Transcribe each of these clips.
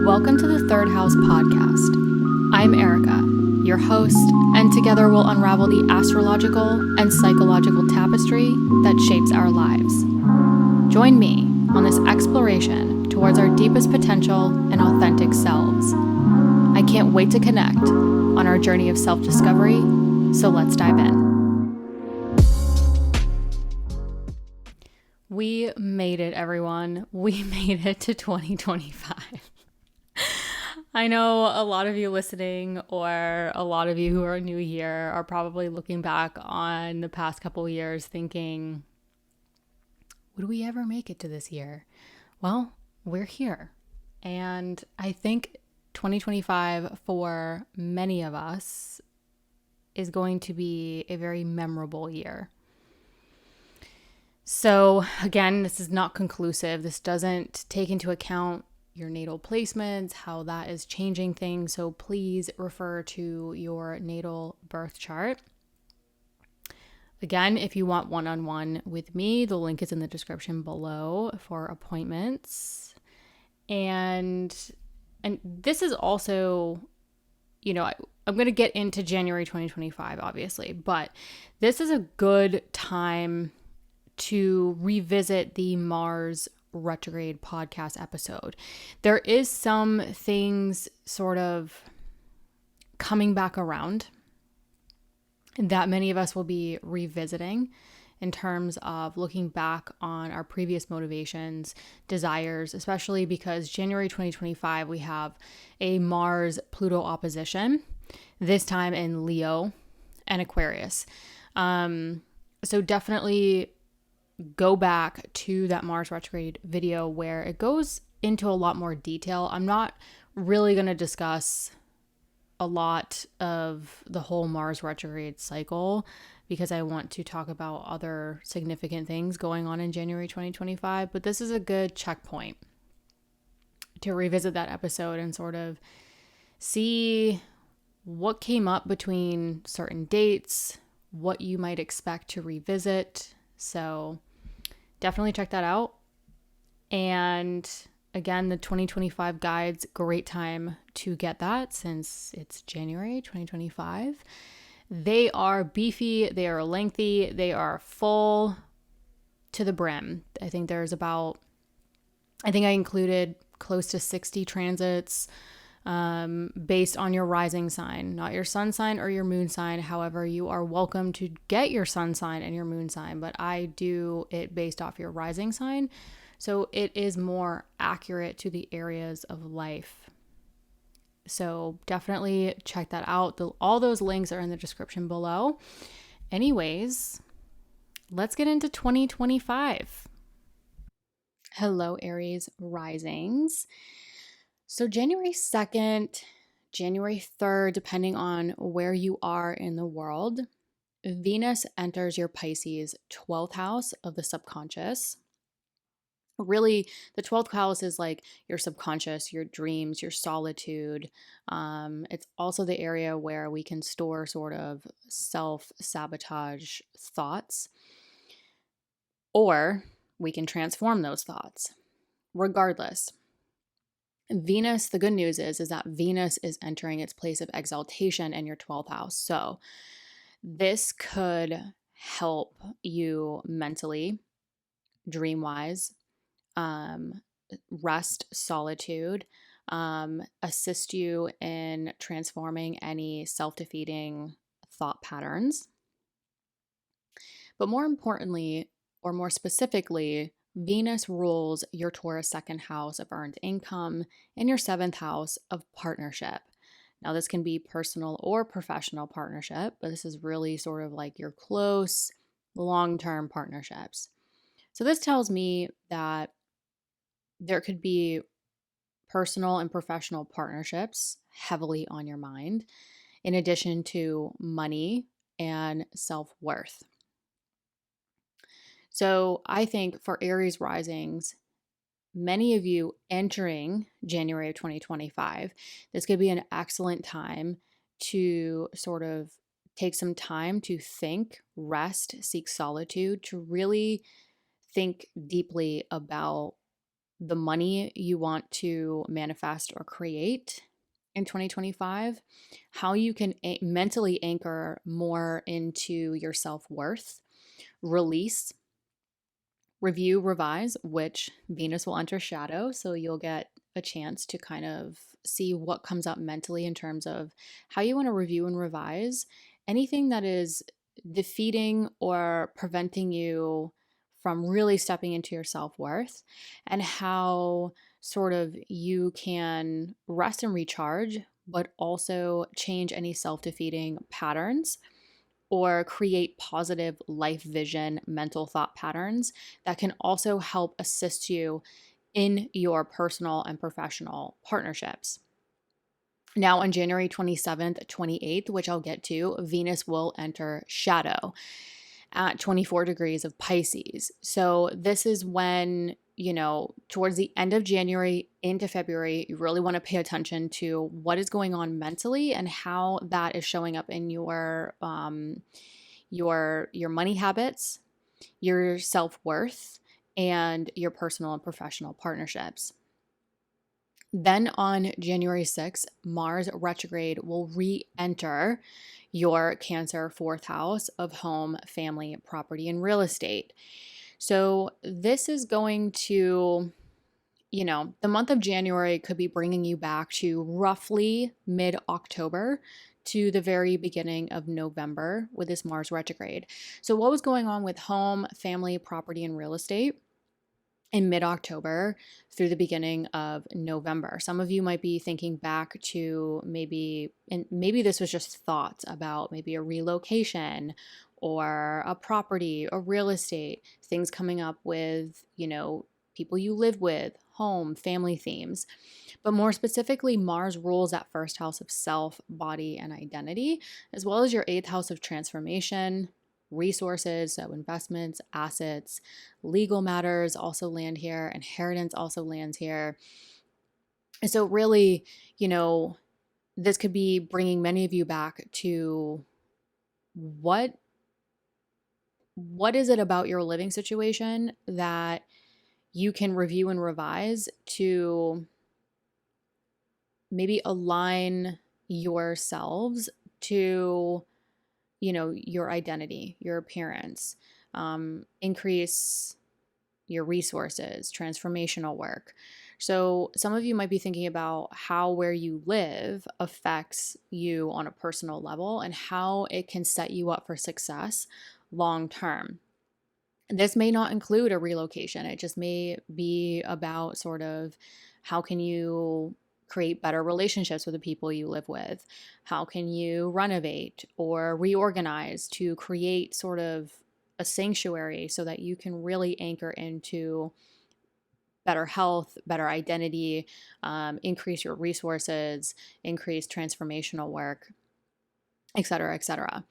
Welcome to the Third House podcast. I'm Erica, your host, and together we'll unravel the astrological and psychological tapestry that shapes our lives. Join me on this exploration towards our deepest potential and authentic selves. I can't wait to connect on our journey of self-discovery, so let's dive in. We made it, everyone. We made it to 2025. I know a lot of you listening, or a lot of you who are new here, are probably looking back on the past couple of years thinking, would we ever make it to this year? Well, we're here. And I think 2025 for many of us is going to be a very memorable year. So again, this is not conclusive. This doesn't take into account your natal placements, how that is changing things. So please refer to your natal birth chart. Again, if you want one-on-one with me, the link is in the description below for appointments. And this is also, I'm going to get into January 2025, obviously, but this is a good time to revisit the Mars retrograde podcast episode. There is some things sort of coming back around that many of us will be revisiting in terms of looking back on our previous motivations, desires, especially because January 2025, we have a Mars-Pluto opposition, this time in Leo and Aquarius. So definitely go back to that Mars retrograde video where it goes into a lot more detail. I'm not really going to discuss a lot of the whole Mars retrograde cycle because I want to talk about other significant things going on in January 2025, but this is a good checkpoint to revisit that episode and sort of see what came up between certain dates, what you might expect to revisit. So definitely check that out. And again, the 2025 guides, great time to get that since it's January 2025. They are beefy, they are lengthy, they are full to the brim. I think I included close to 60 transits based on your rising sign, not your sun sign or your moon sign. However, you are welcome to get your sun sign and your moon sign, but I do it based off your rising sign. So it is more accurate to the areas of life. So definitely check that out. All those links are in the description below. Anyways, let's get into 2025. Hello, Aries risings. So January 2nd, January 3rd, depending on where you are in the world, Venus enters your Pisces 12th house of the subconscious. Really, the 12th house is like your subconscious, your dreams, your solitude. It's also the area where we can store sort of self-sabotage thoughts, or we can transform those thoughts. Regardless, Venus, the good news is that Venus is entering its place of exaltation in your 12th house. So this could help you mentally, dream-wise, rest, solitude, assist you in transforming any self-defeating thought patterns. But more importantly, or more specifically, Venus rules your Taurus 2nd house of earned income and your 7th house of partnership. Now, this can be personal or professional partnership, but this is really sort of like your close, long-term partnerships. So this tells me that there could be personal and professional partnerships heavily on your mind, in addition to money and self-worth. So I think for Aries risings, many of you entering January of 2025, this could be an excellent time to sort of take some time to think, rest, seek solitude, to really think deeply about the money you want to manifest or create in 2025, how you can mentally anchor more into your self-worth, release, review, revise, which Venus will enter shadow. So you'll get a chance to kind of see what comes up mentally in terms of how you want to review and revise anything that is defeating or preventing you from really stepping into your self-worth, and how sort of you can rest and recharge, but also change any self-defeating patterns or create positive life vision mental thought patterns that can also help assist you in your personal and professional partnerships. Now, on January 27th, 28th, which I'll get to, Venus will enter shadow at 24 degrees of Pisces. So this is when, towards the end of January into February, you really want to pay attention to what is going on mentally and how that is showing up in your money habits, your self-worth, and your personal and professional partnerships. Then on January 6th, Mars retrograde will re-enter your Cancer 4th house of home, family, property, and real estate. So this is going to, the month of January could be bringing you back to roughly mid-October to the very beginning of November with this Mars retrograde. So what was going on with home, family, property, and real estate in mid-October through the beginning of November? Some of you might be thinking back to maybe this was just thoughts about maybe a relocation or a property or real estate, things coming up with, people you live with, home, family themes. But more specifically, Mars rules that first house of self, body, and identity, as well as your 8th house of transformation, resources, so investments, assets, legal matters also land here, inheritance also lands here. And so really, this could be bringing many of you back to what is it about your living situation that you can review and revise to maybe align yourselves to your identity, your appearance, increase your resources, transformational work. So some of you might be thinking about how where you live affects you on a personal level and how it can set you up for success long term. This may not include a relocation. It just may be about sort of how can you create better relationships with the people you live with? How can you renovate or reorganize to create sort of a sanctuary so that you can really anchor into better health, better identity, increase your resources, increase transformational work, et cetera, et cetera.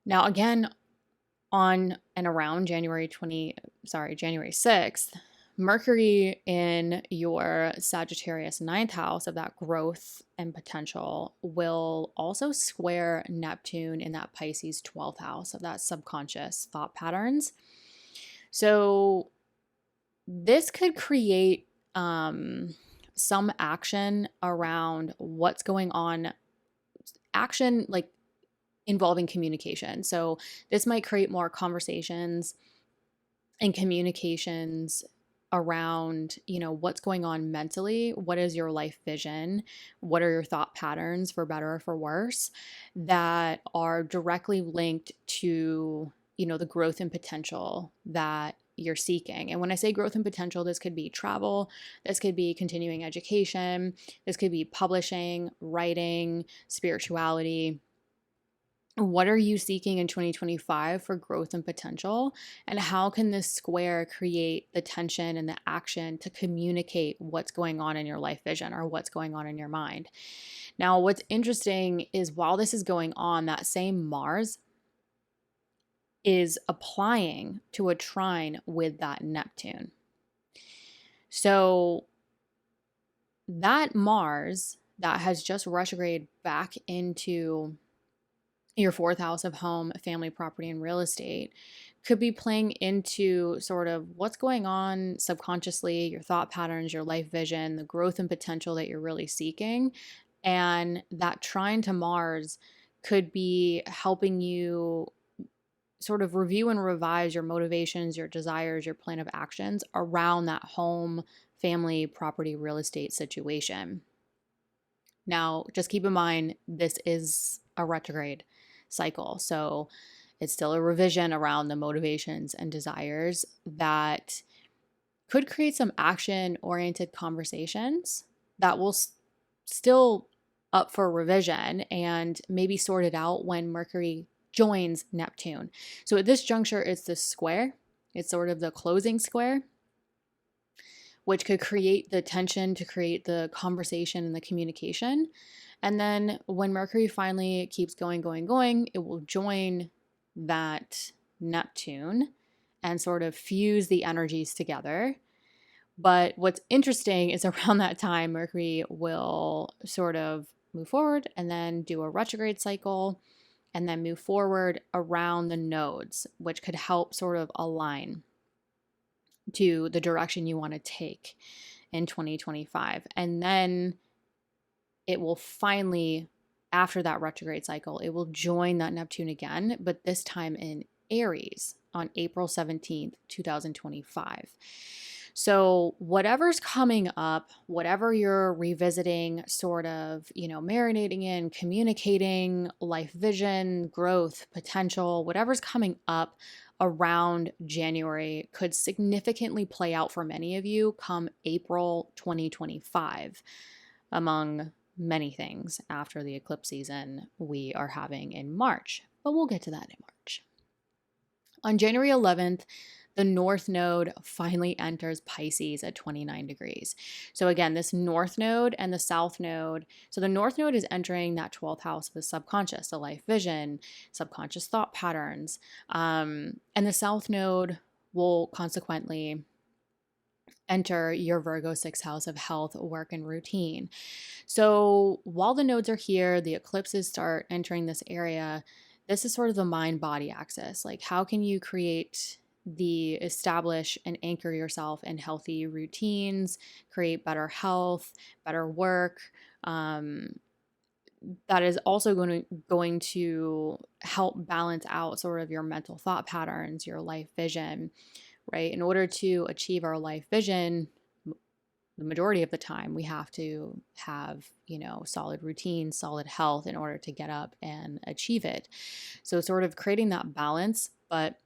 Now, again, on and around January 6th, Mercury in your Sagittarius 9th house of that growth and potential will also square Neptune in that Pisces 12th house of that subconscious thought patterns. So this could create some action around what's going on, action like involving communication. So this might create more conversations and communications around, what's going on mentally, what is your life vision, what are your thought patterns for better or for worse that are directly linked to, the growth and potential that you're seeking. And when I say growth and potential, this could be travel, this could be continuing education, this could be publishing, writing, spirituality. What are you seeking in 2025 for growth and potential? And how can this square create the tension and the action to communicate what's going on in your life vision or what's going on in your mind? Now, what's interesting is while this is going on, that same Mars is applying to a trine with that Neptune. So that Mars that has just retrograde back into your 4th house of home, family, property, and real estate could be playing into sort of what's going on subconsciously, your thought patterns, your life vision, the growth and potential that you're really seeking. And that trine to Mars could be helping you sort of review and revise your motivations, your desires, your plan of actions around that home, family, property, real estate situation. Now, just keep in mind, this is a retrograde cycle. So it's still a revision around the motivations and desires that could create some action oriented conversations that will still up for revision and maybe sorted out when Mercury joins Neptune. So at this juncture, it's the square. It's sort of the closing square, which could create the tension, to create the conversation and the communication. And then when Mercury finally keeps going, it will join that Neptune and sort of fuse the energies together. But what's interesting is around that time, Mercury will sort of move forward and then do a retrograde cycle and then move forward around the nodes, which could help sort of align to the direction you want to take in 2025. And then it will finally, after that retrograde cycle, it will join that Neptune again, but this time in Aries on April 17th, 2025. So whatever's coming up, whatever you're revisiting, sort of, marinating in, communicating, life vision, growth, potential, whatever's coming up around January could significantly play out for many of you come April 2025, among many things after the eclipse season we are having in March. But we'll get to that in March. On January 11th, the North Node finally enters Pisces at 29 degrees. So again, this North Node and the South Node. So the North Node is entering that 12th house of the subconscious, the life vision, subconscious thought patterns. And the South Node will consequently enter your Virgo 6th house of health, work, and routine. So while the nodes are here, the eclipses start entering this area. This is sort of the mind-body axis. Like, how can you establish and anchor yourself in healthy routines, create better health, better work. That is also going to help balance out sort of your mental thought patterns, your life vision, right? In order to achieve our life vision, the majority of the time we have to have, solid routines, solid health in order to get up and achieve it. So sort of creating that balance. But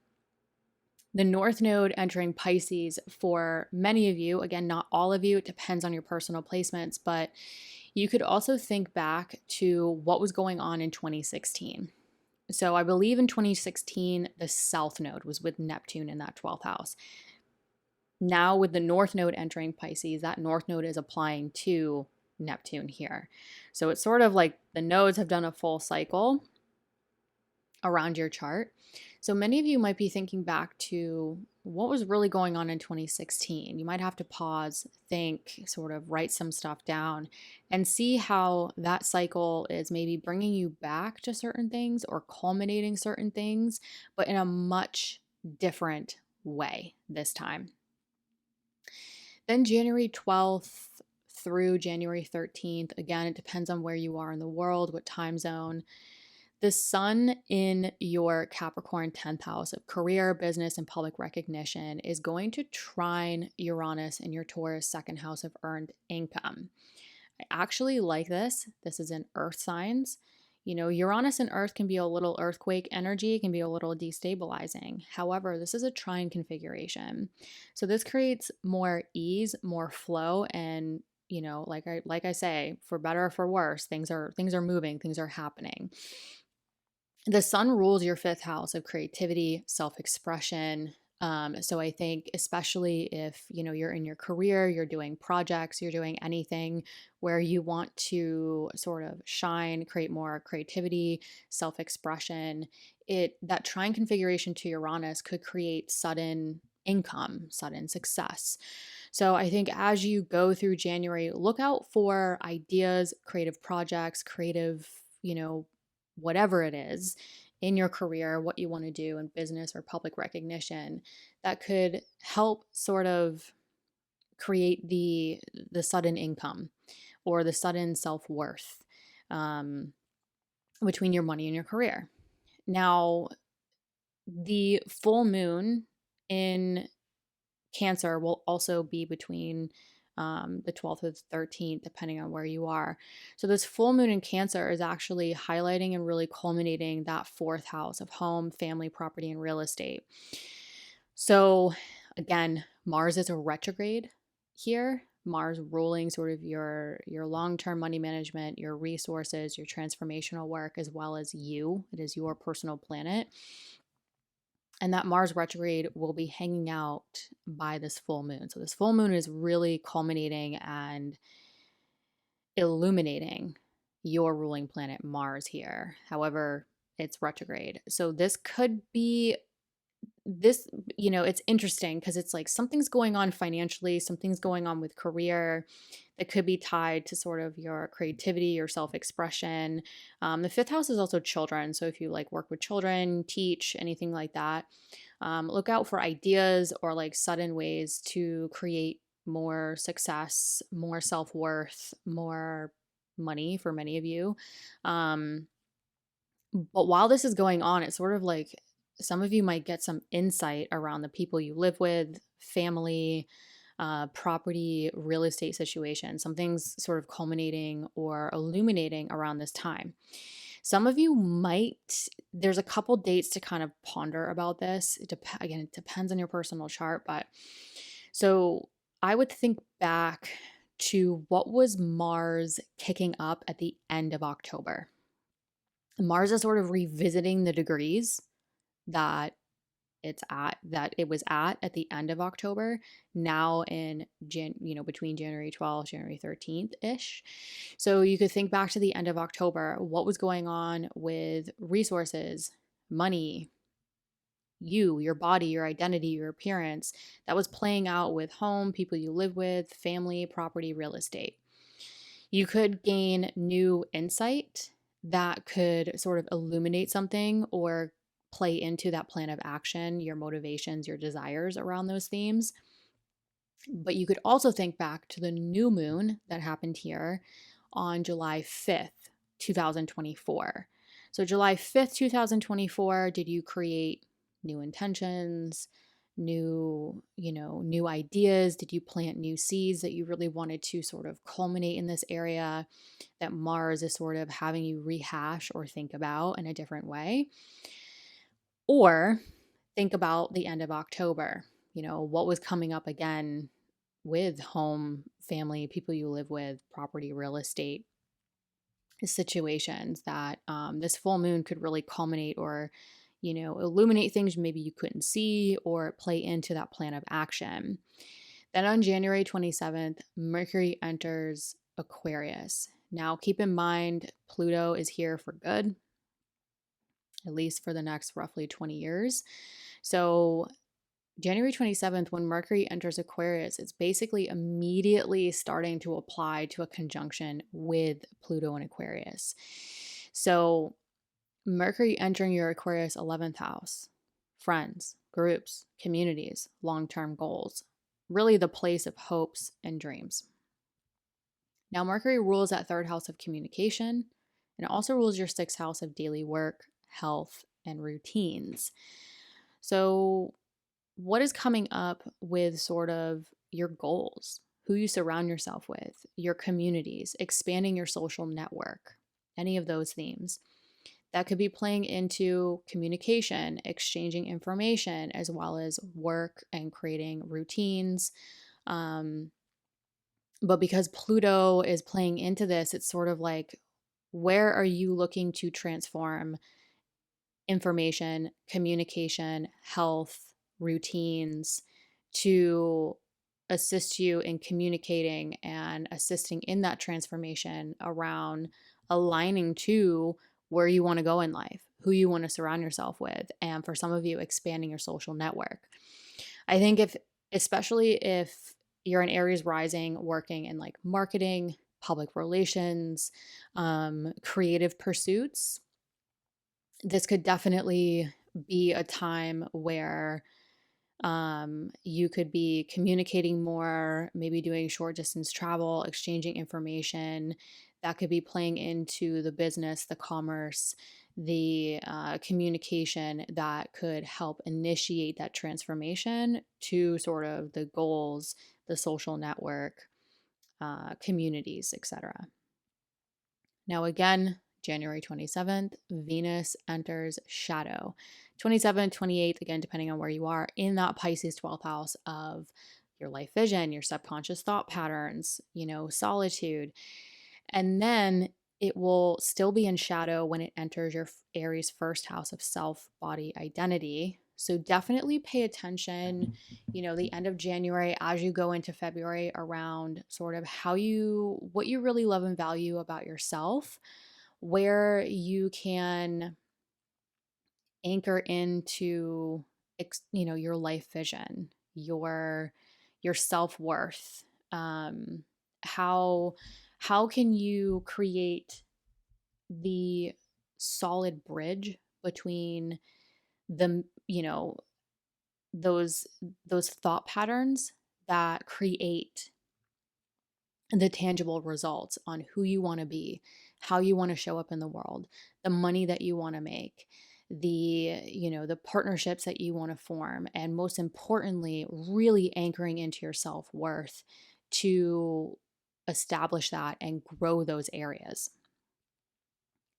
the North Node entering Pisces for many of you, again, not all of you, it depends on your personal placements, but you could also think back to what was going on in 2016. So I believe in 2016, the South Node was with Neptune in that 12th house. Now with the North Node entering Pisces, that North Node is applying to Neptune here. So it's sort of like the nodes have done a full cycle around your chart. So many of you might be thinking back to what was really going on in 2016. You might have to pause, think, sort of write some stuff down and see how that cycle is maybe bringing you back to certain things or culminating certain things, but in a much different way this time. Then January 12th through January 13th, again, it depends on where you are in the world, what time zone. The sun in your Capricorn 10th house of career, business, and public recognition is going to trine Uranus in your Taurus 2nd house of earned income. I actually like this. This is in earth signs. Uranus and Earth can be a little earthquake energy, can be a little destabilizing. However, this is a trine configuration. So this creates more ease, more flow, and like I say, for better or for worse, things are moving, things are happening. The sun rules your 5th house of creativity, self-expression. So I think especially if, you're in your career, you're doing projects, you're doing anything where you want to sort of shine, create more creativity, self-expression, that trine configuration to Uranus could create sudden income, sudden success. So I think as you go through January, look out for ideas, creative projects, creative, whatever it is in your career, what you want to do in business or public recognition, that could help sort of create the sudden income or the sudden self-worth um, between your money and your career. Now, the full moon in Cancer will also be between the 12th or the 13th, depending on where you are. So, this full moon in Cancer is actually highlighting and really culminating that fourth house of home, family, property, and real estate. So, again, Mars is a retrograde here. Mars ruling sort of your long-term money management, your resources, your transformational work, as well as you. It is your personal planet. And that Mars retrograde will be hanging out by this full moon. So this full moon is really culminating and illuminating your ruling planet Mars here. However, it's retrograde. So this could be it's interesting because it's like something's going on financially, something's going on with career that could be tied to sort of your creativity, your self-expression. The fifth house is also children. So if you like work with children, teach, anything like that, look out for ideas or like sudden ways to create more success, more self-worth, more money for many of you. But while this is going on, it's sort of like some of you might get some insight around the people you live with, family, property, real estate situation. Something's sort of culminating or illuminating around this time. Some of you there's a couple dates to kind of ponder about this. Again, it depends on your personal chart, but so I would think back to what was Mars kicking up at the end of October. Mars is sort of revisiting the degrees that it was at the end of October, now in between January 12th, January 13th ish. So you could think back to the end of October, what was going on with resources, money, your body, your identity, your appearance, that was playing out with home, people you live with, family, property, real estate. You could gain new insight that could sort of illuminate something or play into that plan of action, your motivations, your desires around those themes. But you could also think back to the new moon that happened here on July 5th, 2024. So July 5th, 2024, did you create new intentions, new ideas? Did you plant new seeds that you really wanted to sort of culminate in this area that Mars is sort of having you rehash or think about in a different way? Or think about the end of October, what was coming up again with home, family, people you live with, property, real estate situations that this full moon could really culminate or, illuminate things maybe you couldn't see or play into that plan of action. Then on January 27th, Mercury enters Aquarius. Now, keep in mind, Pluto is here for good, at least for the next roughly 20 years. So January 27th, when Mercury enters Aquarius, it's basically immediately starting to apply to a conjunction with Pluto and Aquarius. So Mercury entering your Aquarius 11th house, friends, groups, communities, long-term goals, really the place of hopes and dreams. Now, Mercury rules that third house of communication, and it also rules your sixth house of daily work, health, and routines. So what is coming up with sort of your goals, who you surround yourself with, your communities, expanding your social network, any of those themes? That could be playing into communication, exchanging information, as well as work and creating routines. But because Pluto is playing into this, it's sort of like, where are you looking to transform information, communication, health, routines to assist you in communicating and assisting in that transformation around aligning to where you want to go in life, who you want to surround yourself with, and for some of you, expanding your social network. I think especially if you're an Aries rising working in like marketing, public relations, creative pursuits, this could definitely be a time where you could be communicating more, maybe doing short distance travel, exchanging information. That could be playing into the business, the commerce, the communication that could help initiate that transformation to sort of the goals, the social network, communities, etc. Now, again, January 27th, Venus enters shadow. 27th, 28th, again, depending on where you are, in that Pisces 12th house of your life vision, your subconscious thought patterns, solitude. And then it will still be in shadow when it enters your Aries first house of self, body, identity. So definitely pay attention, the end of January as you go into February around sort of what you really love and value about yourself, where you can anchor into, your life vision, your self-worth. How can you create the solid bridge between the those thought patterns that create the tangible results on who you want to be, how you want to show up in the world, the money that you want to make, the partnerships that you want to form, and most importantly, really anchoring into your self-worth to establish that and grow those areas.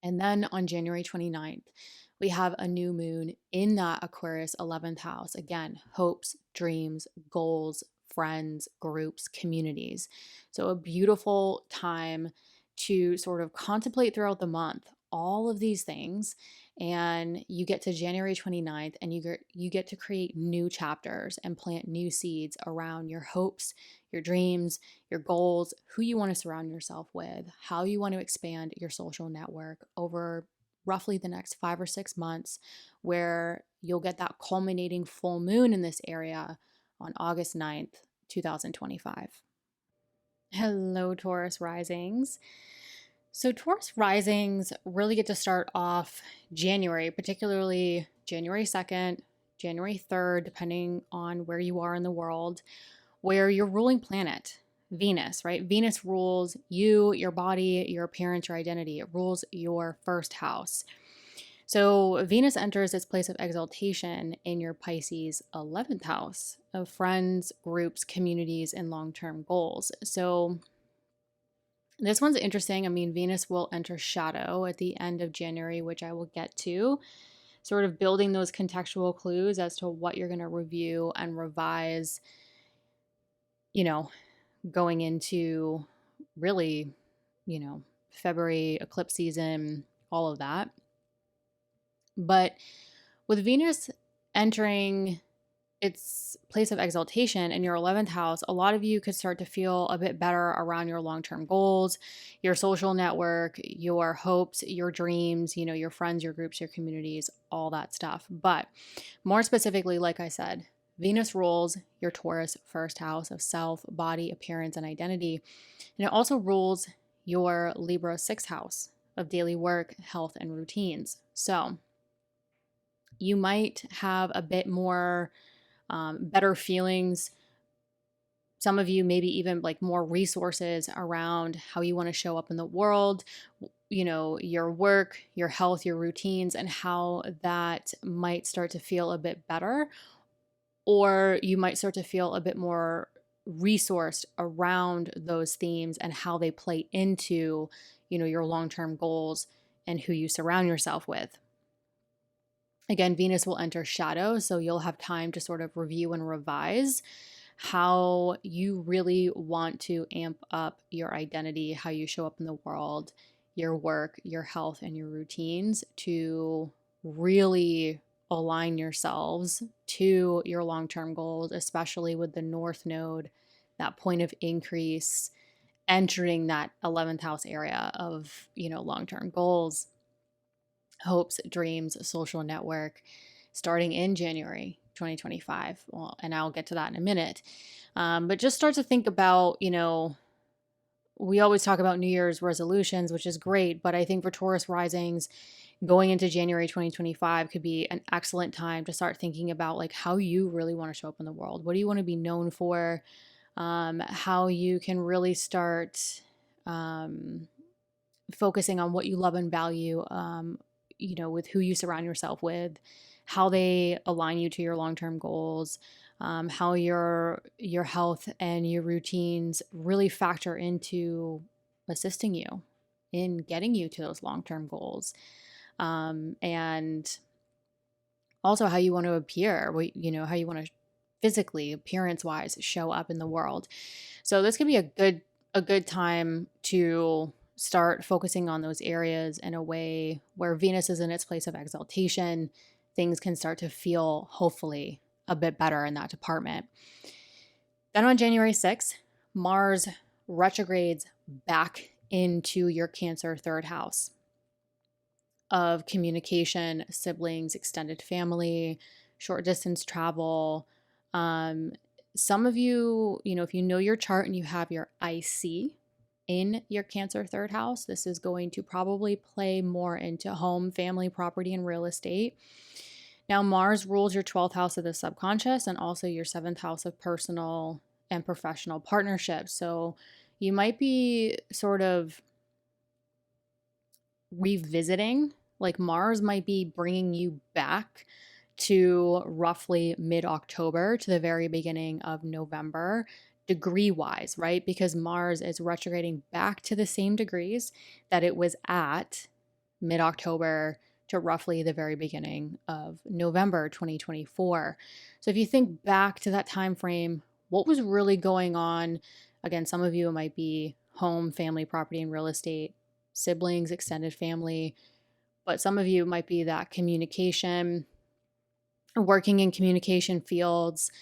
And then on January 29th, we have a new moon in that Aquarius 11th house. Again, hopes, dreams, goals, friends, groups, communities. So, a beautiful time to sort of contemplate throughout the month all of these things. And you get to January 29th and you get to create new chapters and plant new seeds around your hopes, your dreams, your goals, who you want to surround yourself with, how you want to expand your social network over roughly the next 5 or 6 months, where you'll get that culminating full moon in this area on August 9th, 2025. Hello, Taurus risings. So Taurus risings really get to start off January, particularly January 2nd, January 3rd, depending on where you are in the world, where your ruling planet, Venus, right? Venus rules you, your body, your appearance, your identity. It rules your first house. So Venus enters its place of exaltation in your Pisces 11th house of friends, groups, communities, and long-term goals. So this one's interesting. I mean, Venus will enter shadow at the end of January, which I will get to, sort of building those contextual clues as to what you're going to review and revise, going into really, February eclipse season, all of that. But with Venus entering its place of exaltation in your 11th house, a lot of you could start to feel a bit better around your long-term goals, your social network, your hopes, your dreams, your friends, your groups, your communities, all that stuff. But more specifically, like I said, Venus rules your Taurus first house of self, body, appearance, and identity. And it also rules your Libra sixth house of daily work, health, and routines. So you might have a bit more better feelings. Some of you maybe even like more resources around how you want to show up in the world, your work, your health, your routines, and how that might start to feel a bit better. Or you might start to feel a bit more resourced around those themes and how they play into, your long-term goals and who you surround yourself with. Again, Venus will enter shadow, so you'll have time to sort of review and revise how you really want to amp up your identity, how you show up in the world, your work, your health, and your routines to really align yourselves to your long-term goals, especially with the North Node, that point of increase, entering that 11th house area of, long-term goals, hopes, dreams, social network, starting in January 2025. Well, and I'll get to that in a minute. But just start to think about, we always talk about New Year's resolutions, which is great, but I think for Taurus risings, going into January 2025 could be an excellent time to start thinking about like how you really want to show up in the world. What do you want to be known for? How you can really start focusing on what you love and value, with who you surround yourself with, how they align you to your long-term goals, how your health and your routines really factor into assisting you in getting you to those long-term goals. And also how you want to appear, how you want to physically, appearance-wise, show up in the world. So this could be a good time to start focusing on those areas in a way where Venus is in its place of exaltation. Things can start to feel, hopefully, a bit better in that department. Then on January 6th, Mars retrogrades back into your Cancer third house of communication, siblings, extended family, short distance travel. Some of you, if you know your chart and you have your IC in your Cancer third house, this is going to probably play more into home, family, property, and real estate. Now, Mars rules your 12th house of the subconscious and also your 7th house of personal and professional partnerships. So you might be sort of revisiting, like Mars might be bringing you back to roughly mid-October to the very beginning of November, degree-wise, right? Because Mars is retrograding back to the same degrees that it was at mid-October to roughly the very beginning of November 2024. So if you think back to that time frame, what was really going on? Again, some of you, it might be home, family, property, and real estate, siblings, extended family, but some of you might be that communication, working in communication fields,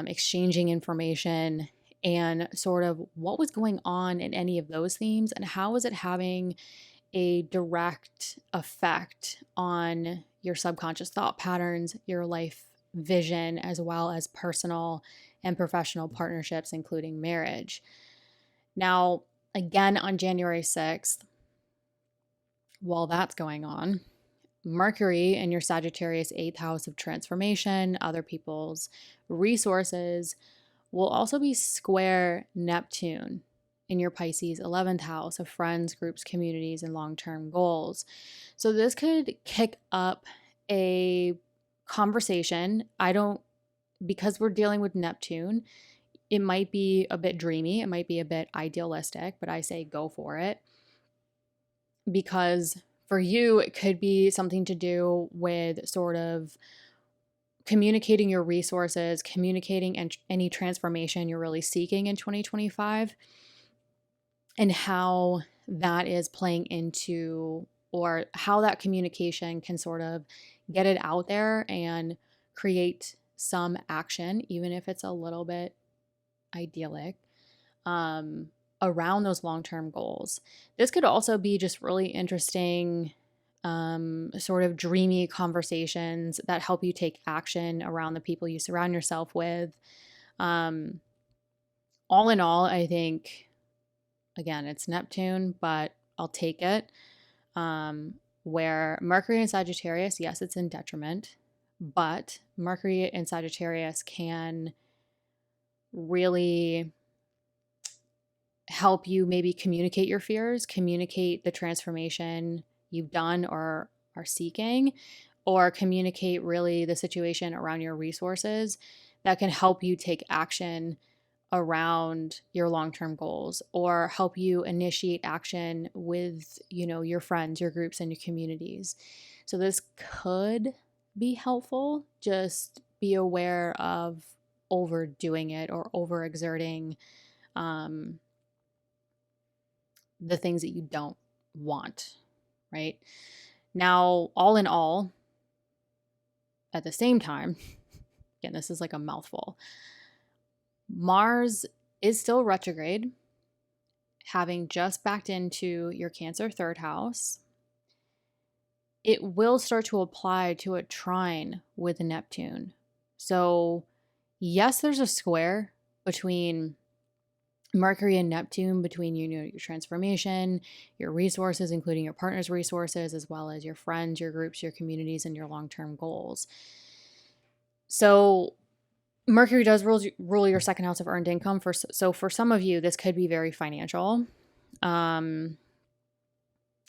exchanging information, and sort of what was going on in any of those themes and how was it having a direct effect on your subconscious thought patterns, your life vision, as well as personal and professional partnerships, including marriage. Now, again, on January 6th, while that's going on, Mercury in your Sagittarius 8th house of transformation, other people's resources, will also be square Neptune in your Pisces 11th house of friends, groups, communities, and long-term goals. So this could kick up a conversation. Because we're dealing with Neptune, it might be a bit dreamy, it might be a bit idealistic, but I say go for it. Because for you, it could be something to do with sort of communicating your resources, communicating any transformation you're really seeking in 2025, and how that is playing into, or how that communication can sort of get it out there and create some action, even if it's a little bit idyllic, around those long-term goals. This could also be just really interesting, sort of dreamy conversations that help you take action around the people you surround yourself with. All in all, I think, again, it's Neptune, but I'll take it. Where Mercury in Sagittarius, yes, it's in detriment, but Mercury in Sagittarius can really help you maybe communicate your fears, communicate the transformation you've done or are seeking, or communicate really the situation around your resources that can help you take action around your long-term goals, or help you initiate action with, your friends, your groups, and your communities. So this could be helpful. Just be aware of overdoing it or overexerting the things that you don't want, right? Now, all in all, at the same time, again, this is like a mouthful, Mars is still retrograde, having just backed into your Cancer third house. It will start to apply to a trine with Neptune. So yes, there's a square between Mercury and Neptune between you know, your transformation, your resources, including your partner's resources, as well as your friends, your groups, your communities, and your long-term goals. So Mercury does rule your second house of earned income. So for some of you, this could be very financial.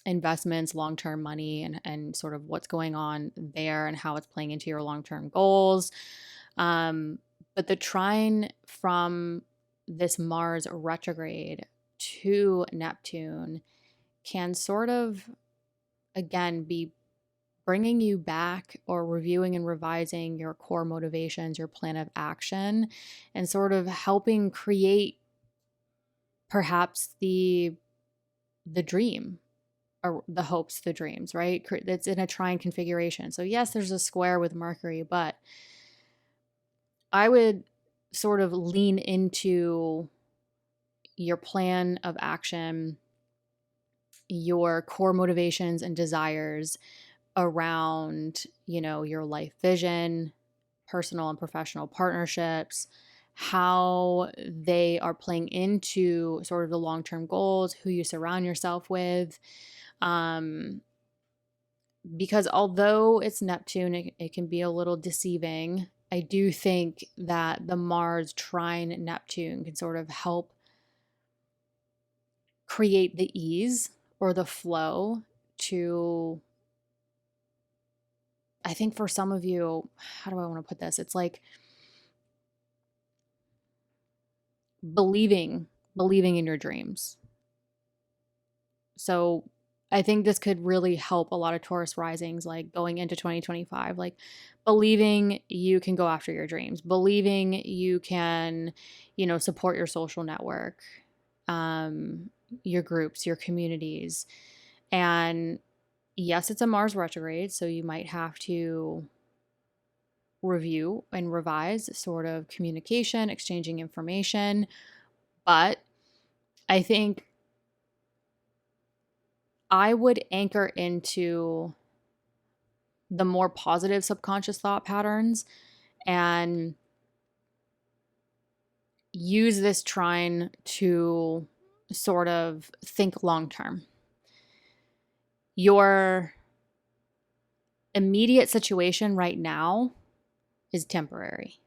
Investments, long-term money, and sort of what's going on there and how it's playing into your long-term goals. But the trine from this Mars retrograde to Neptune can sort of, again, be bringing you back or reviewing and revising your core motivations, your plan of action, and sort of helping create perhaps the dream or the hopes, the dreams, right? That's in a trine configuration. So yes, there's a square with Mercury, but I would sort of lean into your plan of action, your core motivations and desires around, you know, your life vision, personal and professional partnerships, how they are playing into sort of the long-term goals, who you surround yourself with. Because although it's Neptune, it can be a little deceiving. I do think that the Mars trine Neptune can sort of help create the ease or the flow to, I think for some of you, how do I want to put this? It's like believing in your dreams. So I think this could really help a lot of Taurus risings, like going into 2025, like believing you can go after your dreams, believing you can, you know, support your social network, your groups, your communities. And yes, it's a Mars retrograde, so you might have to review and revise sort of communication, exchanging information. But I think I would anchor into the more positive subconscious thought patterns and use this trine to sort of think long term. Your immediate situation right now is temporary.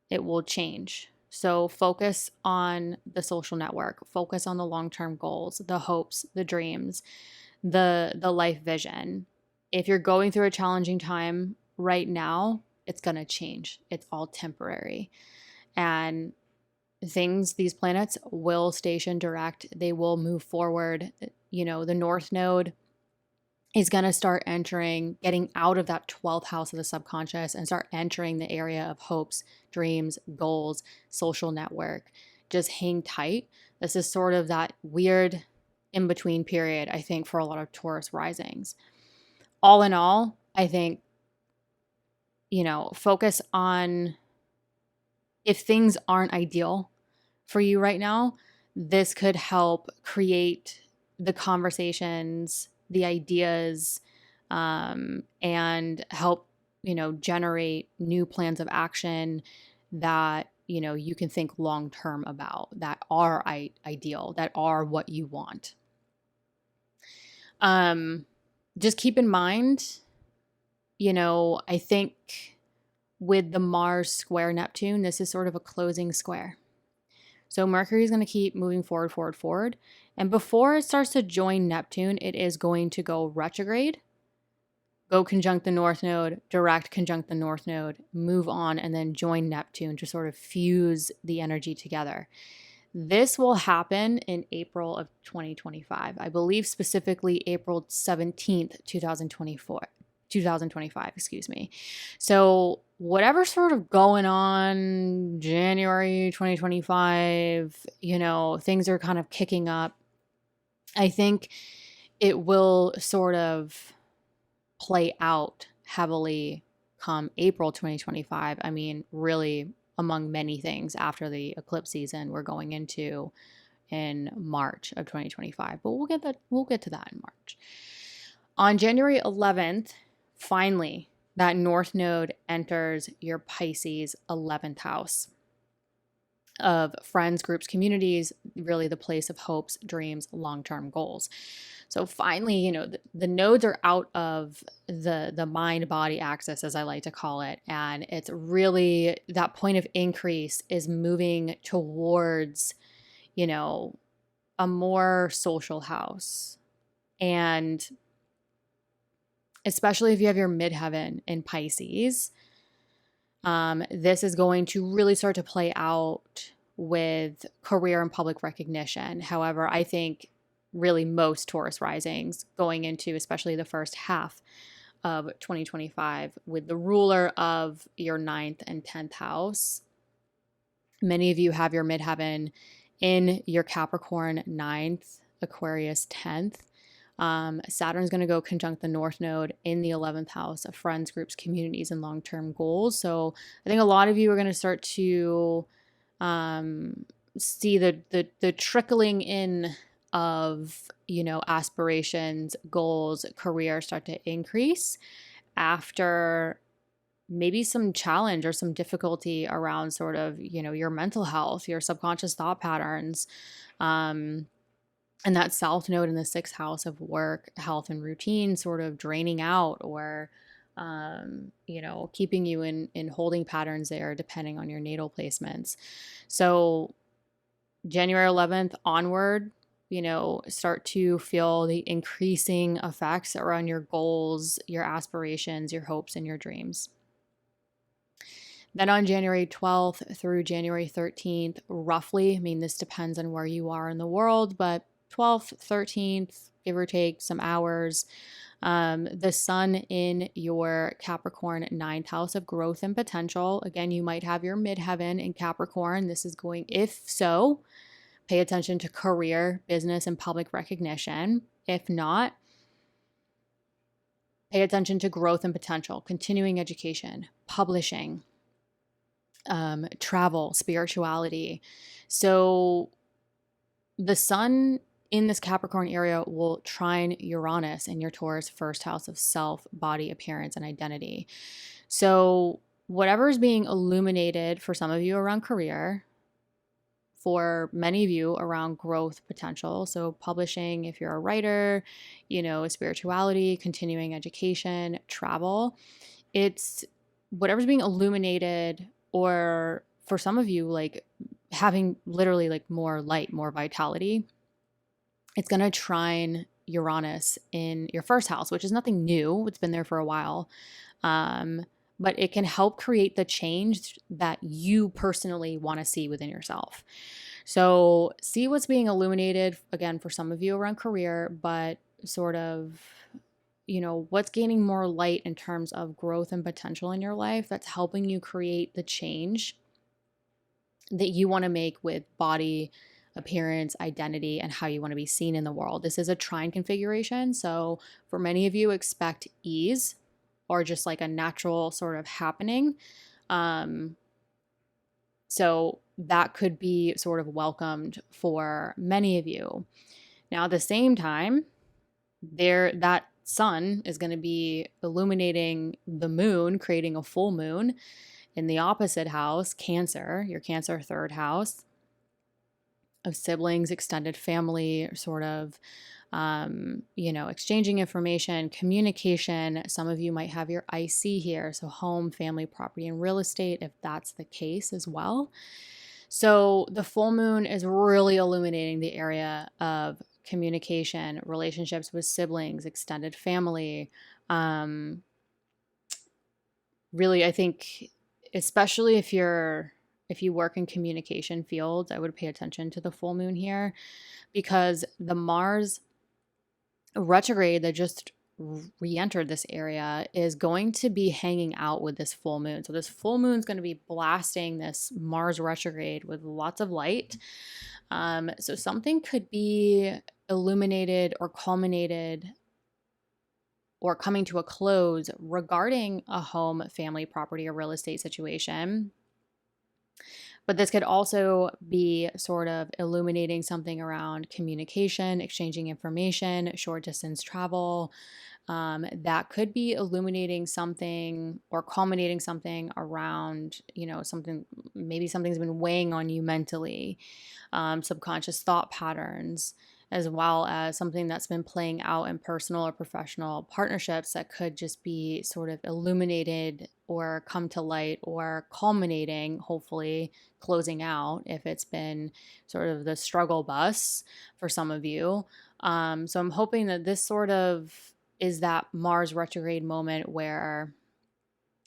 It will change. So focus on the social network, focus on the long-term goals, the hopes, the dreams, the life vision. If you're going through a challenging time right now, it's going to change. It's all temporary. And these planets will station direct. They will move forward. You know, the North Node is going to start getting out of that 12th house of the subconscious and start entering the area of hopes, dreams, goals, social network. Just hang tight. This is sort of that weird in-between period, I think, for a lot of Taurus risings. All in all, I think, you know, focus on, if things aren't ideal for you right now, this could help create the conversations, the ideas, and help, you know, generate new plans of action that, you know, you can think long term about, that are ideal, that are what you want. Just keep in mind, you know, I think with the Mars square Neptune, this is sort of a closing square. So Mercury is going to keep moving forward. And before it starts to join Neptune, it is going to go retrograde, go conjunct the North Node, direct conjunct the North Node, move on, and then join Neptune to sort of fuse the energy together. This will happen in April of 2025. I believe specifically April 17th, 2025, excuse me. So whatever's sort of going on January 2025, you know, things are kind of kicking up. I think it will sort of play out heavily come April 2025. I mean, really, among many things after the eclipse season we're going into in March of 2025. But we'll get to that in March. On January 11th, finally, that North Node enters your Pisces 11th house. of friends, groups, communities, really the place of hopes, dreams, long-term goals. So finally, the nodes are out of the mind body axis, as I like to call it. And it's really that point of increase is moving towards, a more social house. And especially if you have your midheaven in Pisces, this is going to really start to play out with career and public recognition. However, I think really most Taurus risings going into especially the first half of 2025 with the ruler of your 9th and 10th house. Many of you have your midheaven in your Capricorn 9th, Aquarius 10th. Saturn's going to go conjunct the North Node in the 11th house of friends, groups, communities, and long-term goals. So I think a lot of you are going to start to see the trickling in of, aspirations, goals, career start to increase after maybe some challenge or some difficulty around sort of, your mental health, your subconscious thought patterns, and that South Node in the 6th house of work, health, and routine sort of draining out or, keeping you in holding patterns there, depending on your natal placements. So January 11th onward, start to feel the increasing effects around your goals, your aspirations, your hopes, and your dreams. Then on January 12th through January 13th, roughly, this depends on where you are in the world, but 12th, 13th, give or take some hours, the sun in your Capricorn 9th house of growth and potential. Again, you might have your midheaven in Capricorn. This is going, if so, pay attention to career, business, and public recognition. If not, pay attention to growth and potential, continuing education, publishing, travel, spirituality. So the sun in this Capricorn area will trine Uranus in your Taurus 1st house of self, body, appearance, and identity. So whatever is being illuminated for some of you around career, for many of you around growth potential. So publishing, if you're a writer, spirituality, continuing education, travel, it's whatever's being illuminated, or for some of you, like having literally like more light, more vitality. It's going to trine Uranus in your 1st house, which is nothing new. It's been there for a while. But it can help create the change that you personally want to see within yourself. So see what's being illuminated, again, for some of you around career, but sort of, what's gaining more light in terms of growth and potential in your life that's helping you create the change that you want to make with body, appearance, identity, and how you want to be seen in the world. This is a trine configuration. So for many of you, expect ease or just like a natural sort of happening. So that could be sort of welcomed for many of you. Now, at the same time, that sun is going to be illuminating the moon, creating a full moon in the opposite house, Cancer, your Cancer 3rd house of siblings, extended family, sort of, exchanging information, communication. Some of you might have your IC here, so home, family, property, and real estate, if that's the case as well. So the full moon is really illuminating the area of communication, relationships with siblings, extended family. Really, I think, especially if you work in communication fields, I would pay attention to the full moon here, because the Mars retrograde that just re-entered this area is going to be hanging out with this full moon. So this full moon is going to be blasting this Mars retrograde with lots of light. So something could be illuminated or culminated or coming to a close regarding a home, family, property, or real estate situation. But this could also be sort of illuminating something around communication, exchanging information, short distance travel, that could be illuminating something or culminating something around, something, maybe something's been weighing on you mentally, subconscious thought patterns, as well as something that's been playing out in personal or professional partnerships that could just be sort of illuminated or come to light or culminating, hopefully closing out if it's been sort of the struggle bus for some of you. So I'm hoping that this sort of is that Mars retrograde moment where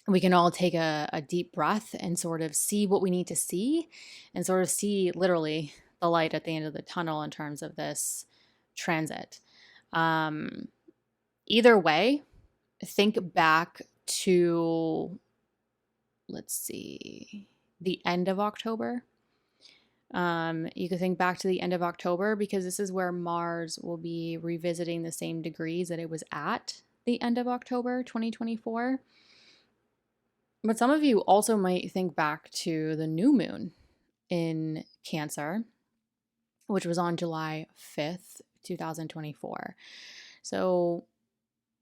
we can all take a deep breath and sort of see what we need to see and sort of see literally the light at the end of the tunnel in terms of this transit. Either way, think back to, let's see, the end of October. You could think back to the end of October because this is where Mars will be revisiting the same degrees that it was at the end of October 2024. But some of you also might think back to the new moon in Cancer, which was on July 5th, 2024. So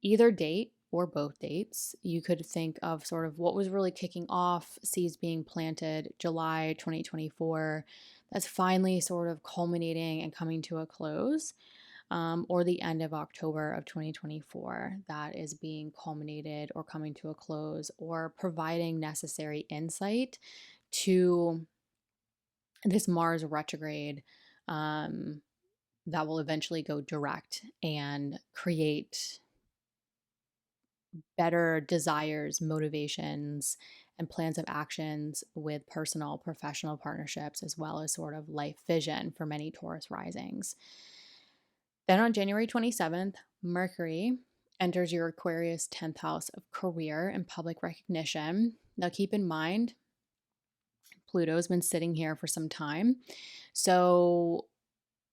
either date or both dates, you could think of sort of what was really kicking off, seeds being planted July 2024, that's finally sort of culminating and coming to a close, or the end of October of 2024 that is being culminated or coming to a close or providing necessary insight to this Mars retrograde that will eventually go direct and create better desires, motivations, and plans of actions with personal, professional partnerships, as well as sort of life vision for many Taurus risings. Then on January 27th, Mercury enters your Aquarius 10th house of career and public recognition. Now, keep in mind, Pluto's been sitting here for some time. So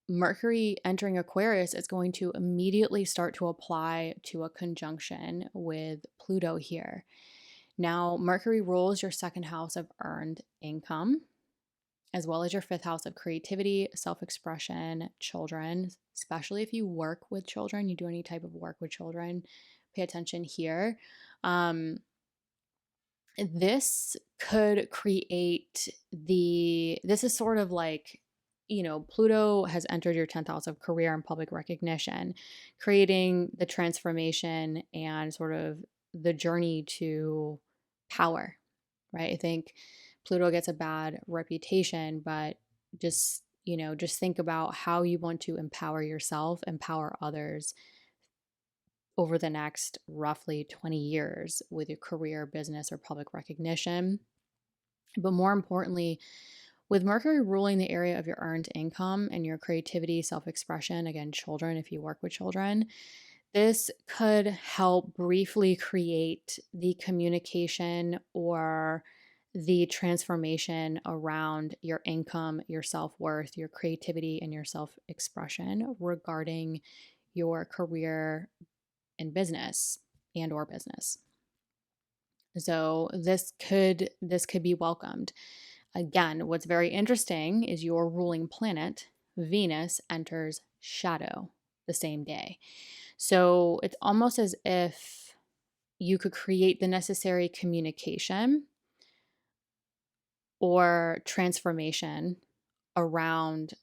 Mercury entering Aquarius is going to immediately start to apply to a conjunction with Pluto here. Now, Mercury rules your second house of earned income, as well as your fifth house of creativity, self-expression, children, especially if you work with children, you do any type of work with children, pay attention here. This could create this is sort of like, Pluto has entered your 10th house of career and public recognition, creating the transformation and sort of the journey to power, right? I think Pluto gets a bad reputation, but just think about how you want to empower yourself, empower others over the next roughly 20 years with your career, business, or public recognition. But more importantly, with Mercury ruling the area of your earned income and your creativity, self-expression, again, children, if you work with children, this could help briefly create the communication or the transformation around your income, your self-worth, your creativity, and your self-expression regarding your career and business or business. So this could be welcomed. Again, what's very interesting is your ruling planet, Venus, enters shadow the same day. So it's almost as if you could create the necessary communication or transformation around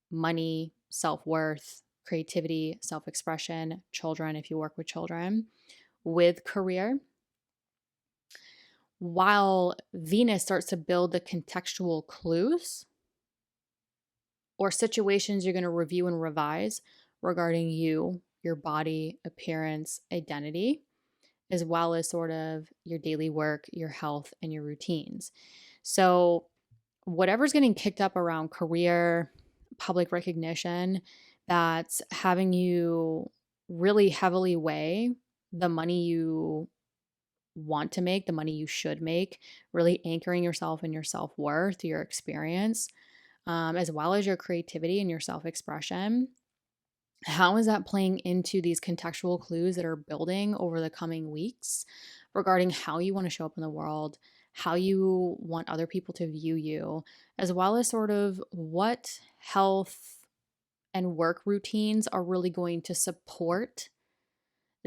money, self-worth, creativity, self-expression, children, if you work with children, with career, while Venus starts to build the contextual clues or situations you're going to review and revise regarding you, your body, appearance, identity, as well as sort of your daily work, your health, and your routines. So whatever's getting kicked up around career, public recognition, that's having you really heavily weigh the money you want to make, the money you should make, really anchoring yourself in your self-worth, your experience, as well as your creativity and your self-expression. How is that playing into these contextual clues that are building over the coming weeks regarding how you want to show up in the world, how you want other people to view you, as well as sort of what health and work routines are really going to support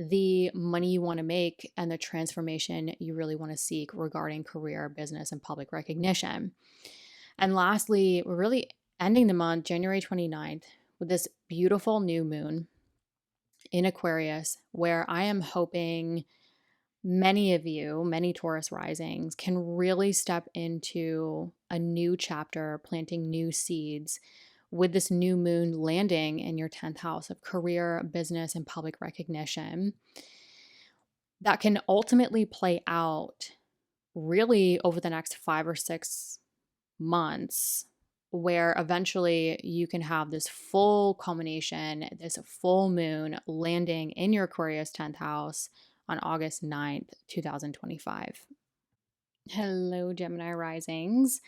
the money you want to make and the transformation you really want to seek regarding career, business, and public recognition. And lastly, we're really ending the month, January 29th, with this beautiful new moon in Aquarius, where I am hoping many of you, many Taurus risings, can really step into a new chapter, planting new seeds with this new moon landing in your 10th house of career, business, and public recognition. That can ultimately play out really over the next 5 or 6 months, where eventually you can have this full culmination, this full moon landing in your Aquarius 10th house on August 9th, 2025. Hello, Gemini risings.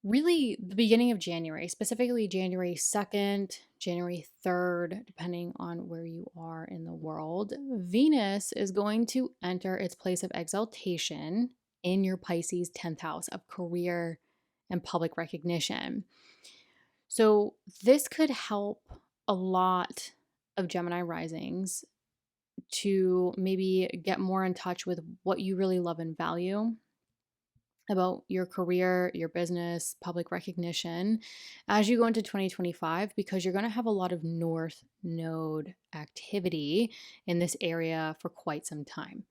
Really, the beginning of January, specifically January 2nd, January 3rd, depending on where you are in the world, Venus is going to enter its place of exaltation in your Pisces 10th house of career and public recognition. So this could help a lot of Gemini risings to maybe get more in touch with what you really love and value about your career, your business, public recognition as you go into 2025, because you're going to have a lot of North Node activity in this area for quite some time.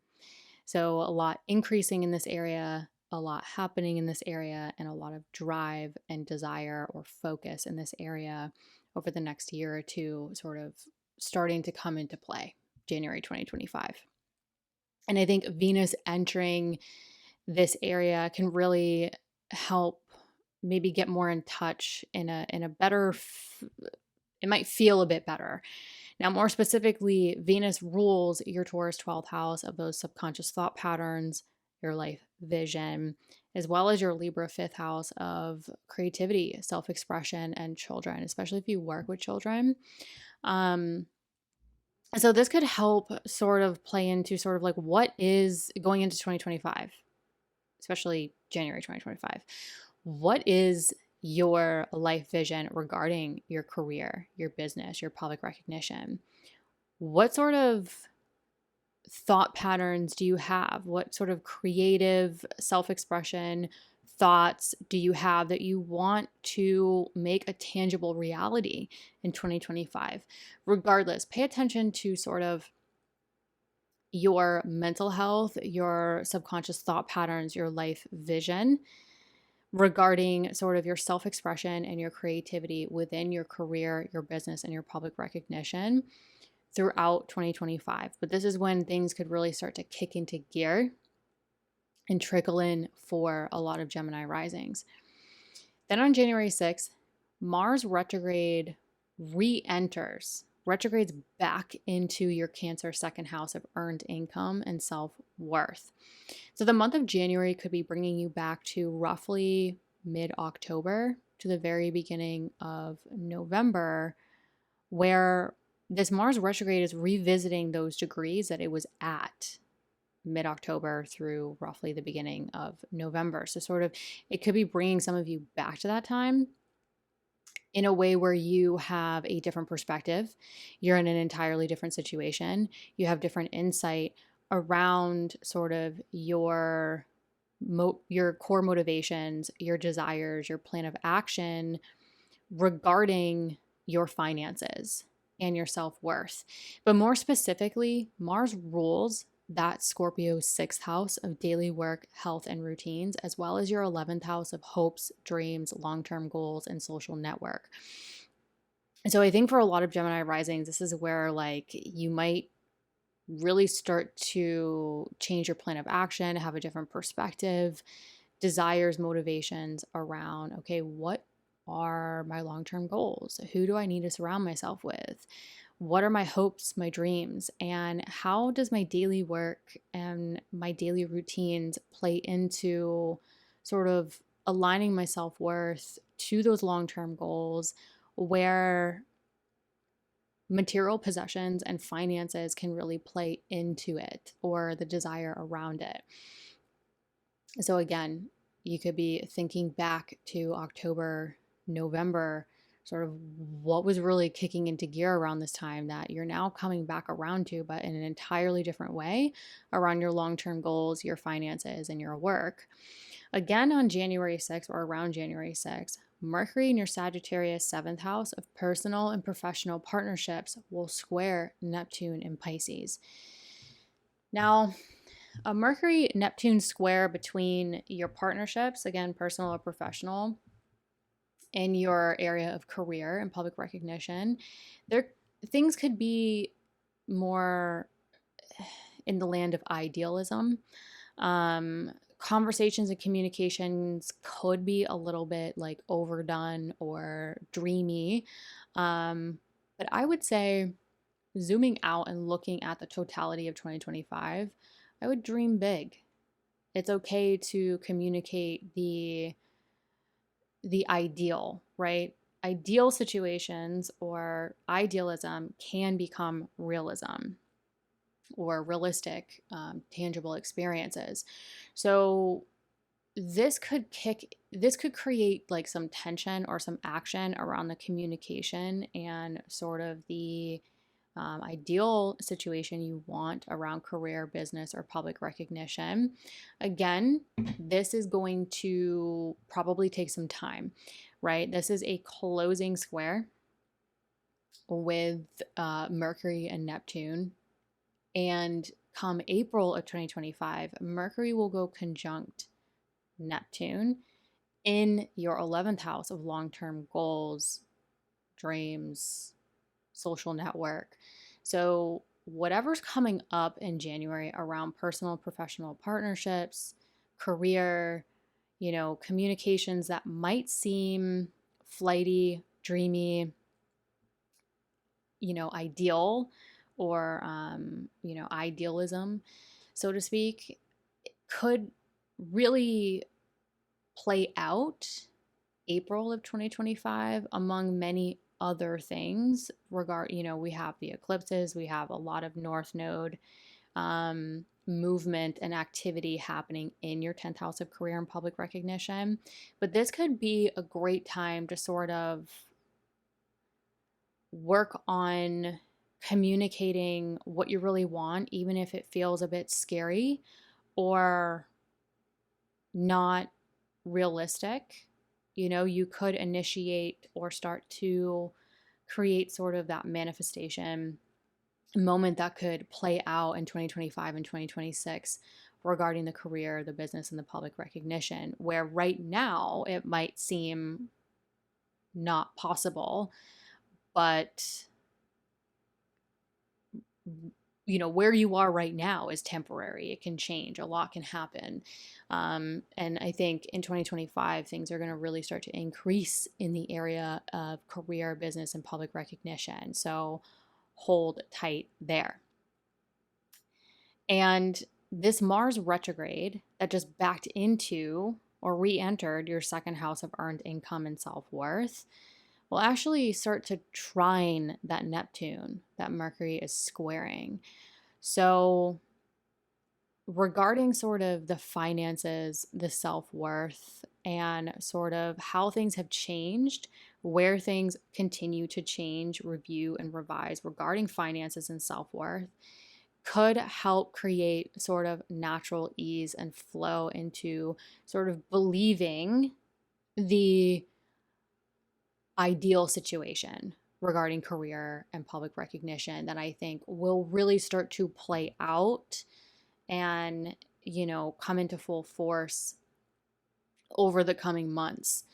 So a lot increasing in this area, a lot happening in this area, and a lot of drive and desire or focus in this area over the next year or two, sort of starting to come into play, January 2025. And I think Venus entering this area can really help maybe get more in touch in a better, it might feel a bit better. Now, more specifically, Venus rules your Taurus 12th house of those subconscious thought patterns, your life vision, as well as your Libra 5th house of creativity, self-expression, and children, especially if you work with children. So this could help sort of play into sort of like what is going into 2025, especially January 2025. What is your life vision regarding your career, your business, your public recognition? What sort of thought patterns do you have? What sort of creative self-expression thoughts do you have that you want to make a tangible reality in 2025? Regardless, pay attention to sort of your mental health, your subconscious thought patterns, your life vision regarding sort of your self-expression and your creativity within your career, your business, and your public recognition throughout 2025. But this is when things could really start to kick into gear and trickle in for a lot of Gemini risings. Then on January 6th, Mars retrogrades back into your Cancer second house of earned income and self-worth. So the month of January could be bringing you back to roughly mid-October to the very beginning of November, where this Mars retrograde is revisiting those degrees that it was at mid-October through roughly the beginning of November. So sort of it could be bringing some of you back to that time in a way where you have a different perspective. You're in an entirely different situation. You have different insight around sort of your core motivations, your desires, your plan of action regarding your finances and your self-worth. But more specifically, Mars rules that Scorpio's 6th house of daily work, health, and routines, as well as your 11th house of hopes, dreams, long-term goals, and social network. And so I think for a lot of Gemini risings, this is where like you might really start to change your plan of action, have a different perspective, desires, motivations around, okay, what are my long-term goals? Who do I need to surround myself with? What are my hopes, my dreams, and how does my daily work and my daily routines play into sort of aligning my self-worth to those long-term goals where material possessions and finances can really play into it, or the desire around it. So again, you could be thinking back to October, November, sort of what was really kicking into gear around this time that you're now coming back around to, but in an entirely different way around your long-term goals, your finances, and your work. Again, on January 6th or around January 6th, Mercury in your Sagittarius 7th house of personal and professional partnerships will square Neptune in Pisces. Now, a Mercury Neptune square between your partnerships, again, personal or professional, in your area of career and public recognition, there things could be more in the land of idealism. Conversations and communications could be a little bit like overdone or dreamy. But I would say, zooming out and looking at the totality of 2025, I would dream big. It's okay to communicate the ideal, right? Ideal situations or idealism can become realism or realistic, tangible experiences. So this could create like some tension or some action around the communication and sort of the ideal situation you want around career, business, or public recognition. Again, this is going to probably take some time, right? This is a closing square with Mercury and Neptune. And come April of 2025, Mercury will go conjunct Neptune in your 11th house of long-term goals, dreams, social network. So whatever's coming up in January around personal and professional partnerships, career, communications that might seem flighty, dreamy, ideal, or idealism, so to speak, could really play out April of 2025 among many other things. We have the eclipses, we have a lot of North Node movement and activity happening in your 10th house of career and public recognition. But this could be a great time to sort of work on communicating what you really want, even if it feels a bit scary or not realistic. You could initiate or start to create sort of that manifestation moment that could play out in 2025 and 2026 regarding the career, the business, and the public recognition, where right now it might seem not possible, but where you are right now is temporary. It can change. A lot can happen. And I think in 2025, things are going to really start to increase in the area of career, business, and public recognition. So hold tight there. And this Mars retrograde that just backed into or re-entered your second house of earned income and self-worth will actually start to trine that Neptune that Mercury is squaring. So regarding sort of the finances, the self-worth, and sort of how things have changed, where things continue to change, review, and revise regarding finances and self-worth, could help create sort of natural ease and flow into sort of believing the ideal situation regarding career and public recognition that I think will really start to play out and, come into full force over the coming months.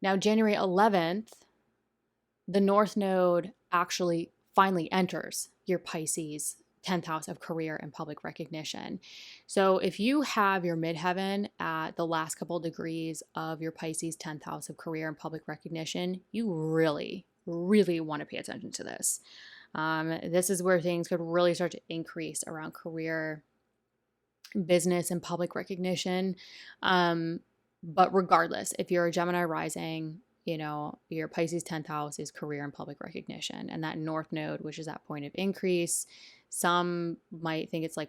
Now, January 11th, the North Node actually finally enters your Pisces 10th house of career and public recognition. So if you have your midheaven at the last couple degrees of your Pisces 10th house of career and public recognition, you really, really want to pay attention to this. This is where things could really start to increase around career, business, and public recognition. But regardless, if you're a Gemini rising, your Pisces 10th house is career and public recognition. And that North Node, which is that point of increase, some might think it's like,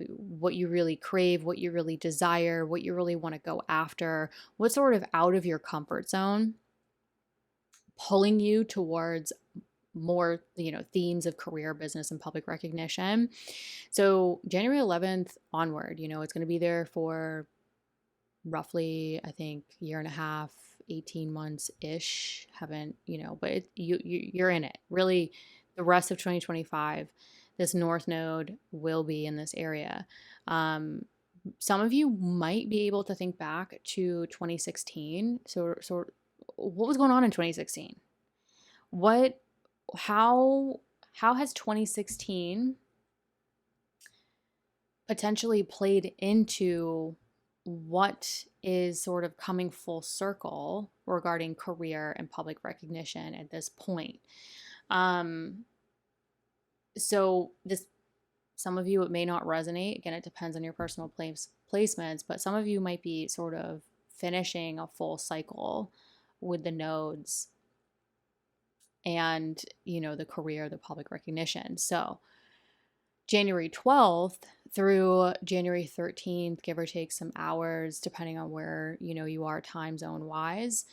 what you really crave, what you really desire, what you really want to go after, what's sort of out of your comfort zone. pulling you towards more, themes of career, business, and public recognition. So January 11th onward, it's going to be there for roughly, I think, year and a half, 18 months ish. Haven't, but you're in it. Really, the rest of 2025, this North Node will be in this area. Some of you might be able to think back to 2016. So what was going on in 2016? What, how has 2016 potentially played into what is sort of coming full circle regarding career and public recognition at this point? So this, some of you, it may not resonate. Again, it depends on your personal placements, but some of you might be sort of finishing a full cycle with the nodes and, the career, the public recognition. So January 12th through January 13th, give or take some hours, depending on where, you are time zone wise,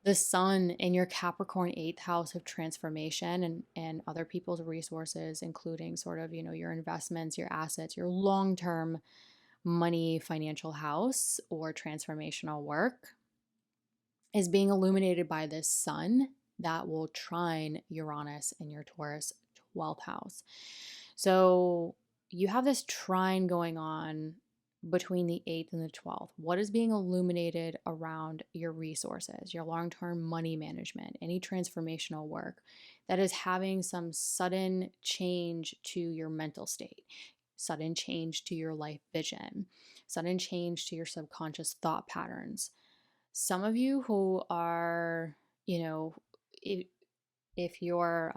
the sun in your Capricorn 8th house of transformation and other people's resources, including sort of, your investments, your assets, your long-term money, financial house, or transformational work, is being illuminated by this sun that will trine Uranus in your Taurus 12th house. So you have this trine going on between the 8th and the 12th. What is being illuminated around your resources, your long-term money management, any transformational work that is having some sudden change to your mental state, sudden change to your life vision, sudden change to your subconscious thought patterns. Some of you who are, if, if you're,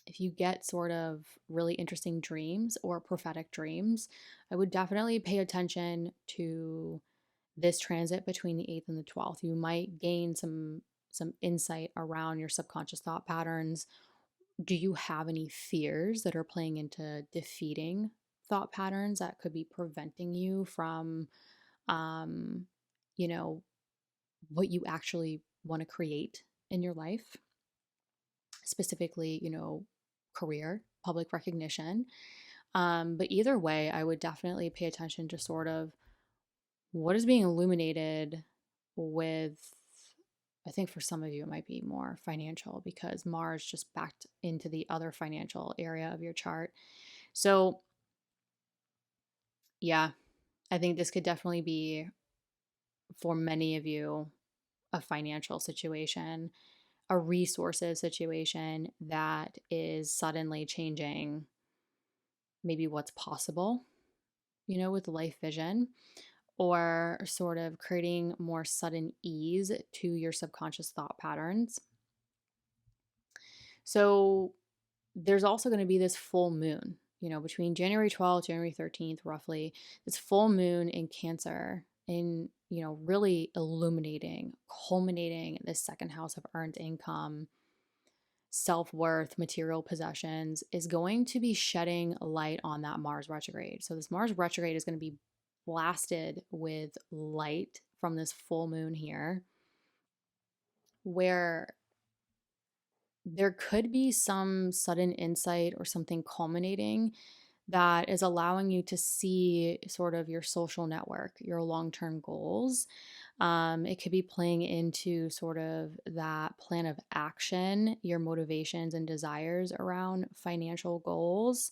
if you get sort of really interesting dreams or prophetic dreams, I would definitely pay attention to this transit between the 8th and the 12th. You might gain some insight around your subconscious thought patterns. Do you have any fears that are playing into defeating thought patterns that could be preventing you from you know, what you actually want to create in your life? Specifically, career, public recognition. But either way, I would definitely pay attention to sort of what is being illuminated with, I think for some of you, it might be more financial because Mars just backed into the other financial area of your chart. So, yeah, I think this could definitely be, for many of you, a financial situation, a resources situation that is suddenly changing maybe what's possible, with life vision, or sort of creating more sudden ease to your subconscious thought patterns. So there's also going to be this full moon, between January 12th, January 13th, roughly, this full moon in Cancer, in, really illuminating, culminating this second house of earned income, self-worth, material possessions, is going to be shedding light on that Mars retrograde. So this Mars retrograde is going to be blasted with light from this full moon here, where there could be some sudden insight or something culminating that is allowing you to see sort of your social network, your long-term goals. It could be playing into sort of that plan of action, your motivations and desires around financial goals,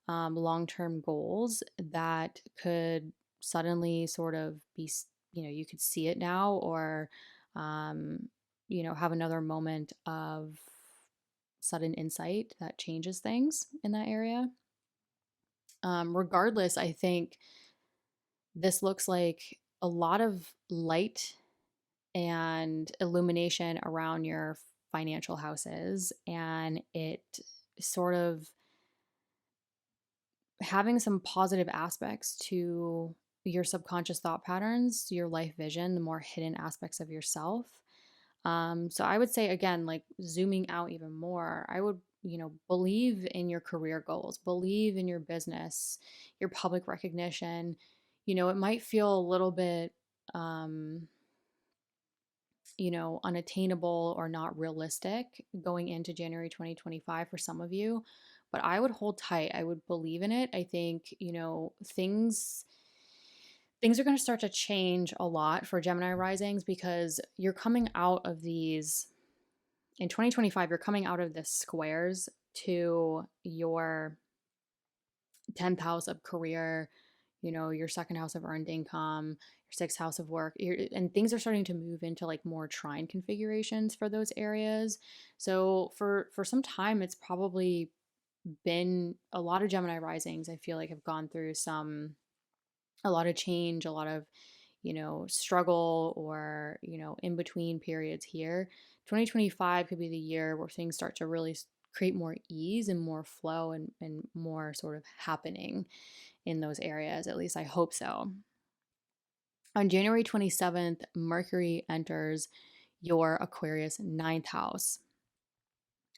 long-term goals that could suddenly sort of be, you could see it now, or, have another moment of sudden insight that changes things in that area. Regardless, I think this looks like a lot of light and illumination around your financial houses, and it sort of having some positive aspects to your subconscious thought patterns, your life vision, the more hidden aspects of yourself. So I would say, again, like zooming out even more, I would, believe in your career goals, believe in your business, your public recognition. It might feel a little bit, unattainable or not realistic going into January 2025 for some of you. But I would hold tight. I would believe in it. I think, things are going to start to change a lot for Gemini risings because you're coming out of these in 2025, you're coming out of the squares to your 10th house of career, your second house of earned income, your sixth house of work, and things are starting to move into like more trine configurations for those areas. So for some time, it's probably been a lot of Gemini risings, I feel like, have gone through a lot of change, a lot of struggle, or in between periods here. 2025 could be the year where things start to really create more ease and more flow and more sort of happening in those areas. At least I hope so. On January 27th, Mercury enters your Aquarius ninth house.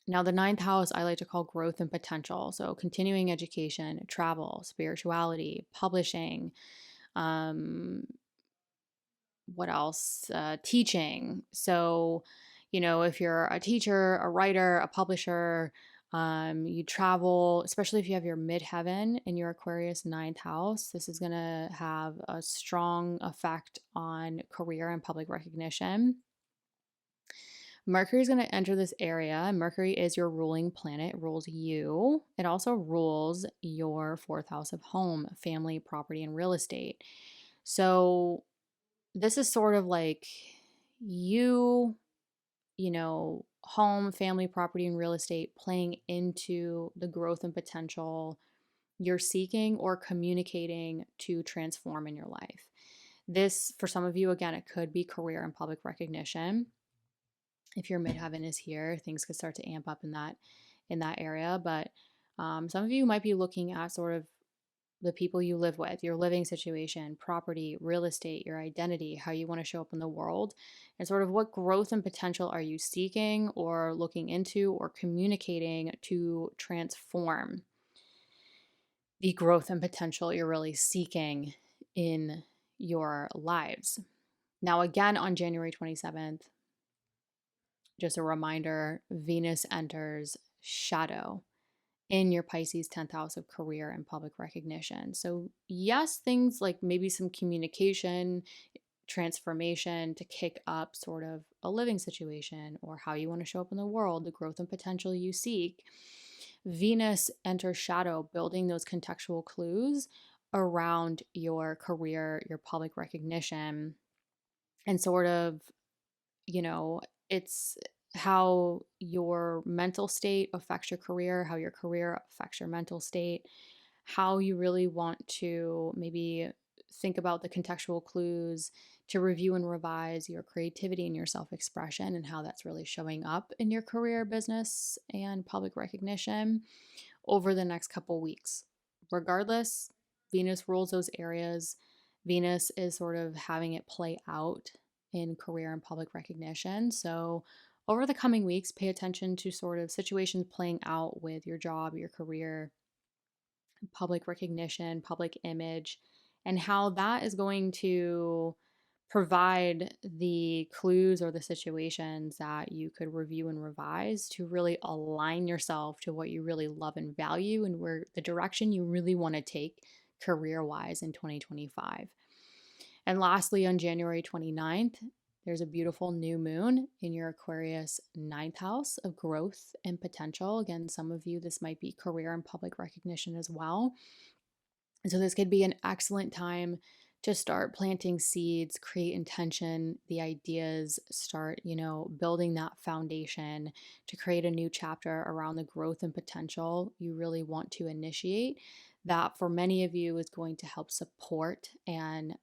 Now, the ninth house I like to call growth and potential. So, continuing education, travel, spirituality, publishing, what else? Teaching. So, if you're a teacher, a writer, a publisher, you travel, especially if you have your midheaven in your Aquarius ninth house, this is going to have a strong effect on career and public recognition. Mercury is going to enter this area. Mercury is your ruling planet. It rules you. It also rules your fourth house of home, family, property, and real estate. So this is sort of like you, home, family, property, and real estate playing into the growth and potential you're seeking or communicating to transform in your life. This, for some of you, again, it could be career and public recognition. If your midheaven is here, things could start to amp up in that area. But some of you might be looking at sort of the people you live with, your living situation, property, real estate, your identity, how you want to show up in the world, and sort of what growth and potential are you seeking or looking into or communicating to transform the growth and potential you're really seeking in your lives. Now, again, on January 27th, just a reminder, Venus enters shadow in your Pisces 10th house of career and public recognition. So, yes, things like maybe some communication, transformation to kick up sort of a living situation or how you want to show up in the world, the growth and potential you seek. Venus enters shadow, building those contextual clues around your career, your public recognition, and sort of, it's how your mental state affects your career, how your career affects your mental state, how you really want to maybe think about the contextual clues to review and revise your creativity and your self-expression and how that's really showing up in your career, business, and public recognition over the next couple weeks. Regardless, Venus rules those areas. Venus is sort of having it play out in career and public recognition. So over the coming weeks, pay attention to sort of situations playing out with your job, your career, public recognition, public image, and how that is going to provide the clues or the situations that you could review and revise to really align yourself to what you really love and value and where the direction you really want to take career-wise in 2025. And lastly, on January 29th, there's a beautiful new moon in your Aquarius ninth house of growth and potential. Again, some of you, this might be career and public recognition as well. And so this could be an excellent time to start planting seeds, create intention, the ideas, start, building that foundation to create a new chapter around the growth and potential you really want to initiate. That for many of you is going to help support and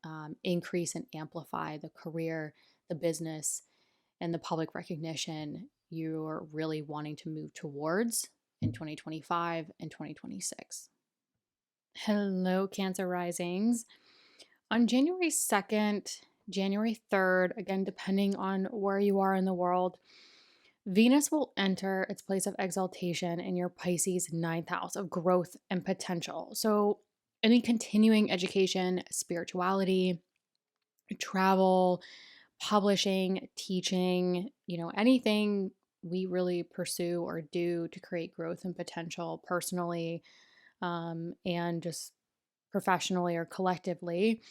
increase and amplify the career, the business, and the public recognition you're really wanting to move towards in 2025 and 2026. Hello, Cancer risings. On January 2nd, January 3rd, again, depending on where you are in the world, Venus will enter its place of exaltation in your Pisces ninth house of growth and potential. So, any continuing education, spirituality, travel, publishing, teaching, anything we really pursue or do to create growth and potential personally, and just professionally or collectively,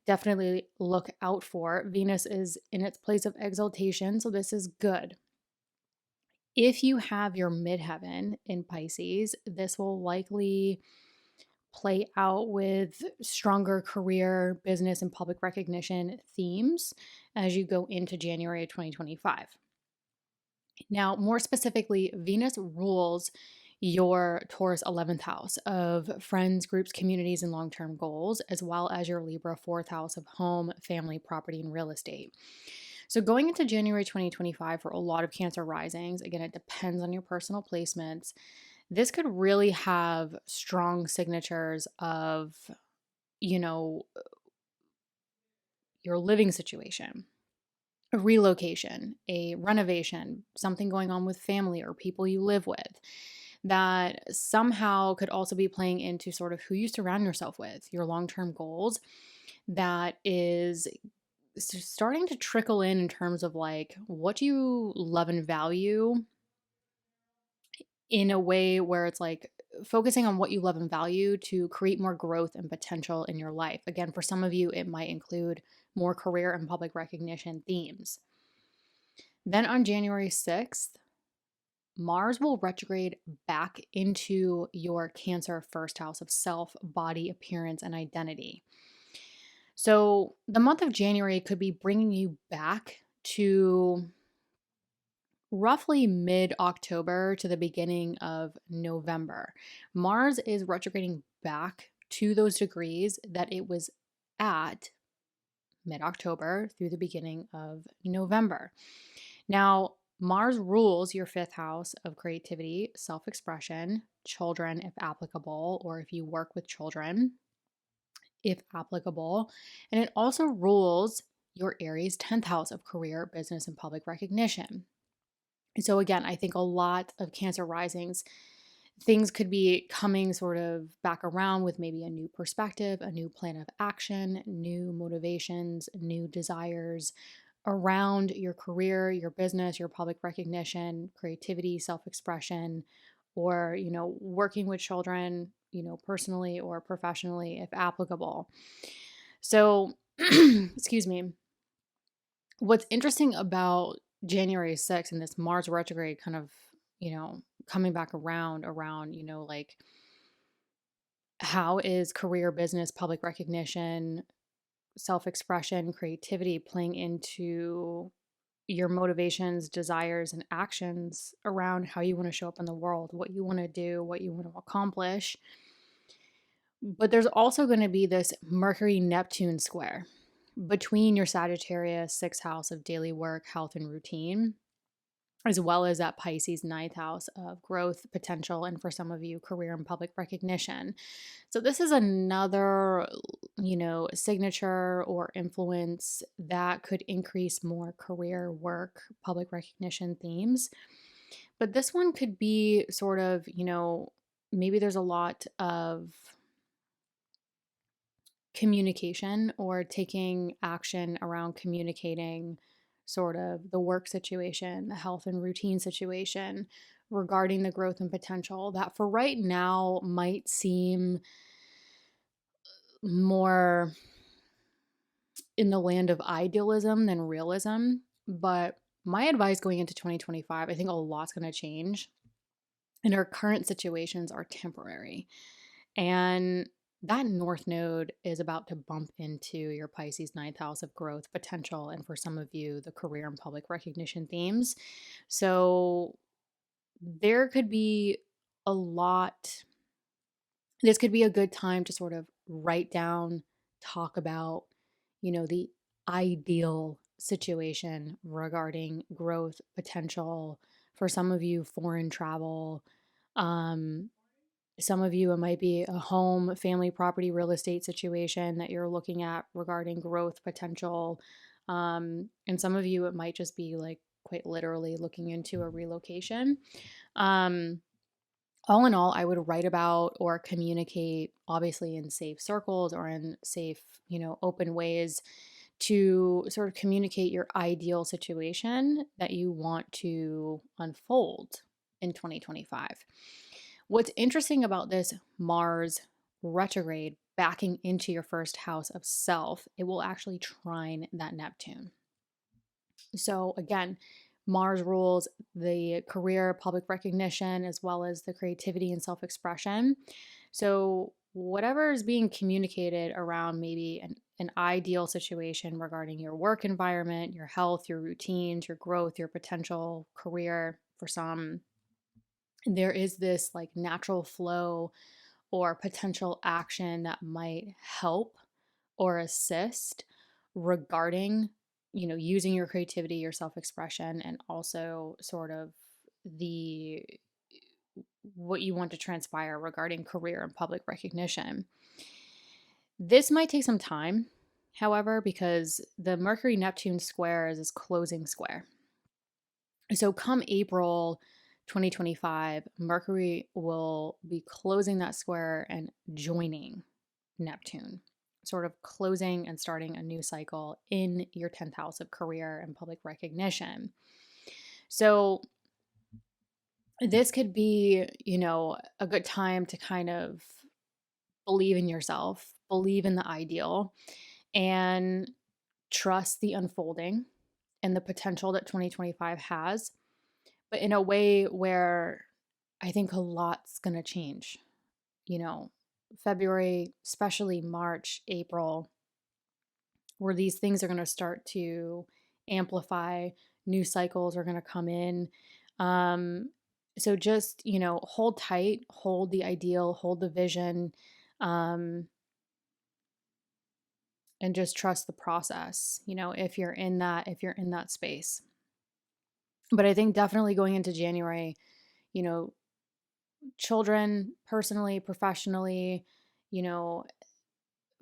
definitely look out for. Venus is in its place of exaltation, so this is good. If you have your midheaven in Pisces, this will likely play out with stronger career, business, and public recognition themes as you go into January of 2025. Now, more specifically, Venus rules your Taurus 11th house of friends, groups, communities, and long term goals, as well as your Libra 4th house of home, family, property, and real estate. So, going into January 2025 for a lot of Cancer risings, again, it depends on your personal placements. This could really have strong signatures of, your living situation, a relocation, a renovation, something going on with family or people you live with, that somehow could also be playing into sort of who you surround yourself with, your long-term goals, that is starting to trickle in terms of like what do you love and value, in a way where it's like focusing on what you love and value to create more growth and potential in your life. Again, for some of you, it might include more career and public recognition themes. Then on January 6th, Mars will retrograde back into your Cancer first house of self, body, appearance, and identity. So the month of January could be bringing you back to roughly mid-October to the beginning of November. Mars is retrograding back to those degrees that it was at mid-October through the beginning of November. Now, Mars rules your 5th house of creativity, self-expression, children if applicable, or if you work with children if applicable. And it also rules your Aries 10th house of career, business, and public recognition. So again, I think a lot of Cancer risings, things could be coming sort of back around with maybe a new perspective, a new plan of action, new motivations, new desires around your career, your business, your public recognition, creativity, self-expression, or, working with children, personally or professionally if applicable. So, excuse me. What's interesting about January 6th and this Mars retrograde kind of, coming back around, like how is career, business, public recognition, self-expression, creativity playing into your motivations, desires, and actions around how you want to show up in the world, what you want to do, what you want to accomplish. But there's also going to be this Mercury-Neptune square between your Sagittarius 6th house of daily work, health, and routine, as well as that Pisces 9th house of growth, potential, and for some of you, career and public recognition. So this is another, signature or influence that could increase more career, work, public recognition themes. But this one could be sort of, maybe there's a lot of communication or taking action around communicating sort of the work situation, the health and routine situation regarding the growth and potential that for right now might seem more in the land of idealism than realism. But my advice going into 2025, I think a lot's going to change, and our current situations are temporary. And that North Node is about to bump into your Pisces 9th house of growth potential, and for some of you, the career and public recognition themes. So there could be a lot, this could be a good time to sort of write down, talk about, the ideal situation regarding growth potential. For some of you, foreign travel. Some of you, it might be a home, family, property, real estate situation that you're looking at regarding growth potential. And some of you, it might just be like quite literally looking into a relocation. All in all, I would write about or communicate, obviously in safe circles or in safe, open ways to sort of communicate your ideal situation that you want to unfold in 2025. What's interesting about this Mars retrograde backing into your first house of self, it will actually trine that Neptune. So again, Mars rules the career, public recognition, as well as the creativity and self expression. So, whatever is being communicated around maybe an ideal situation regarding your work environment, your health, your routines, your growth, your potential career for some, there is this like natural flow or potential action that might help or assist regarding, using your creativity, your self-expression, and also sort of the what you want to transpire regarding career and public recognition. This might take some time, however, because the Mercury Neptune square is this closing square. So come April 2025, Mercury will be closing that square and joining Neptune, sort of closing and starting a new cycle in your 10th house of career and public recognition. So this could be, a good time to kind of believe in yourself, believe in the ideal, and trust the unfolding and the potential that 2025 has, but in a way where I think a lot's going to change. February, especially March, April, where these things are going to start to amplify, new cycles are going to come in. So just, hold tight, hold the ideal, hold the vision, and just trust the process, if you're in that space. But I think definitely going into January, children, personally, professionally,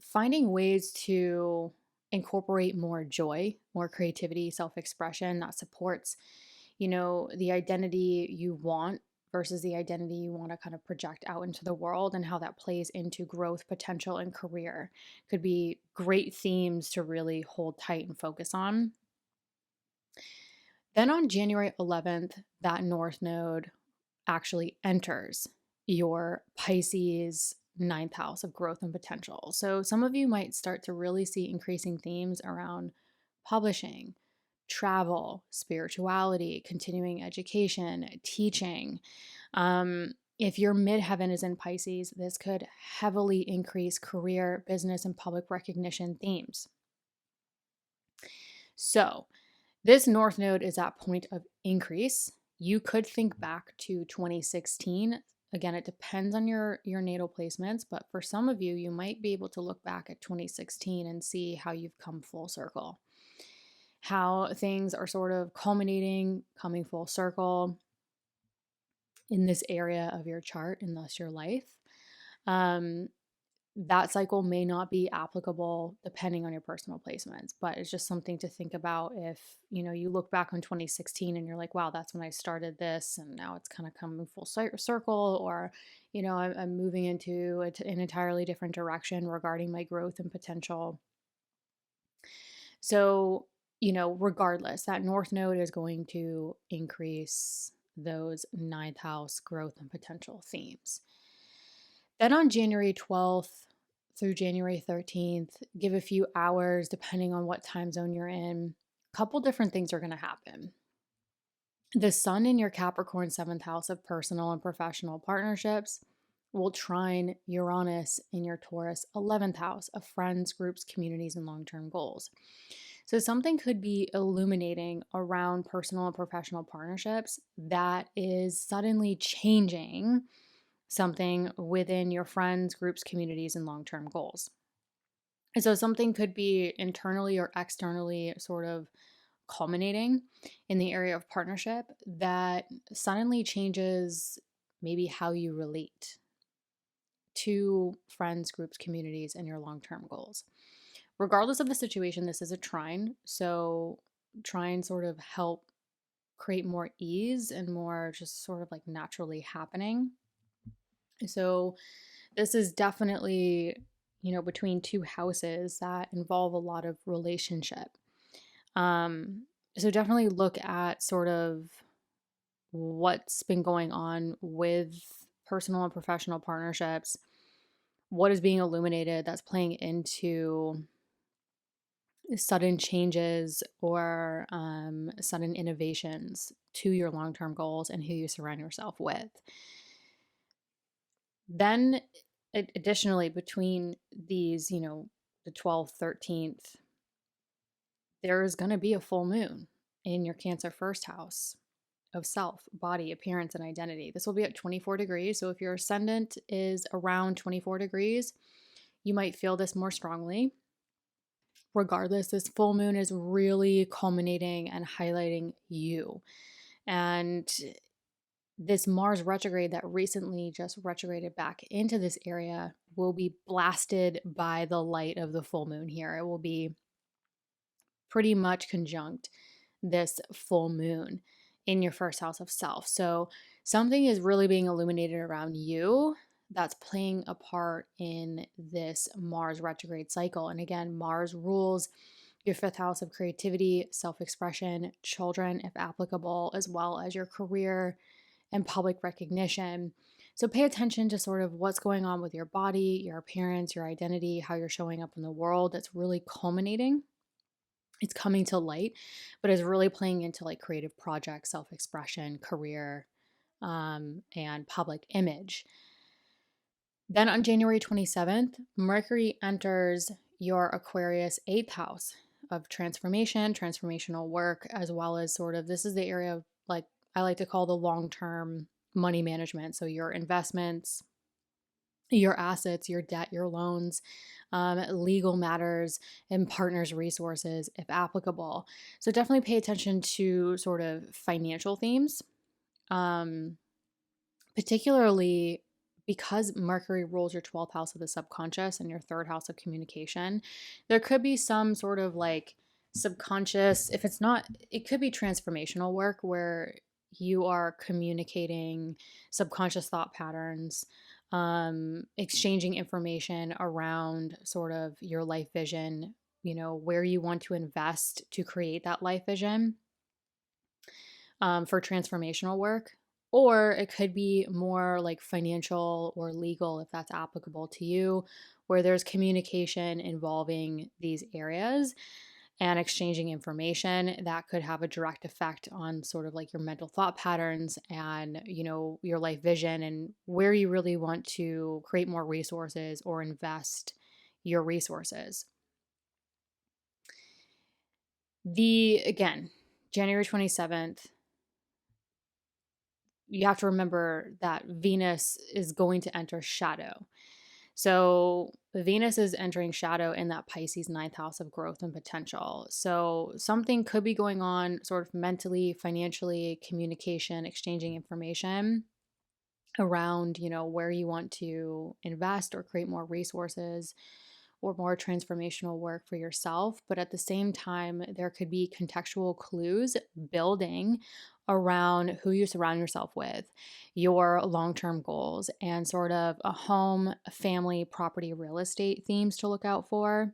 finding ways to incorporate more joy, more creativity, self-expression that supports, the identity you want versus the identity you want to kind of project out into the world, and how that plays into growth potential and career could be great themes to really hold tight and focus on. Then on January 11th, that North Node actually enters your Pisces ninth house of growth and potential. So some of you might start to really see increasing themes around publishing, travel, spirituality, continuing education, teaching. If your midheaven is in Pisces, this could heavily increase career, business, and public recognition themes. So this North Node is at point of increase. You could think back to 2016. Again, it depends on your natal placements, but for some of you, you might be able to look back at 2016 and see how you've come full circle, how things are sort of culminating, coming full circle in this area of your chart and thus your life. That cycle may not be applicable depending on your personal placements, but it's just something to think about if, you look back on 2016 and you're like, wow, that's when I started this and now it's kind of coming full circle, or, I'm moving into an entirely different direction regarding my growth and potential. So, regardless, that North Node is going to increase those ninth house growth and potential themes. Then on January 12th through January 13th, give a few hours depending on what time zone you're in. A couple different things are going to happen. The sun in your Capricorn 7th house of personal and professional partnerships will trine Uranus in your Taurus 11th house of friends, groups, communities, and long-term goals. So something could be illuminating around personal and professional partnerships that is suddenly changing something within your friends, groups, communities, and long-term goals. And so something could be internally or externally sort of culminating in the area of partnership that suddenly changes maybe how you relate to friends, groups, communities, and your long-term goals. Regardless of the situation, this is a trine. So trines sort of help create more ease and more just sort of like naturally happening. So this is definitely, between two houses that involve a lot of relationship. So definitely look at sort of what's been going on with personal and professional partnerships, what is being illuminated that's playing into sudden changes or sudden innovations to your long-term goals and who you surround yourself with. Then additionally, between these, the 12th, 13th, there is going to be a full moon in your Cancer first house of self, body, appearance, and identity. This will be at 24 degrees. So if your ascendant is around 24 degrees, you might feel this more strongly. Regardless, this full moon is really culminating and highlighting you. And this Mars retrograde that recently just retrograded back into this area will be blasted by the light of the full moon here. It will be pretty much conjunct this full moon in your first house of self. So something is really being illuminated around you that's playing a part in this Mars retrograde cycle. And again, Mars rules your fifth house of creativity, self-expression, children, if applicable, as well as your career and public recognition. So pay attention to sort of what's going on with your body, your appearance, your identity, how you're showing up in the world. That's really culminating. It's coming to light, but is really playing into like creative projects, self-expression, career, and public image. Then on January 27th, Mercury enters your Aquarius 8th house of transformation, transformational work, as well as sort of this is the area of like I like to call the long-term money management. So your investments, your assets, your debt, your loans, legal matters, and partners' resources, if applicable. So definitely pay attention to sort of financial themes, particularly because Mercury rules your 12th house of the subconscious and your third house of communication. There could be some sort of like subconscious, if it's not, it could be transformational work where you are communicating subconscious thought patterns, exchanging information around sort of your life vision, where you want to invest to create that life vision, for transformational work. Or it could be more like financial or legal, if that's applicable to you, where there's communication involving these areas and exchanging information that could have a direct effect on sort of like your mental thought patterns and, your life vision and where you really want to create more resources or invest your resources. Again, January 27th, you have to remember that Venus is going to enter shadow. So Venus is entering shadow in that Pisces 9th house of growth and potential. So something could be going on sort of mentally, financially, communication, exchanging information around, where you want to invest or create more resources or more transformational work for yourself. But at the same time, there could be contextual clues building around who you surround yourself with, your long-term goals, and sort of a home, family, property, real estate themes to look out for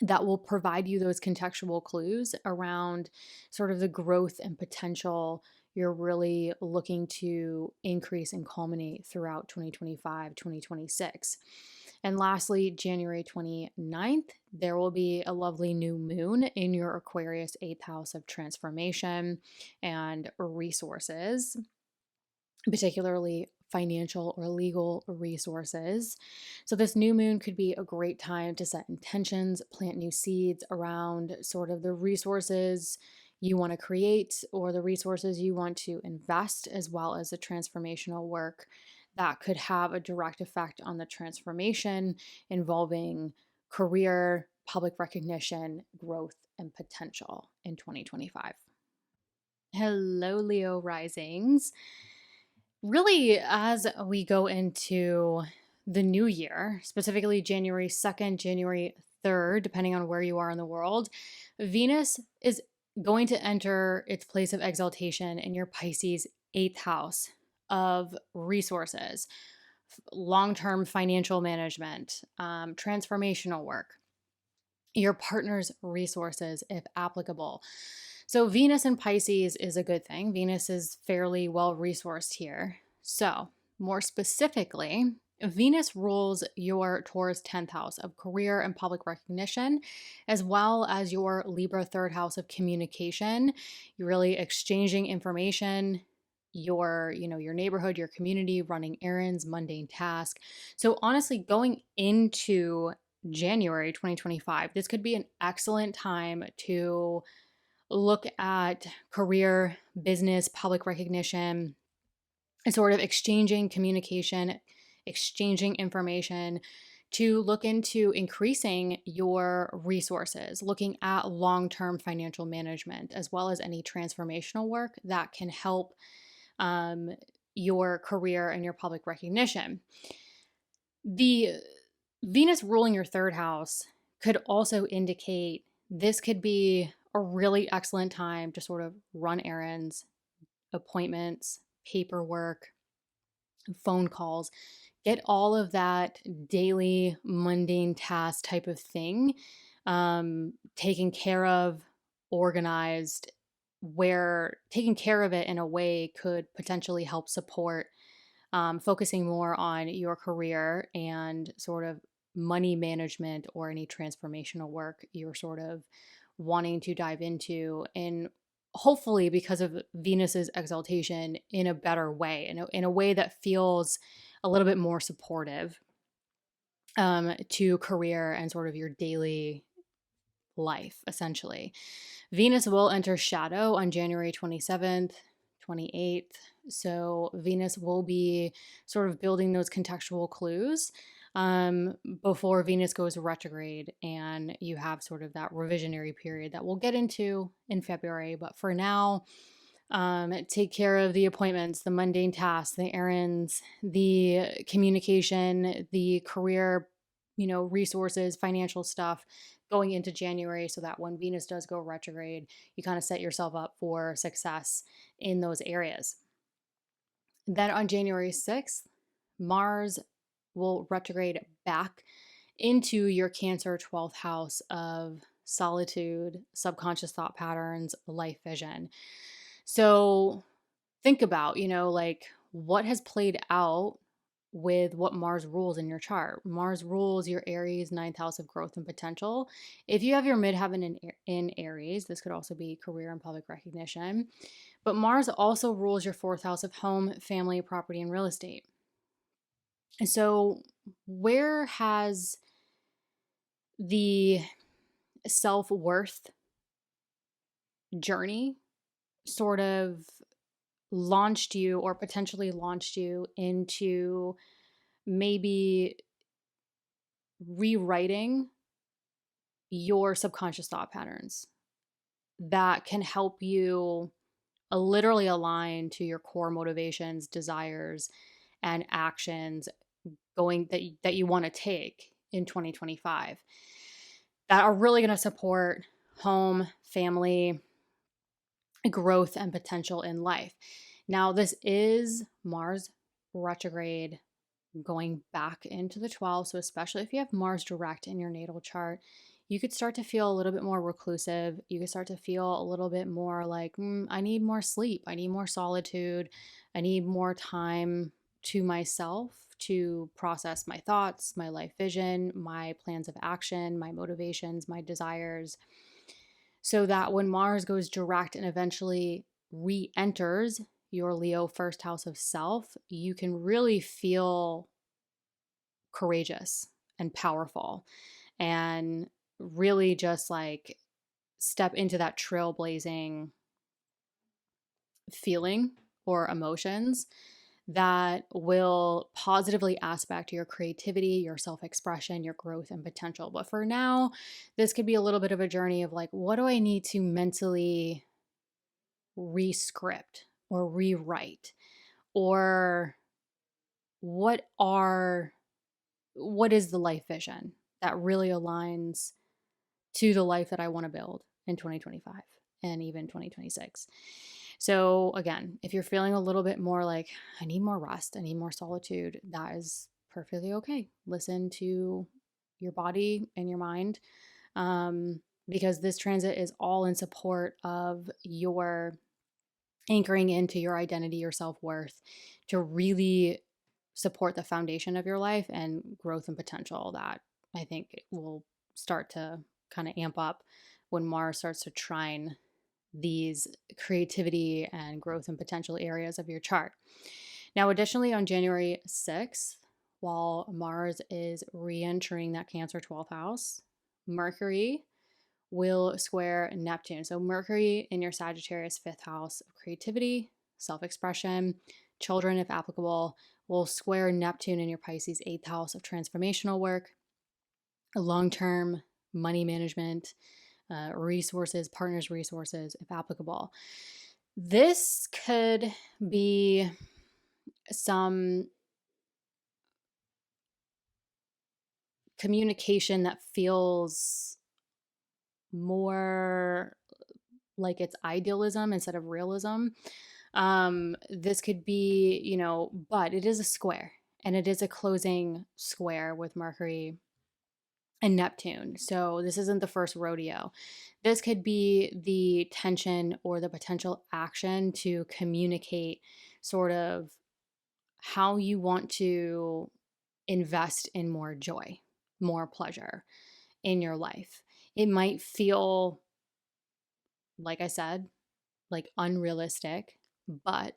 that will provide you those contextual clues around sort of the growth and potential you're really looking to increase and culminate throughout 2025, 2026. And lastly, January 29th, there will be a lovely new moon in your Aquarius 8th house of transformation and resources, particularly financial or legal resources. So this new moon could be a great time to set intentions, plant new seeds around sort of the resources you want to create or the resources you want to invest, as well as the transformational work that could have a direct effect on the transformation involving career, public recognition, growth, and potential in 2025. Hello, Leo risings. Really, as we go into the new year, specifically January 2nd, January 3rd, depending on where you are in the world, Venus is going to enter its place of exaltation in your Pisces 8th house of resources, long-term financial management, transformational work, your partner's resources, if applicable. So Venus in Pisces is a good thing. Venus is fairly well resourced here. So more specifically, Venus rules your Taurus 10th house of career and public recognition, as well as your Libra 3rd house of communication. You're really exchanging information, your neighborhood, your community, running errands, mundane tasks. So honestly, going into January 2025, this could be an excellent time to look at career, business, public recognition, and sort of exchanging communication, exchanging information to look into increasing your resources, looking at long-term financial management, as well as any transformational work that can help your career and your public recognition. The Venus ruling your 3rd house could also indicate this could be a really excellent time to sort of run errands, appointments, paperwork, phone calls, get all of that daily mundane task type of thing taken care of, organized, where taking care of it in a way could potentially help support focusing more on your career and sort of money management or any transformational work you're sort of wanting to dive into, and hopefully because of Venus's exaltation in a better way, in a way that feels a little bit more supportive to career and sort of your daily life, essentially. Venus will enter shadow on January 27th, 28th. So Venus will be sort of building those contextual clues before Venus goes retrograde, and you have sort of that revisionary period that we'll get into in February. But for now, take care of the appointments, the mundane tasks, the errands, the communication, the career, resources, financial stuff going into January, so that when Venus does go retrograde, you kind of set yourself up for success in those areas. Then on January 6th, Mars will retrograde back into your Cancer 12th house of solitude, subconscious thought patterns, life vision. So think about, like what has played out with what Mars rules in your chart. Mars rules your Aries 9th house of growth and potential. If you have your midheaven in Aries, this could also be career and public recognition. But Mars also rules your 4th house of home, family, property, and real estate. And so where has the self-worth journey sort of launched you, or potentially launched you into maybe rewriting your subconscious thought patterns that can help you literally align to your core motivations, desires, and actions that you want to take in 2025 that are really going to support home, family, growth, and potential in life. Now, this is Mars retrograde going back into the 12th. So especially if you have Mars direct in your natal chart, you could start to feel a little bit more reclusive. You could start to feel a little bit more like, I need more sleep. I need more solitude. I need more time to myself to process my thoughts, my life vision, my plans of action, my motivations, my desires. So that when Mars goes direct and eventually re-enters your Leo 1st house of self, you can really feel courageous and powerful and really just like step into that trailblazing feeling or emotions that will positively aspect your creativity, your self-expression, your growth and potential. But for now, this could be a little bit of a journey of like, what do I need to mentally rescript or rewrite? Or what is the life vision that really aligns to the life that I want to build in 2025 and even 2026? So again, if you're feeling a little bit more like, I need more rest, I need more solitude, that is perfectly okay. Listen to your body and your mind, because this transit is all in support of your anchoring into your identity, your self-worth, to really support the foundation of your life and growth and potential that I think will start to kind of amp up when Mars starts to trine these creativity and growth and potential areas of your chart. Now, additionally, on January 6th, while Mars is re entering that Cancer 12th house, Mercury will square Neptune. So, Mercury in your Sagittarius 5th house of creativity, self expression, children, if applicable, will square Neptune in your Pisces 8th house of transformational work, long term money management, resources, partners' resources, if applicable. This could be some communication that feels more like it's idealism instead of realism. This could be, but it is a square, and it is a closing square with Mercury and Neptune. So this isn't the first rodeo. This could be the tension or the potential action to communicate sort of how you want to invest in more joy, more pleasure in your life. It might feel, like I said, like unrealistic, but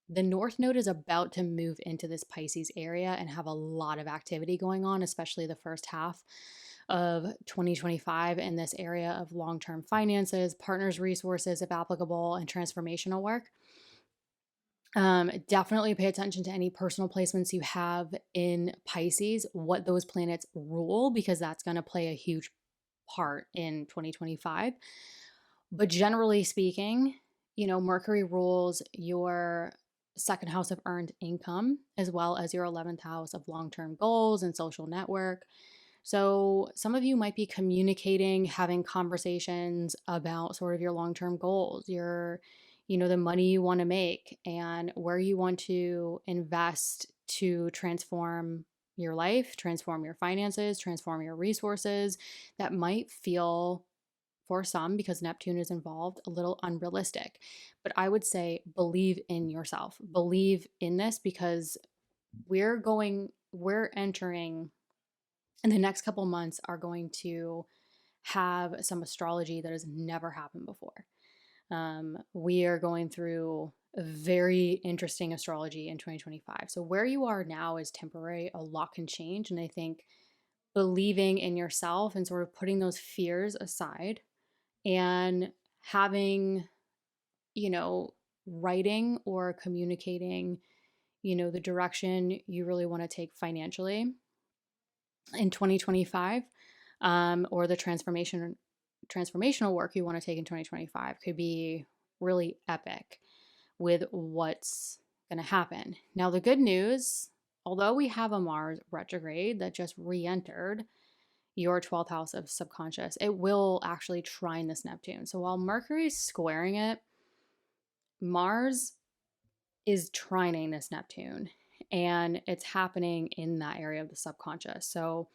the North Node is about to move into this Pisces area and have a lot of activity going on, especially the first half of 2025 in this area of long term finances, partners' resources, if applicable, and transformational work. Definitely pay attention to any personal placements you have in Pisces, what those planets rule, because that's going to play a huge part in 2025. But generally speaking, Mercury rules your second house of earned income, as well as your 11th house of long term goals and social network. So, some of you might be communicating, having conversations about sort of your long term goals, the money you want to make, and where you want to invest to transform your life, transform your finances, transform your resources. That might feel, for some, because Neptune is involved, a little unrealistic. But I would say believe in yourself, believe in this, because we're entering, in the next couple months, are going to have some astrology that has never happened before. We are going through a very interesting astrology in 2025. So where you are now is temporary. A lot can change. And I think believing in yourself and sort of putting those fears aside and having, writing or communicating, the direction you really want to take financially in 2025, or the transformational work you want to take in 2025 could be really epic with what's going to happen. Now, the good news, although we have a Mars retrograde that just re-entered your 12th house of subconscious, it will actually trine this Neptune. So while Mercury's squaring it, Mars is trining this Neptune, and it's happening in that area of the subconscious. So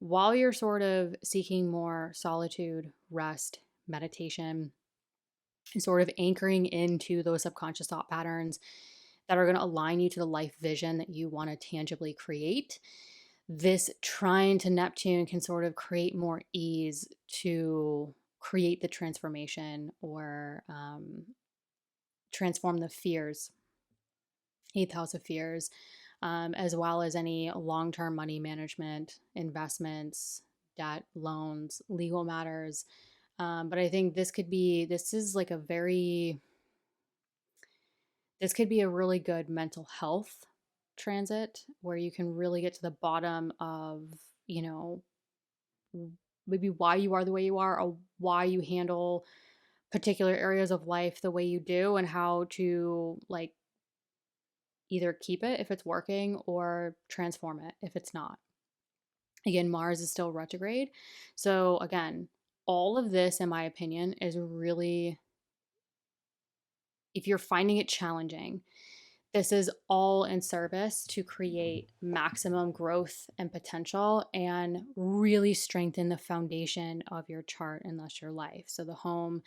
while you're sort of seeking more solitude, rest, meditation, and sort of anchoring into those subconscious thought patterns that are going to align you to the life vision that you want to tangibly create, this trine to Neptune can sort of create more ease to create the transformation, or transform the fears, eighth house of fears, as well as any long term money management, investments, debt, loans, legal matters. But I think this could be a really good mental health transit, where you can really get to the bottom of, maybe why you are the way you are, or why you handle particular areas of life the way you do, and how to either keep it if it's working or transform it if it's not. Again, Mars is still retrograde. So, again, all of this, in my opinion, is really if you're finding it challenging, this is all in service to create maximum growth and potential and really strengthen the foundation of your chart and thus your life. So the home,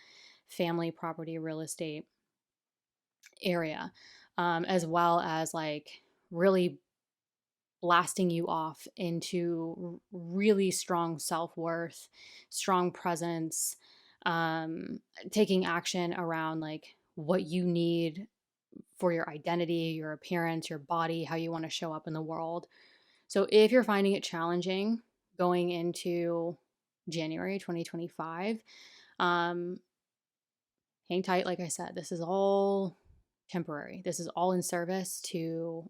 family, property, real estate area, as well as like really blasting you off into really strong self-worth, strong presence, taking action around like what you need for your identity, your appearance, your body, how you want to show up in the world. So if you're finding it challenging going into January 2025, hang tight. Like I said, this is all temporary. This is all in service to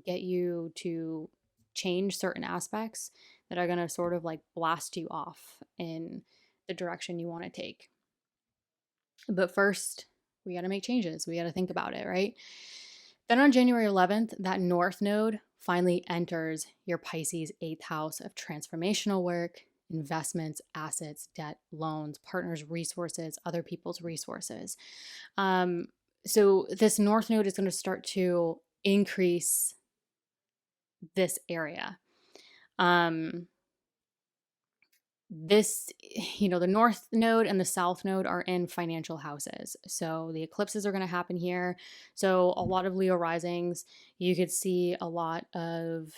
get you to change certain aspects that are going to sort of like blast you off in the direction you want to take. But first, we got to make changes. We got to think about it, right? Then on January 11th, that North Node finally enters your Pisces 8th house of transformational work, investments, assets, debt, loans, partners' resources, other people's resources. So this North Node is going to start to increase this area. The North Node and the South Node are in financial houses. So the eclipses are going to happen here. So a lot of Leo risings, you could see a lot of,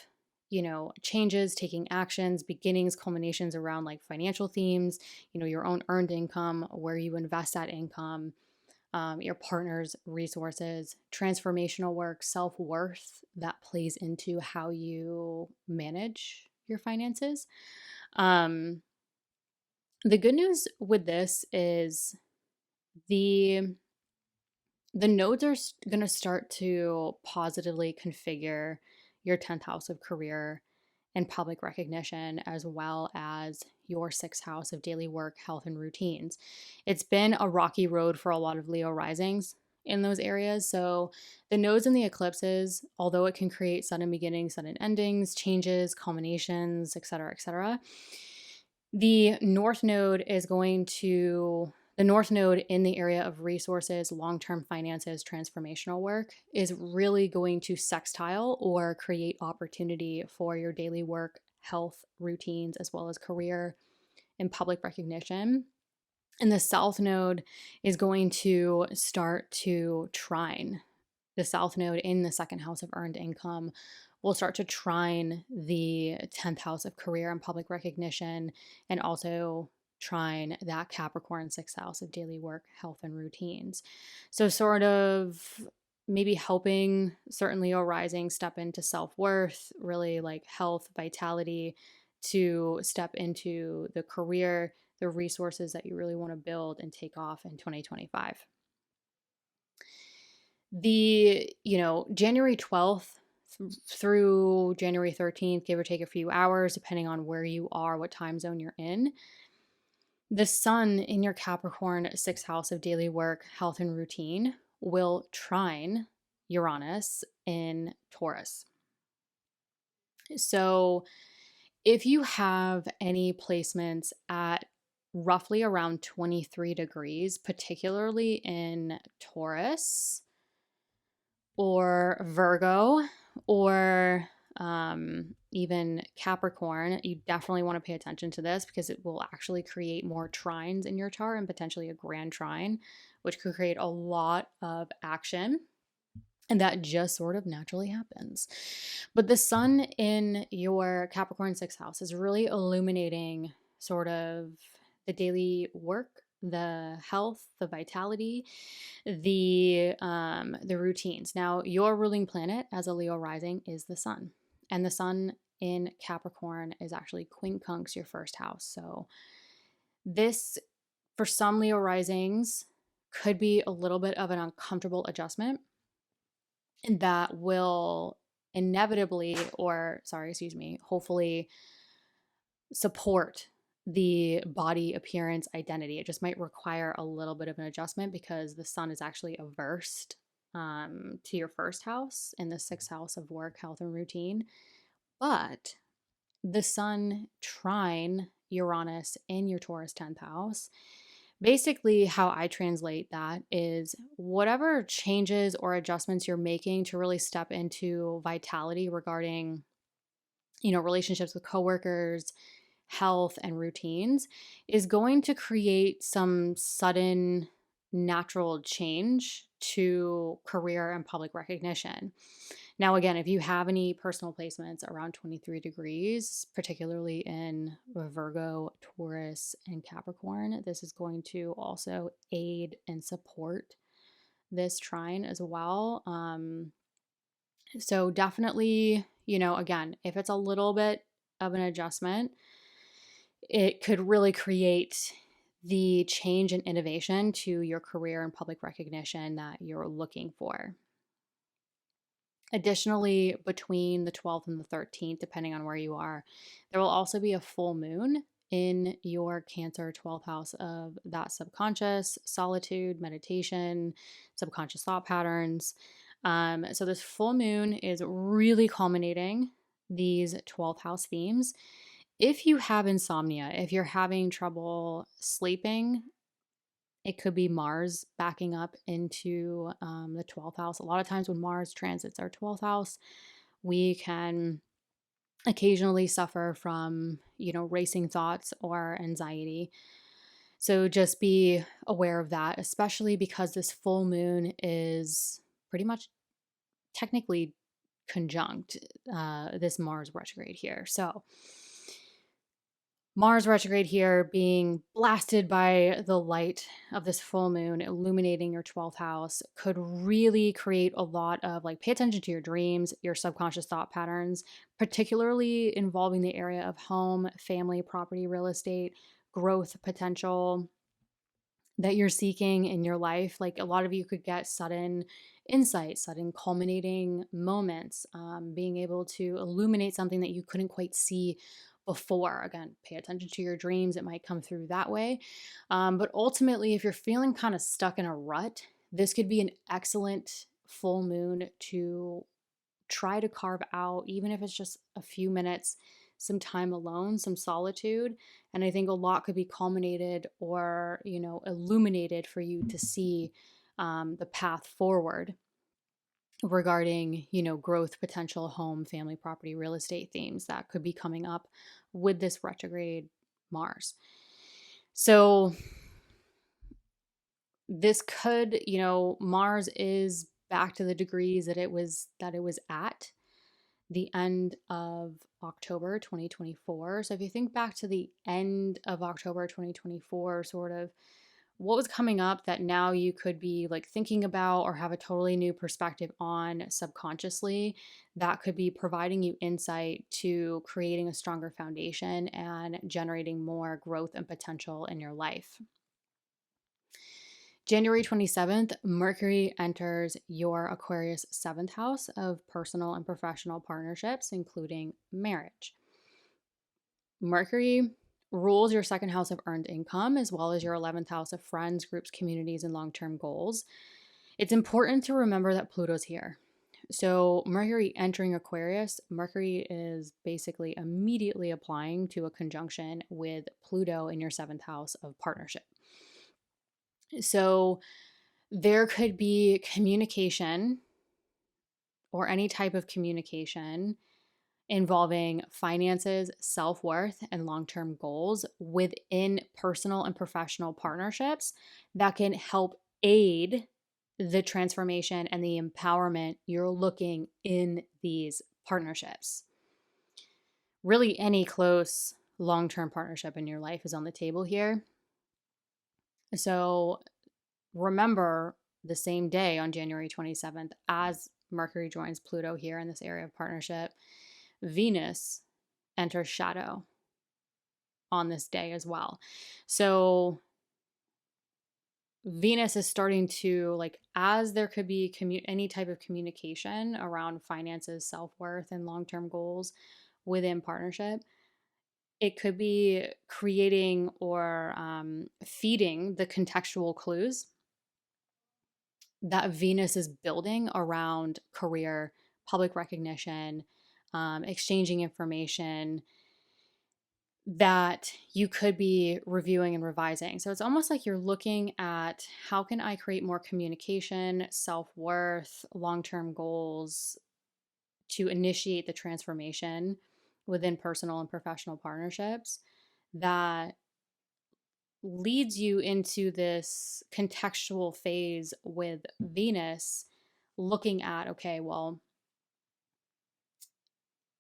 changes, taking actions, beginnings, culminations around like financial themes, your own earned income, where you invest that income, your partner's resources, transformational work, self-worth that plays into how you manage your finances. The good news with this is the nodes are going to start to positively configure your 10th house of career and public recognition, as well as your 6th house of daily work, health, and routines. It's been a rocky road for a lot of Leo risings in those areas. So the nodes and the eclipses, although it can create sudden beginnings, sudden endings, changes, culminations, etc., the North Node in the area of resources, long-term finances, transformational work is really going to sextile or create opportunity for your daily work, health, routines, as well as career and public recognition. And the South Node is going to start to trine. The South Node in the 2nd house of earned income will start to trine the 10th house of career and public recognition, and also trine that Capricorn 6th house of daily work, health, and routines. So sort of maybe helping certain Leo rising step into self-worth, really like health, vitality, to step into the career, the resources that you really want to build and take off in 2025. The, January 12th through January 13th, give or take a few hours, depending on where you are, what time zone you're in, the sun in your Capricorn 6th house of daily work, health, and routine will trine Uranus in Taurus. So if you have any placements at roughly around 23 degrees, particularly in Taurus or Virgo or even Capricorn, you definitely want to pay attention to this, because it will actually create more trines in your chart, and potentially a grand trine, which could create a lot of action. And that just sort of naturally happens. But the sun in your Capricorn 6th house is really illuminating sort of the daily work, the health, the vitality, the routines. Now, your ruling planet as a Leo rising is the sun. And the sun in Capricorn is actually quincunx your 1st house. So this, for some Leo risings, could be a little bit of an uncomfortable adjustment that will hopefully support the body appearance identity. It just might require a little bit of an adjustment, because the sun is actually averse to your 1st house in the 6th house of work, health, and routine. But the sun trine Uranus in your Taurus 10th house Basically, how I translate that is whatever changes or adjustments you're making to really step into vitality regarding, relationships with coworkers, health, and routines is going to create some sudden natural change to career and public recognition. Now, again, if you have any personal placements around 23 degrees, particularly in Virgo, Taurus, and Capricorn, this is going to also aid and support this trine as well. So definitely, again, if it's a little bit of an adjustment, it could really create the change and innovation to your career and public recognition that you're looking for. Additionally, between the 12th and the 13th, depending on where you are, there will also be a full moon in your Cancer 12th house of that subconscious, solitude, meditation, subconscious thought patterns. So, this full moon is really culminating these 12th house themes. If you have insomnia, if you're having trouble sleeping, it could be Mars backing up into the 12th house. A lot of times when Mars transits our 12th house, we can occasionally suffer from, racing thoughts or anxiety. So just be aware of that, especially because this full moon is pretty much technically conjunct this Mars retrograde here. So Mars retrograde here being blasted by the light of this full moon illuminating your 12th house could really create a lot of pay attention to your dreams, your subconscious thought patterns, particularly involving the area of home, family, property, real estate, growth potential that you're seeking in your life. Like a lot of you could get sudden insight, sudden culminating moments, being able to illuminate something that you couldn't quite see before. Again, pay attention to your dreams. It might come through that way. But ultimately, if you're feeling kind of stuck in a rut, this could be an excellent full moon to try to carve out, even if it's just a few minutes, some time alone, some solitude. And I think a lot could be culminated or, illuminated for you to see the path forward regarding, growth potential, home, family, property, real estate themes that could be coming up with this retrograde Mars. So this could, Mars is back to the degrees that it was at the end of October 2024. So if you think back to the end of October 2024, sort of what was coming up that now you could be thinking about or have a totally new perspective on subconsciously, that could be providing you insight to creating a stronger foundation and generating more growth and potential in your life. January 27th, Mercury enters your Aquarius 7th house of personal and professional partnerships, including marriage. Mercury rules your second house of earned income, as well as your 11th house of friends, groups, communities, and long-term goals. It's important to remember that Pluto's here. So Mercury entering Aquarius, Mercury is basically immediately applying to a conjunction with Pluto in your 7th house of partnership. So there could be communication or any type of communication involving finances, self-worth, and long-term goals within personal and professional partnerships that can help aid the transformation and the empowerment you're looking in these partnerships. Really, any close long-term partnership in your life is on the table here. So remember, the same day on January 27th, as Mercury joins Pluto here in this area of partnership, Venus enters shadow on this day as well. So Venus is starting to, as there could be any type of communication around finances, self-worth, and long-term goals within partnership, it could be creating or feeding the contextual clues that Venus is building around career, public recognition, exchanging information, that you could be reviewing and revising. So it's almost like you're looking at how can I create more communication, self-worth, long-term goals to initiate the transformation within personal and professional partnerships that leads you into this contextual phase with Venus looking at, okay, well,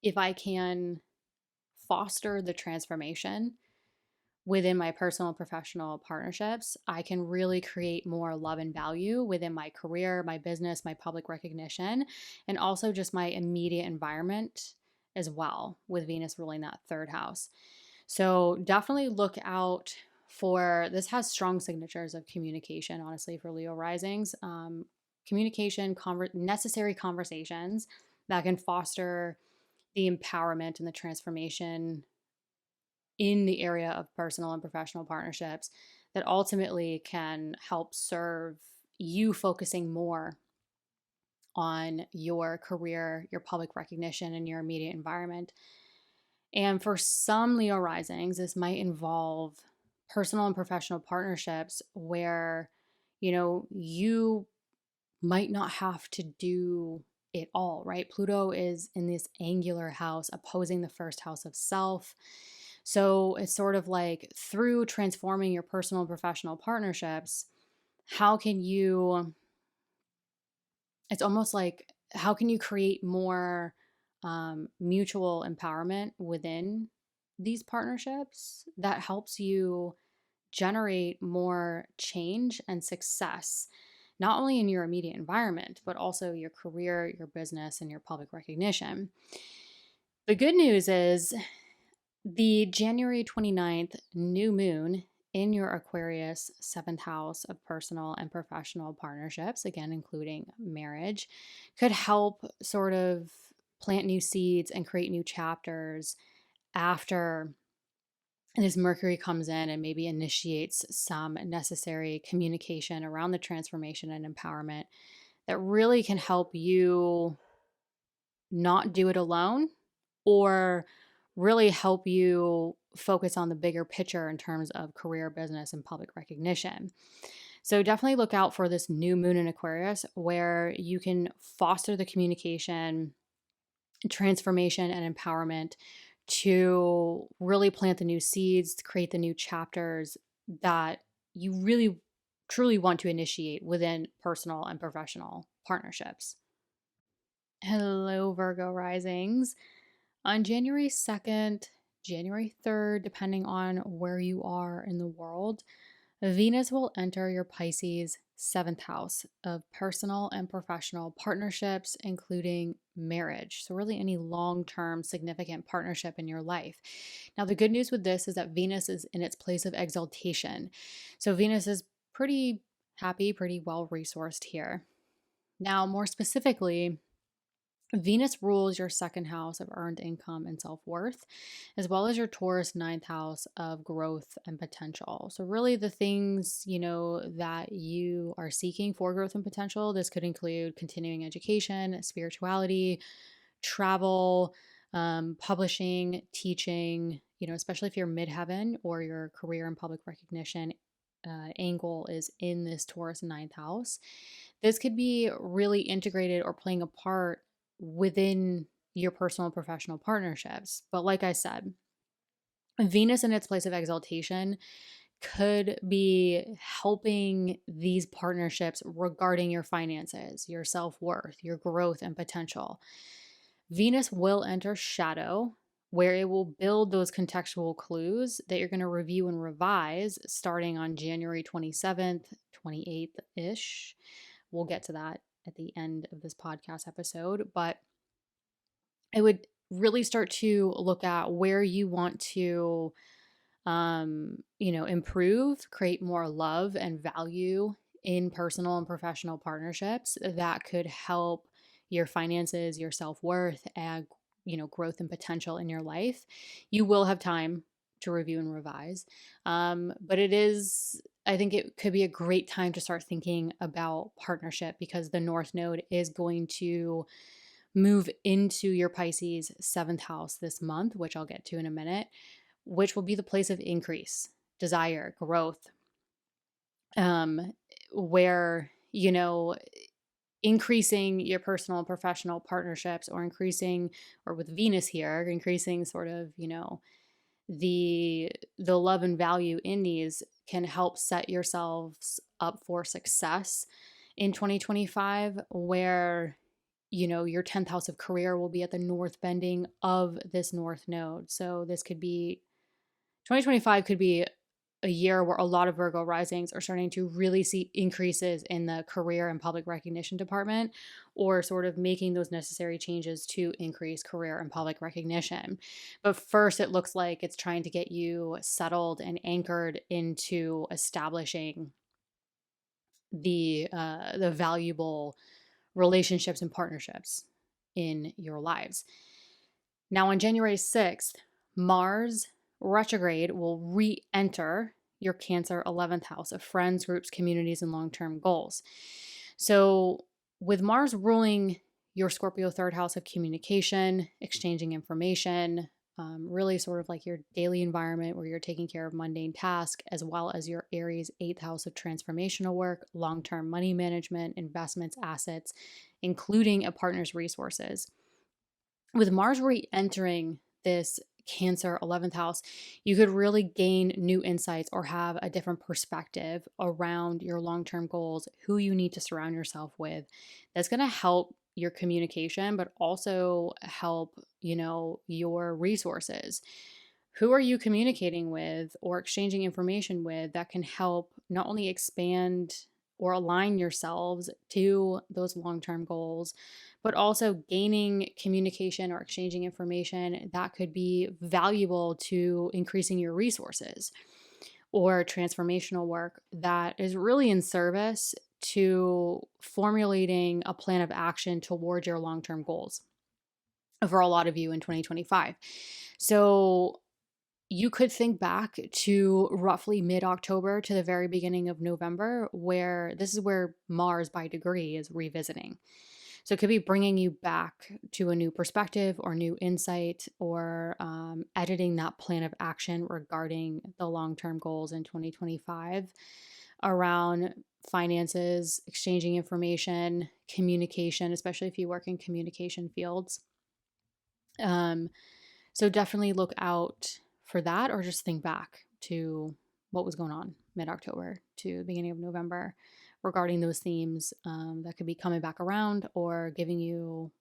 if I can foster the transformation within my personal and professional partnerships, I can really create more love and value within my career, my business, my public recognition, and also just my immediate environment as well, with Venus ruling that third house. So definitely look out for this. Has strong signatures of communication, honestly, for Leo risings. Communication, necessary conversations that can foster the empowerment and the transformation in the area of personal and professional partnerships that ultimately can help serve you focusing more on your career, your public recognition, and your immediate environment. And for some Leo risings, this might involve personal and professional partnerships where, you might not have to do it all, right? Pluto is in this angular house opposing the first house of self. So it's sort of like through transforming your personal and professional partnerships, how can you, it's almost like, how can you create more mutual empowerment within these partnerships that helps you generate more change and success, not only in your immediate environment, but also your career, your business, and your public recognition. The good news is the January 29th new moon in your Aquarius 7th house of personal and professional partnerships, again, including marriage, could help sort of plant new seeds and create new chapters after this Mercury comes in and maybe initiates some necessary communication around the transformation and empowerment that really can help you not do it alone, or really help you focus on the bigger picture in terms of career, business, and public recognition. So definitely look out for this new moon in Aquarius where you can foster the communication, transformation, and empowerment to really plant the new seeds, to create the new chapters that you really truly want to initiate within personal and professional partnerships. Hello, Virgo risings. On January 2nd, January 3rd, depending on where you are in the world, Venus will enter your Pisces 7th house of personal and professional partnerships, including marriage. So, really, any long term significant partnership in your life. Now, the good news with this is that Venus is in its place of exaltation. So, Venus is pretty happy, pretty well resourced here. Now, more specifically, Venus rules your second house of earned income and self worth, as well as your Taurus ninth house of growth and potential. So, really, the things that you are seeking for growth and potential, this could include continuing education, spirituality, travel, publishing, teaching, especially if you're midheaven or your career and public recognition angle is in this Taurus ninth house. This could be really integrated or playing a part within your personal and professional partnerships. But like I said, Venus in its place of exaltation could be helping these partnerships regarding your finances, your self-worth, your growth and potential. Venus will enter shadow, where it will build those contextual clues that you're going to review and revise starting on January 27th, 28th-ish. We'll get to that at the end of this podcast episode, but I would really start to look at where you want to, improve, create more love and value in personal and professional partnerships that could help your finances, your self-worth, and, growth and potential in your life. You will have time to review and revise. But I think it could be a great time to start thinking about partnership because the North Node is going to move into your Pisces 7th house this month, which I'll get to in a minute, which will be the place of increase, desire, growth, where, increasing your personal and professional partnerships, or increasing, or with Venus here, increasing sort of, the love and value in these can help set yourselves up for success in 2025, where your 10th house of career will be at the north bending of this north node. So this could be 2025 could be a year where a lot of Virgo risings are starting to really see increases in the career and public recognition department, or sort of making those necessary changes to increase career and public recognition. But first, it looks like it's trying to get you settled and anchored into establishing the valuable relationships and partnerships in your lives. Now, on January 6th, Mars retrograde will re-enter your Cancer 11th house of friends, groups, communities, and long-term goals. So with Mars ruling your Scorpio 3rd house of communication, exchanging information, really sort of like your daily environment where you're taking care of mundane tasks, as well as your Aries 8th house of transformational work, long-term money management, investments, assets, including a partner's resources. With Mars re-entering this Cancer 11th house, you could really gain new insights or have a different perspective around your long-term goals, who you need to surround yourself with. That's going to help your communication, but also help, your resources. Who are you communicating with or exchanging information with that can help not only expand or align yourselves to those long-term goals, but also gaining communication or exchanging information that could be valuable to increasing your resources, or transformational work that is really in service to formulating a plan of action towards your long-term goals for a lot of you in 2025. So you could think back to roughly mid-October to the very beginning of November, where this is where Mars by degree is revisiting. So it could be bringing you back to a new perspective or new insight, or editing that plan of action regarding the long-term goals in 2025 around finances, exchanging information, communication, especially if you work in communication fields. So definitely look out for that, or just think back to what was going on mid-October to the beginning of November regarding those themes that could be coming back around, or giving you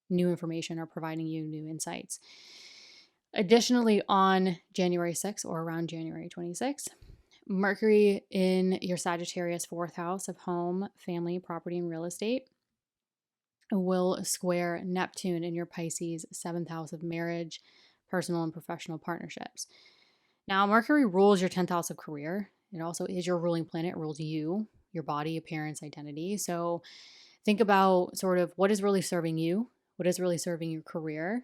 new information or providing you new insights. Additionally, on January 6th or around January 26th, Mercury in your Sagittarius 4th house of home, family, property, and real estate will square Neptune in your Pisces 7th house of marriage, personal and professional partnerships. Now, Mercury rules your 10th house of career. It also is your ruling planet. It rules you, your body, appearance, identity. So think about sort of what is really serving you, what is really serving your career,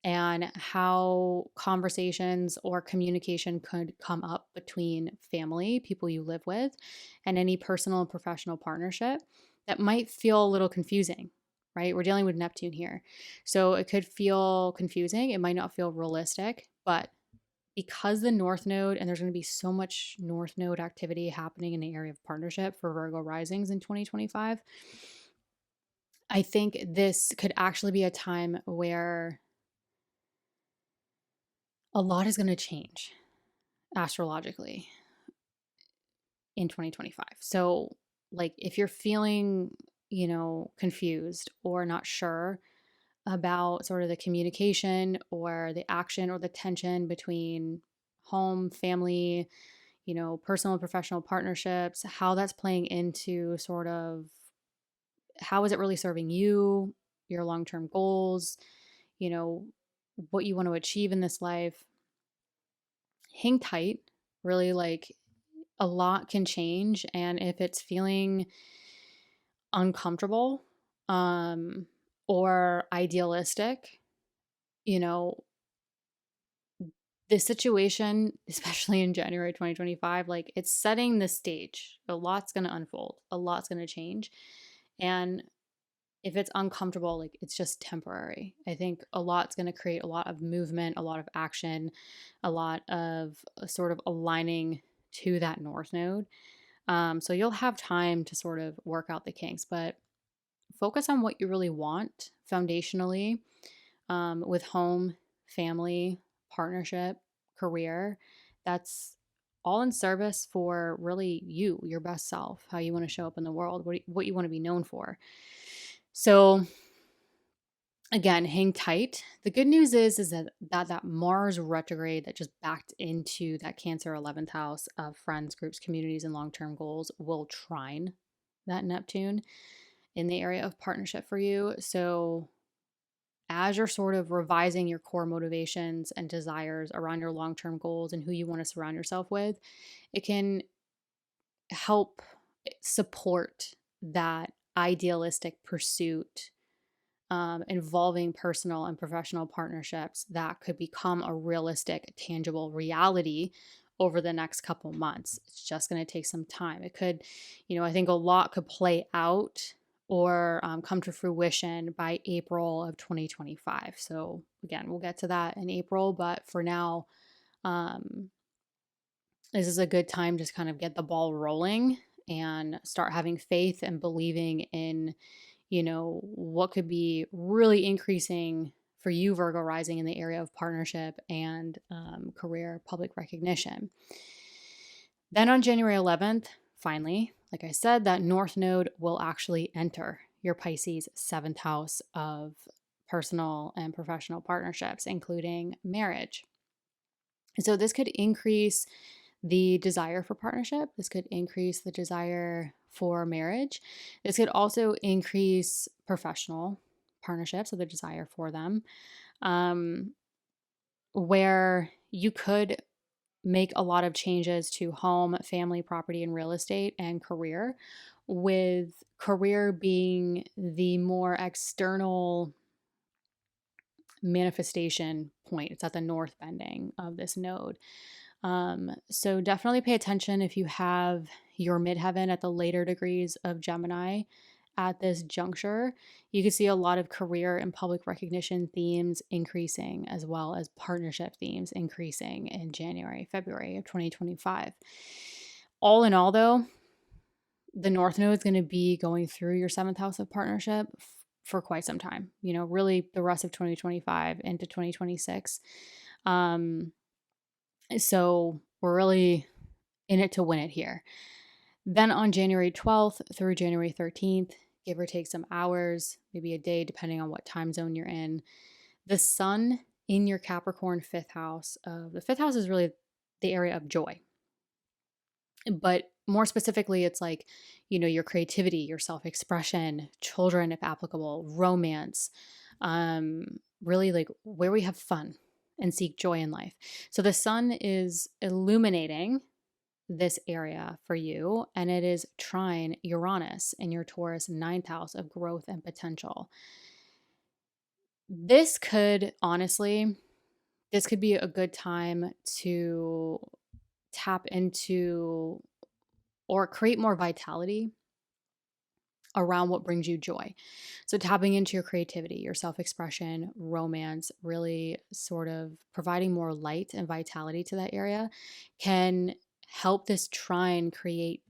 and how conversations or communication could come up between family, people you live with, and any personal and professional partnership that might feel a little confusing, right? We're dealing with Neptune here. So it could feel confusing. It might not feel realistic, but because the North Node, and there's going to be so much North Node activity happening in the area of partnership for Virgo risings in 2025, I think this could actually be a time where a lot is going to change astrologically in 2025. So, like, if you're feeling, confused or not sure about sort of the communication or the action or the tension between home, family, personal and professional partnerships, how that's playing into sort of how is it really serving you, your long-term goals, what you want to achieve in this life. Hang tight, really, like, a lot can change. And if it's feeling uncomfortable or idealistic, this situation, especially in January 2025, like, it's setting the stage. A lot's going to unfold, a lot's going to change. And if it's uncomfortable, like it's just temporary. I think a lot's going to create a lot of movement, a lot of action, a lot of sort of aligning to that North Node. So you'll have time to sort of work out the kinks, but focus on what you really want foundationally, with home, family, partnership, career. That's all in service for really you, your best self, how you want to show up in the world, what you want to be known for. So again, hang tight. The good news is that Mars retrograde that just backed into that Cancer 11th house of friends, groups, communities, and long-term goals will trine that Neptune in the area of partnership for you. So as you're sort of revising your core motivations and desires around your long-term goals and who you want to surround yourself with, it can help support that idealistic pursuit, involving personal and professional partnerships that could become a realistic, tangible reality over the next couple months. It's just going to take some time. It could, I think a lot could play out or come to fruition by April of 2025. So again, we'll get to that in April, but for now, this is a good time to kind of get the ball rolling and start having faith and believing in, what could be really increasing for you, Virgo rising, in the area of partnership and career public recognition. Then on January 11th, finally, like I said, that North Node will actually enter your Pisces 7th house of personal and professional partnerships, including marriage. So this could increase the desire for partnership. This could increase the desire for marriage. This could also increase professional partnerships, so the desire for them, where you could make a lot of changes to home, family, property, and real estate and career, with career being the more external manifestation point. It's at the north bending of this node. So definitely pay attention if you have your midheaven at the later degrees of Gemini at this juncture. You can see a lot of career and public recognition themes increasing, as well as partnership themes increasing in January, February of 2025. All in all, though, the North Node is going to be going through your 7th house of partnership for quite some time, really the rest of 2025 into 2026. So we're really in it to win it here. Then on January 12th through January 13th, give or take some hours, maybe a day, depending on what time zone you're in, the sun in your Capricorn 5th house. The 5th house is really the area of joy. But more specifically, it's like, your creativity, your self-expression, children, if applicable, romance, really like where we have fun and seek joy in life. So the sun is illuminating this area for you, and it is trine Uranus in your Taurus 9th house of growth and potential. This could be a good time to tap into or create more vitality around what brings you joy. So tapping into your creativity, your self-expression, romance, really sort of providing more light and vitality to that area can help this trine create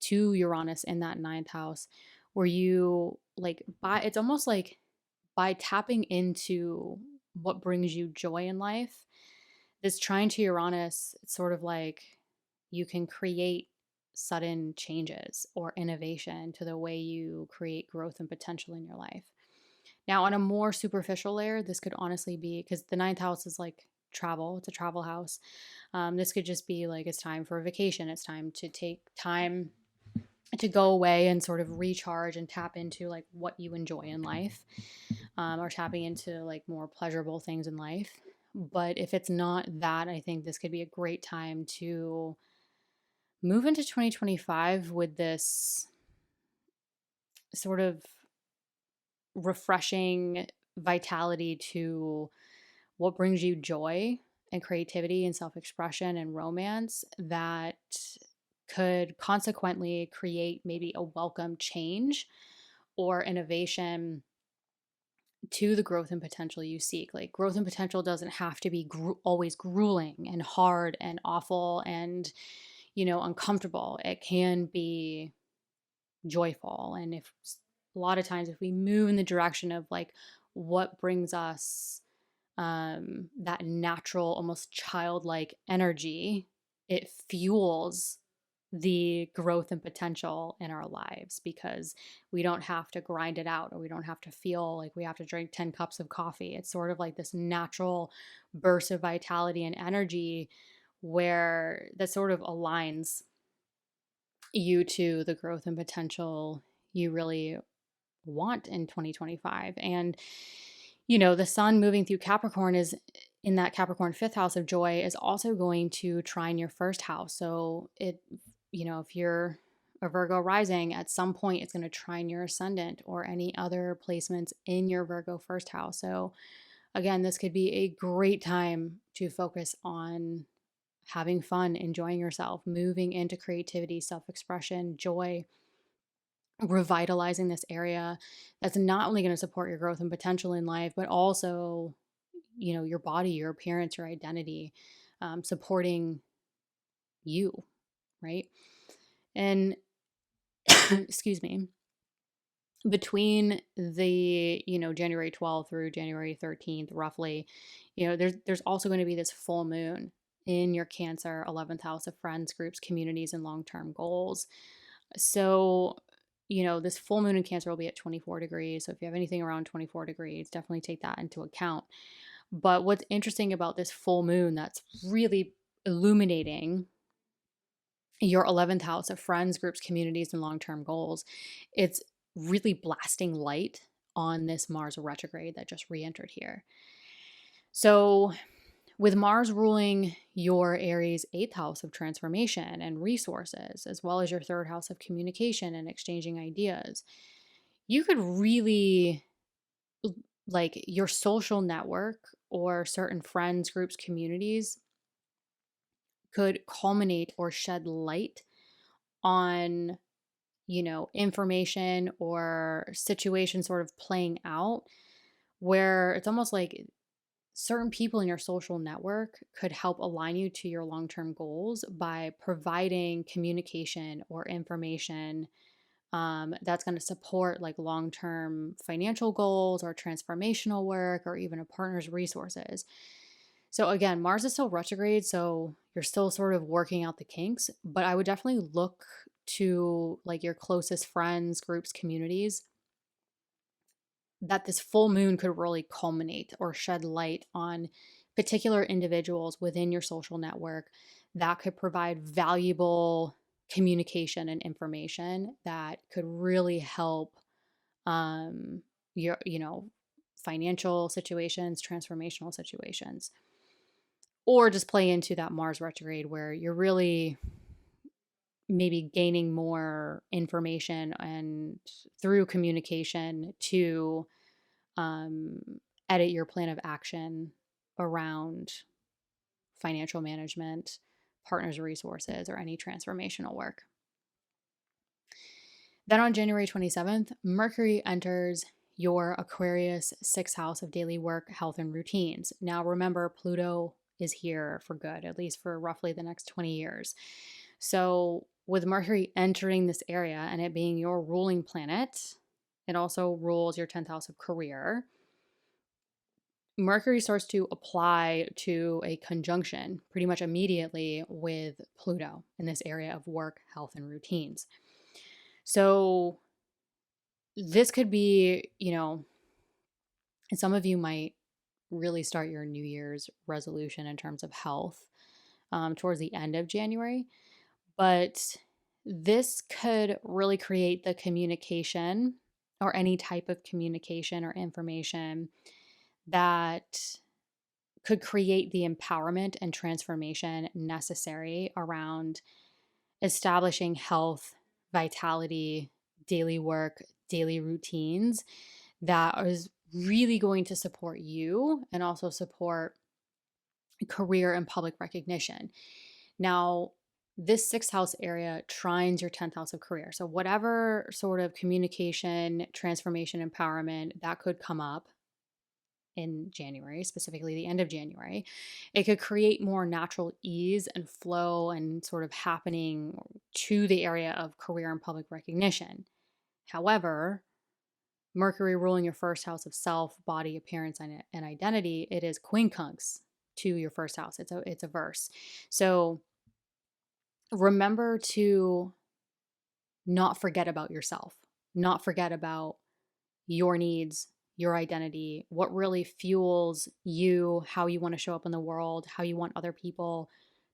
to Uranus in that 9th house, where you it's almost like by tapping into what brings you joy in life, this trine to Uranus, it's sort of like you can create sudden changes or innovation to the way you create growth and potential in your life. Now, on a more superficial layer, this could honestly be, because the 9th house is like travel, it's a travel house. This could just be like it's time for a vacation. It's time to take time to go away and sort of recharge and tap into like what you enjoy in life, or tapping into like more pleasurable things in life. But if it's not that, I think this could be a great time to move into 2025 with this sort of refreshing vitality to what brings you joy and creativity and self-expression and romance that could consequently create maybe a welcome change or innovation to the growth and potential you seek. Like, growth and potential doesn't have to be always grueling and hard and awful and, uncomfortable. It can be joyful. And if a lot of times, if we move in the direction of like what brings us that natural, almost childlike energy, it fuels the growth and potential in our lives, because we don't have to grind it out, or we don't have to feel like we have to drink 10 cups of coffee. It's sort of like this natural burst of vitality and energy where that sort of aligns you to the growth and potential you really want in 2025. And the sun moving through Capricorn is in that Capricorn fifth house of joy, is also going to trine your first house. So if you're a Virgo rising, at some point it's going to trine your ascendant or any other placements in your Virgo first house. So again, this could be a great time to focus on having fun, enjoying yourself, moving into creativity, self-expression, joy, revitalizing this area that's not only going to support your growth and potential in life, but also, your body, your appearance, your identity, supporting you, right? And excuse me, between the, January 12th through January 13th, roughly, there's also going to be this full moon in your Cancer 11th house of friends, groups, communities, and long-term goals. So, this full moon in Cancer will be at 24 degrees. So if you have anything around 24 degrees, definitely take that into account. But what's interesting about this full moon that's really illuminating your 11th house of friends, groups, communities, and long-term goals, it's really blasting light on this Mars retrograde that just re-entered here. So with Mars ruling your Aries 8th house of transformation and resources, as well as your 3rd house of communication and exchanging ideas, you could really, like, your social network or certain friends, groups, communities could culminate or shed light on, information or situation sort of playing out, where it's almost like certain people in your social network could help align you to your long-term goals by providing communication or information that's going to support like long-term financial goals or transformational work or even a partner's resources. So again, Mars is still retrograde, so you're still sort of working out the kinks, but I would definitely look to like your closest friends, groups, communities, that this full moon could really culminate or shed light on particular individuals within your social network that could provide valuable communication and information that could really help your financial situations, transformational situations, or just play into that Mars retrograde where you're really maybe gaining more information and through communication to edit your plan of action around financial management, partners' resources, or any transformational work. Then on January 27th, Mercury enters your Aquarius 6th house of daily work, health, and routines. Now remember, Pluto is here for good, at least for roughly the next 20 years. So with Mercury entering this area and it being your ruling planet, it also rules your 10th house of career. Mercury starts to apply to a conjunction pretty much immediately with Pluto in this area of work, health, and routines. So this could be, and some of you might really start your New Year's resolution in terms of health towards the end of January. But this could really create the communication or any type of communication or information that could create the empowerment and transformation necessary around establishing health, vitality, daily work, daily routines that is really going to support you and also support career and public recognition. Now, this sixth house area trines your 10th house of career. So, whatever sort of communication, transformation, empowerment that could come up in January, specifically the end of January, it could create more natural ease and flow and sort of happening to the area of career and public recognition. However, Mercury ruling your first house of self, body, appearance, and identity, it is quincunx to your first house. It's a verse. So remember to not forget about yourself, not forget about your needs, your identity, what really fuels you, how you want to show up in the world, how you want other people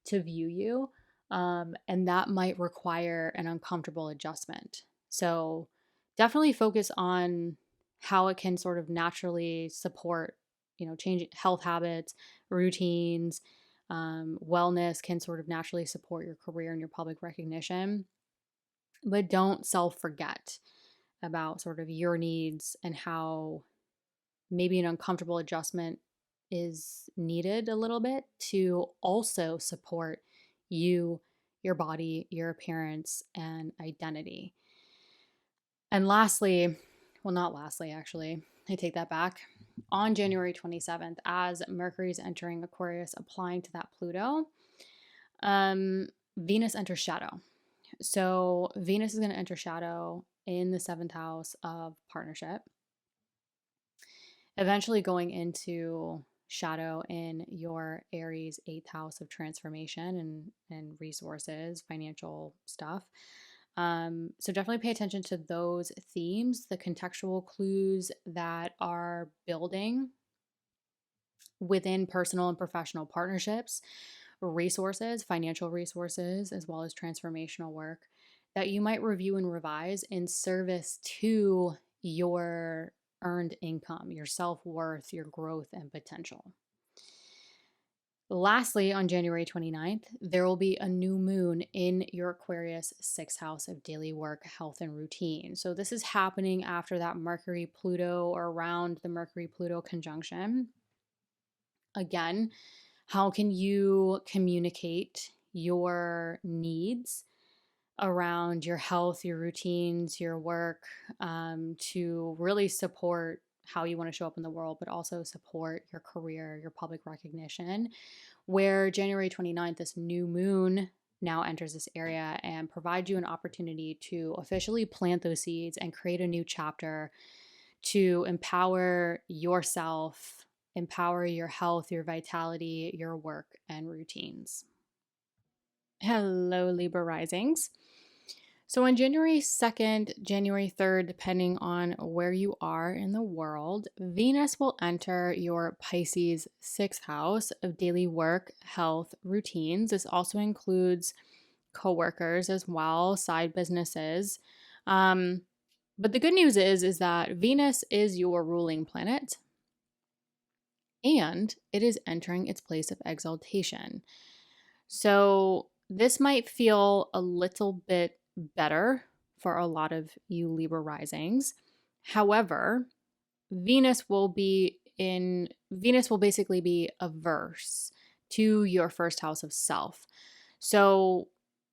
to view you. And that might require an uncomfortable adjustment. So definitely focus on how it can sort of naturally support, change health habits, routines, wellness can sort of naturally support your career and your public recognition. But don't self forget about sort of your needs and how maybe an uncomfortable adjustment is needed a little bit to also support you, your body, your appearance, and identity. And lastly, well, not lastly, actually, I take that back. On January 27th, as Mercury is entering Aquarius, applying to that Pluto, Venus enters shadow. So Venus is going to enter shadow in the seventh house of partnership, eventually going into shadow in your Aries eighth house of transformation and resources, financial stuff. So definitely pay attention to those themes, the contextual clues that are building within personal and professional partnerships, resources, financial resources, as well as transformational work that you might review and revise in service to your earned income, your self-worth, your growth, and potential. Lastly, on January 29th, there will be a new moon in your Aquarius sixth house of daily work, health, and routine. So this is happening after that Mercury-Pluto, or around the Mercury-Pluto conjunction. Again, how can you communicate your needs around your health, your routines, your work, to really support how you want to show up in the world, but also support your career, your public recognition? Where January 29th, this new moon now enters this area and provides you an opportunity to officially plant those seeds and create a new chapter to empower yourself, empower your health, your vitality, your work, and routines. Hello, Libra risings. So on January 2nd, January 3rd, depending on where you are in the world, Venus will enter your Pisces sixth house of daily work, health, routines. This also includes coworkers as well, side businesses. But the good news is that Venus is your ruling planet, and it is entering its place of exaltation. So this might feel a little bit better for a lot of you Libra risings. However, Venus will basically be averse to your first house of self. So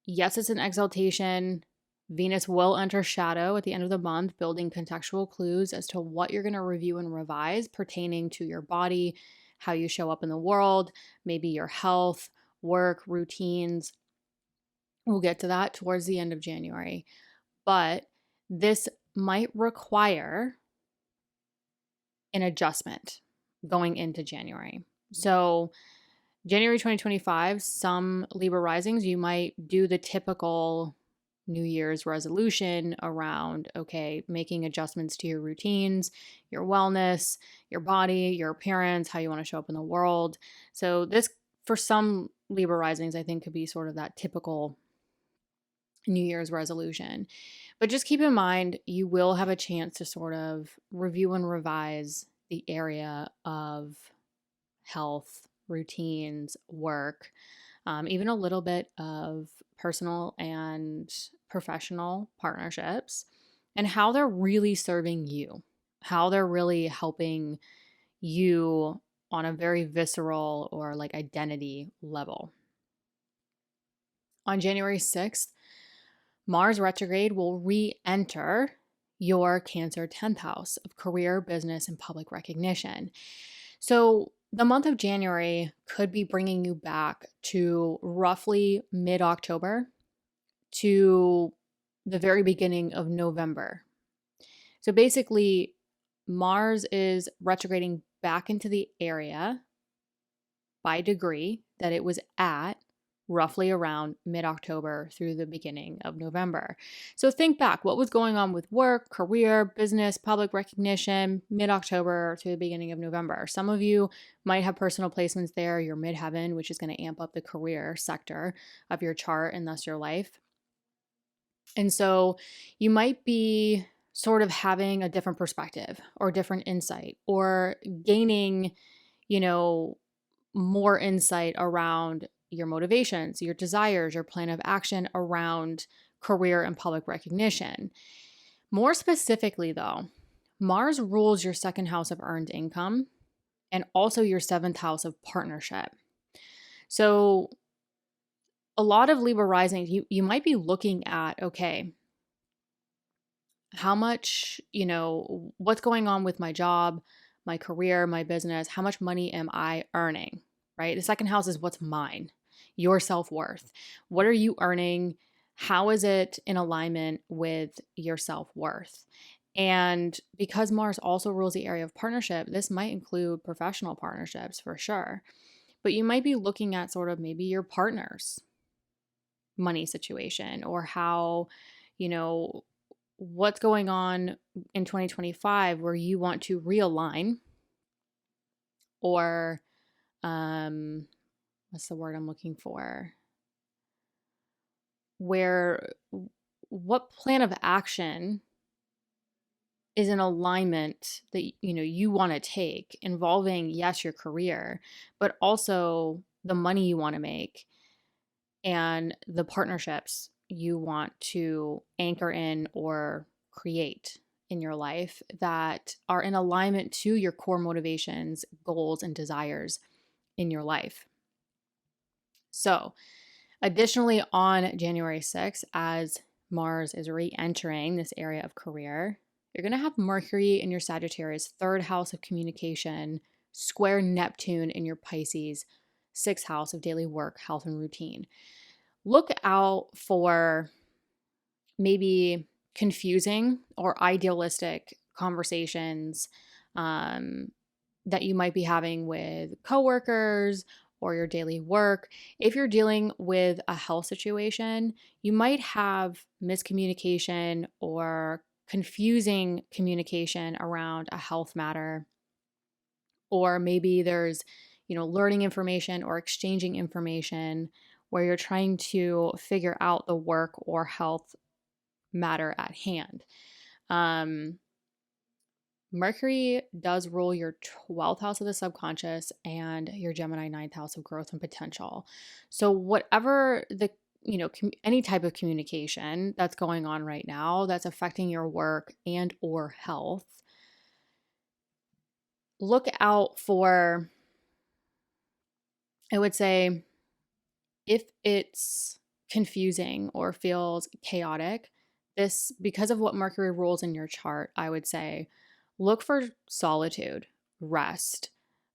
yes, it's an exaltation. Venus will enter shadow at the end of the month, building contextual clues as to what you're going to review and revise pertaining to your body, how you show up in the world, maybe your health, work, routines. We'll get to that towards the end of January. But this might require an adjustment going into January. So January 2025, some Libra risings, you might do the typical New Year's resolution around, okay, making adjustments to your routines, your wellness, your body, your appearance, how you want to show up in the world. So this, for some Libra risings, I think could be sort of that typical New Year's resolution. But just keep in mind, you will have a chance to sort of review and revise the area of health, routines, work, even a little bit of personal and professional partnerships, and how they're really serving you, how they're really helping you on a very visceral or like identity level. on January 6th, Mars retrograde will re-enter your Cancer 10th house of career, business, and public recognition. So the month of January could be bringing you back to roughly mid-October to the very beginning of November. So basically, Mars is retrograding back into the area by degree that it was at roughly around mid-October through the beginning of November. So think back, what was going on with work, career, business, public recognition, mid-October to the beginning of November. Some of you might have personal placements there, your midheaven, which is going to amp up the career sector of your chart and thus your life. And so you might be sort of having a different perspective or different insight or gaining, more insight around your motivations, your desires, your plan of action around career and public recognition. More specifically, though, Mars rules your second house of earned income and also your seventh house of partnership. So a lot of Libra risings, you might be looking at, okay, how much, what's going on with my job, my career, my business, how much money am I earning, right? The second house is what's mine, your self-worth. What are you earning? How is it in alignment with your self-worth? And because Mars also rules the area of partnership, this might include professional partnerships for sure. But you might be looking at sort of maybe your partner's money situation or how, what's going on in 2025 where you want to realign or what's the word I'm looking for? What plan of action is in alignment that you want to take involving, yes, your career, but also the money you want to make and the partnerships you want to anchor in or create in your life that are in alignment to your core motivations, goals, and desires in your life. So, additionally, on January 6th, as Mars is re-entering this area of career, you're going to have Mercury in your Sagittarius, third house of communication, square Neptune in your Pisces, sixth house of daily work, health, and routine. Look out for maybe confusing or idealistic conversations that you might be having with coworkers or your daily work. If you're dealing with a health situation, you might have miscommunication or confusing communication around a health matter. Or maybe there's, learning information or exchanging information where you're trying to figure out the work or health matter at hand. Mercury does rule your 12th house of the subconscious and your Gemini 9th house of growth and potential. So whatever the, any type of communication that's going on right now that's affecting your work and or health, look out for, I would say, if it's confusing or feels chaotic, this, because of what Mercury rules in your chart, I would say, look for solitude, rest,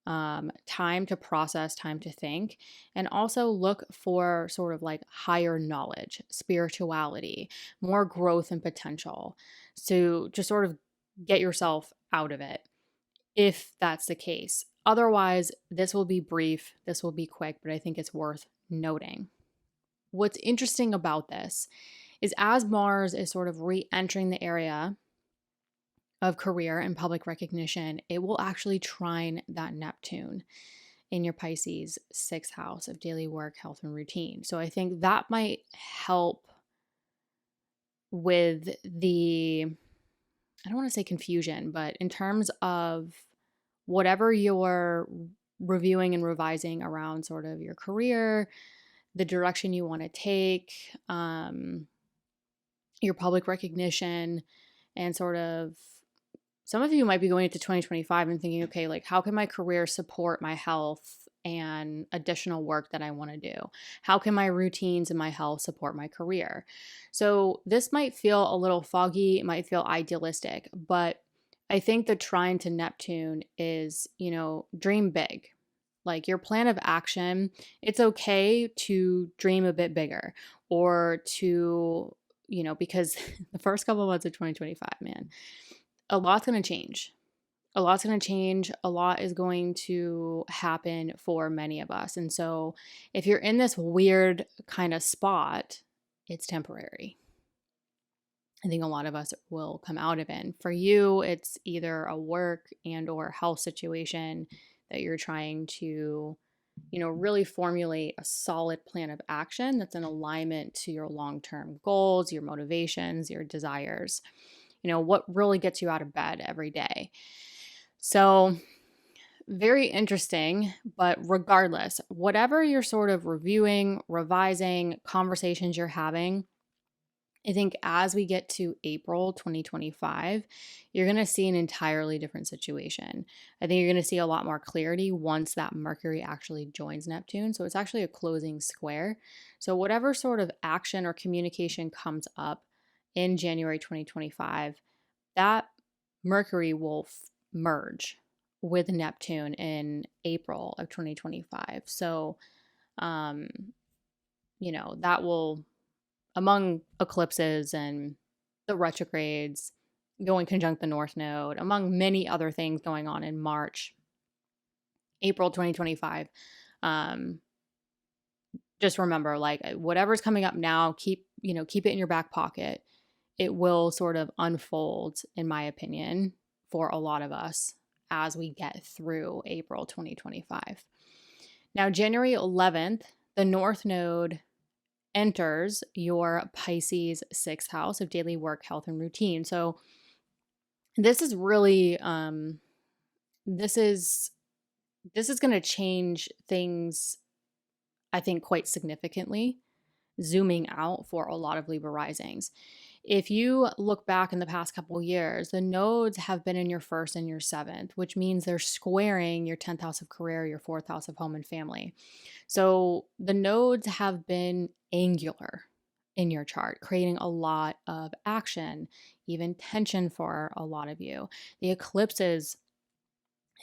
time to process, time to think, and also look for sort of like higher knowledge, spirituality, more growth and potential. So just sort of get yourself out of it if that's the case. Otherwise, this will be brief, this will be quick, but I think it's worth noting. What's interesting about this is as Mars is sort of re-entering the area of career and public recognition, it will actually trine that Neptune in your Pisces sixth house of daily work, health, and routine. So I think that might help with the, I don't want to say confusion, but in terms of whatever you're reviewing and revising around sort of your career, the direction you want to take, your public recognition, and sort of some of you might be going into 2025 and thinking, okay, like how can my career support my health and additional work that I want to do? How can my routines and my health support my career? So this might feel a little foggy, it might feel idealistic, but I think the trine to Neptune is, dream big. Like your plan of action, it's okay to dream a bit bigger or to, because the first couple of months of 2025, man, a lot's going to change. A lot's going to change. A lot is going to happen for many of us. And so if you're in this weird kind of spot, it's temporary. I think a lot of us will come out of it. For you, it's either a work and or health situation that you're trying to, really formulate a solid plan of action that's in alignment to your long-term goals, your motivations, your desires, what really gets you out of bed every day. So very interesting, but regardless, whatever you're sort of reviewing, revising, conversations you're having, I think as we get to April 2025, you're going to see an entirely different situation. I think you're going to see a lot more clarity once that Mercury actually joins Neptune. So it's actually a closing square. So whatever sort of action or communication comes up in January 2025, that Mercury will merge with Neptune in April of 2025. So, that will, among eclipses and the retrogrades, going conjunct the North Node, among many other things going on in March, April 2025. Just remember, like, whatever's coming up now, keep it in your back pocket. It will sort of unfold, in my opinion, for a lot of us as we get through April 2025. Now, January 11th, the North Node enters your Pisces 6th house of daily work, health, and routine. So this is really, this is going to change things, I think, quite significantly, zooming out for a lot of Libra risings. If you look back in the past couple of years, the nodes have been in your 1st and your 7th, which means they're squaring your 10th house of career, your 4th house of home and family. So the nodes have been angular in your chart, creating a lot of action, even tension for a lot of you. The eclipses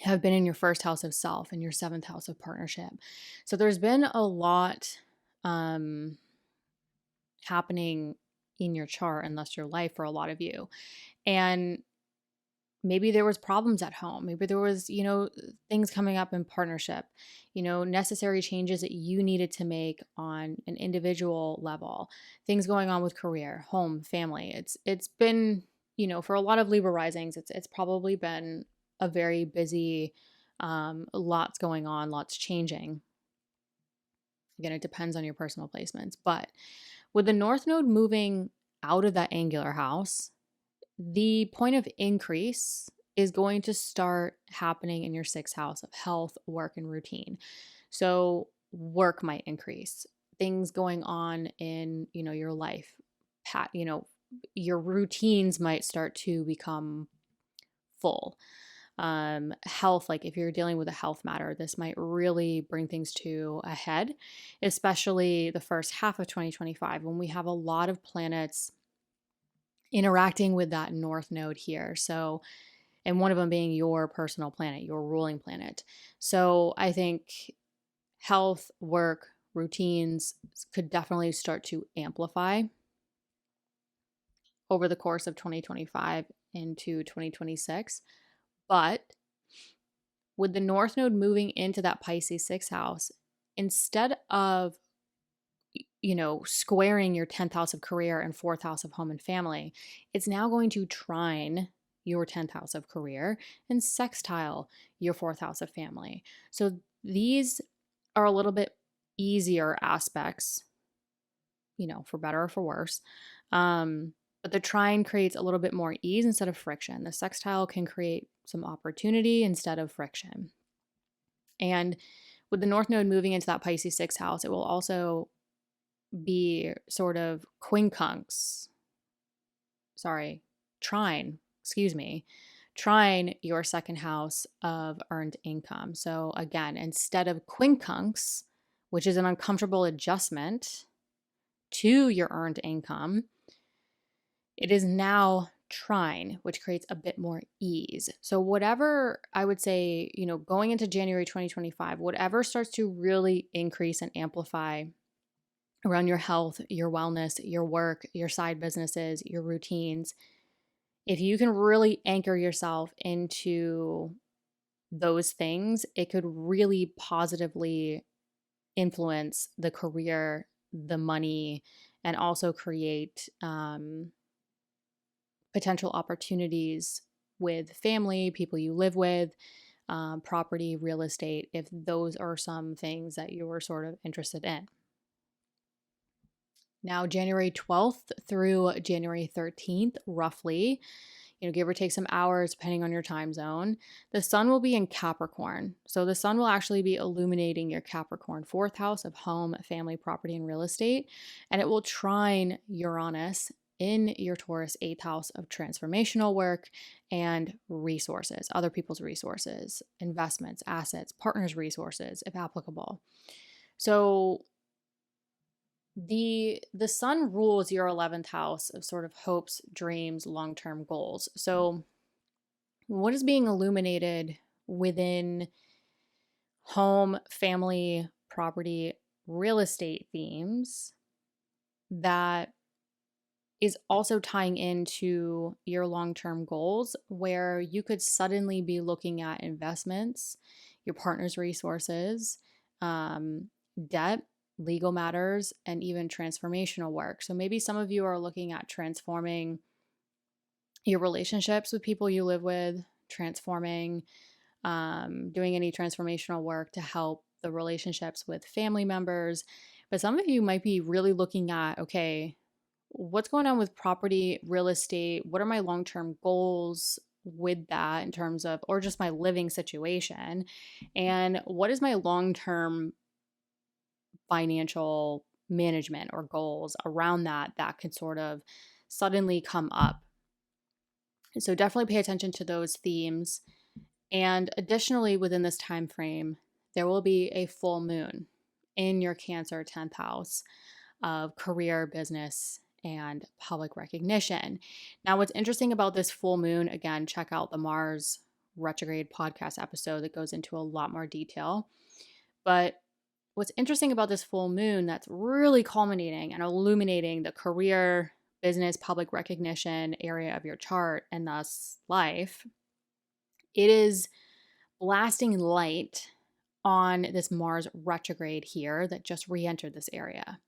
have been in your 1st house of self and your 7th house of partnership. So there's been a lot happening in your chart and thus your life for a lot of you. And maybe there was problems at home. Maybe there was, things coming up in partnership, necessary changes that you needed to make on an individual level, things going on with career, home, family. It's been, for a lot of Libra risings, it's probably been a very busy, lots going on, lots changing. Again, it depends on your personal placements, but with the North Node moving out of that angular house, the point of increase is going to start happening in your 6th house of health, work, and routine. So work might increase. Things going on in, your life, your routines might start to become full. Health, like if you're dealing with a health matter, this might really bring things to a head, especially the first half of 2025 when we have a lot of planets interacting with that North Node here. So, and one of them being your personal planet, your ruling planet. So I think health, work, routines could definitely start to amplify over the course of 2025 into 2026. But with the North Node moving into that Pisces 6th house, instead of, squaring your 10th house of career and 4th house of home and family, it's now going to trine your 10th house of career and sextile your 4th house of family. So these are a little bit easier aspects, for better or for worse. But the trine creates a little bit more ease instead of friction. The sextile can create some opportunity instead of friction. And with the North Node moving into that Pisces 6th house, it will also be sort of trine trine your second house of earned income. So again, instead of quincunx, which is an uncomfortable adjustment to your earned income, it is now trine, which creates a bit more ease. So whatever, I would say, going into January 2025, whatever starts to really increase and amplify around your health, your wellness, your work, your side businesses, your routines, if you can really anchor yourself into those things, it could really positively influence the career, the money, and also create potential opportunities with family, people you live with, property, real estate, if those are some things that you were sort of interested in. Now, January 12th through January 13th, roughly, give or take some hours depending on your time zone, the sun will be in Capricorn. So the sun will actually be illuminating your Capricorn fourth house of home, family, property, and real estate. And it will trine Uranus in your Taurus eighth house of transformational work and resources, other people's resources, investments, assets, partners' resources, if applicable. So the sun rules your 11th house of sort of hopes, dreams, long-term goals. So what is being illuminated within home, family, property, real estate themes that is also tying into your long-term goals, where you could suddenly be looking at investments, your partner's resources, debt, legal matters, and even transformational work. So maybe some of you are looking at transforming your relationships with people you live with, transforming, doing any transformational work to help the relationships with family members. But some of you might be really looking at, okay, what's going on with property, real estate? What are my long-term goals with that in terms of, or just my living situation? And what is my long-term financial management or goals around that could sort of suddenly come up? So definitely pay attention to those themes. And additionally, within this time frame, there will be a full moon in your Cancer 10th house of career, business, and public recognition. Now, what's interesting about this full moon, again, check out the Mars retrograde podcast episode that goes into a lot more detail. But what's interesting about this full moon that's really culminating and illuminating the career, business, public recognition area of your chart and thus life, it is blasting light on this Mars retrograde here that just re-entered this area.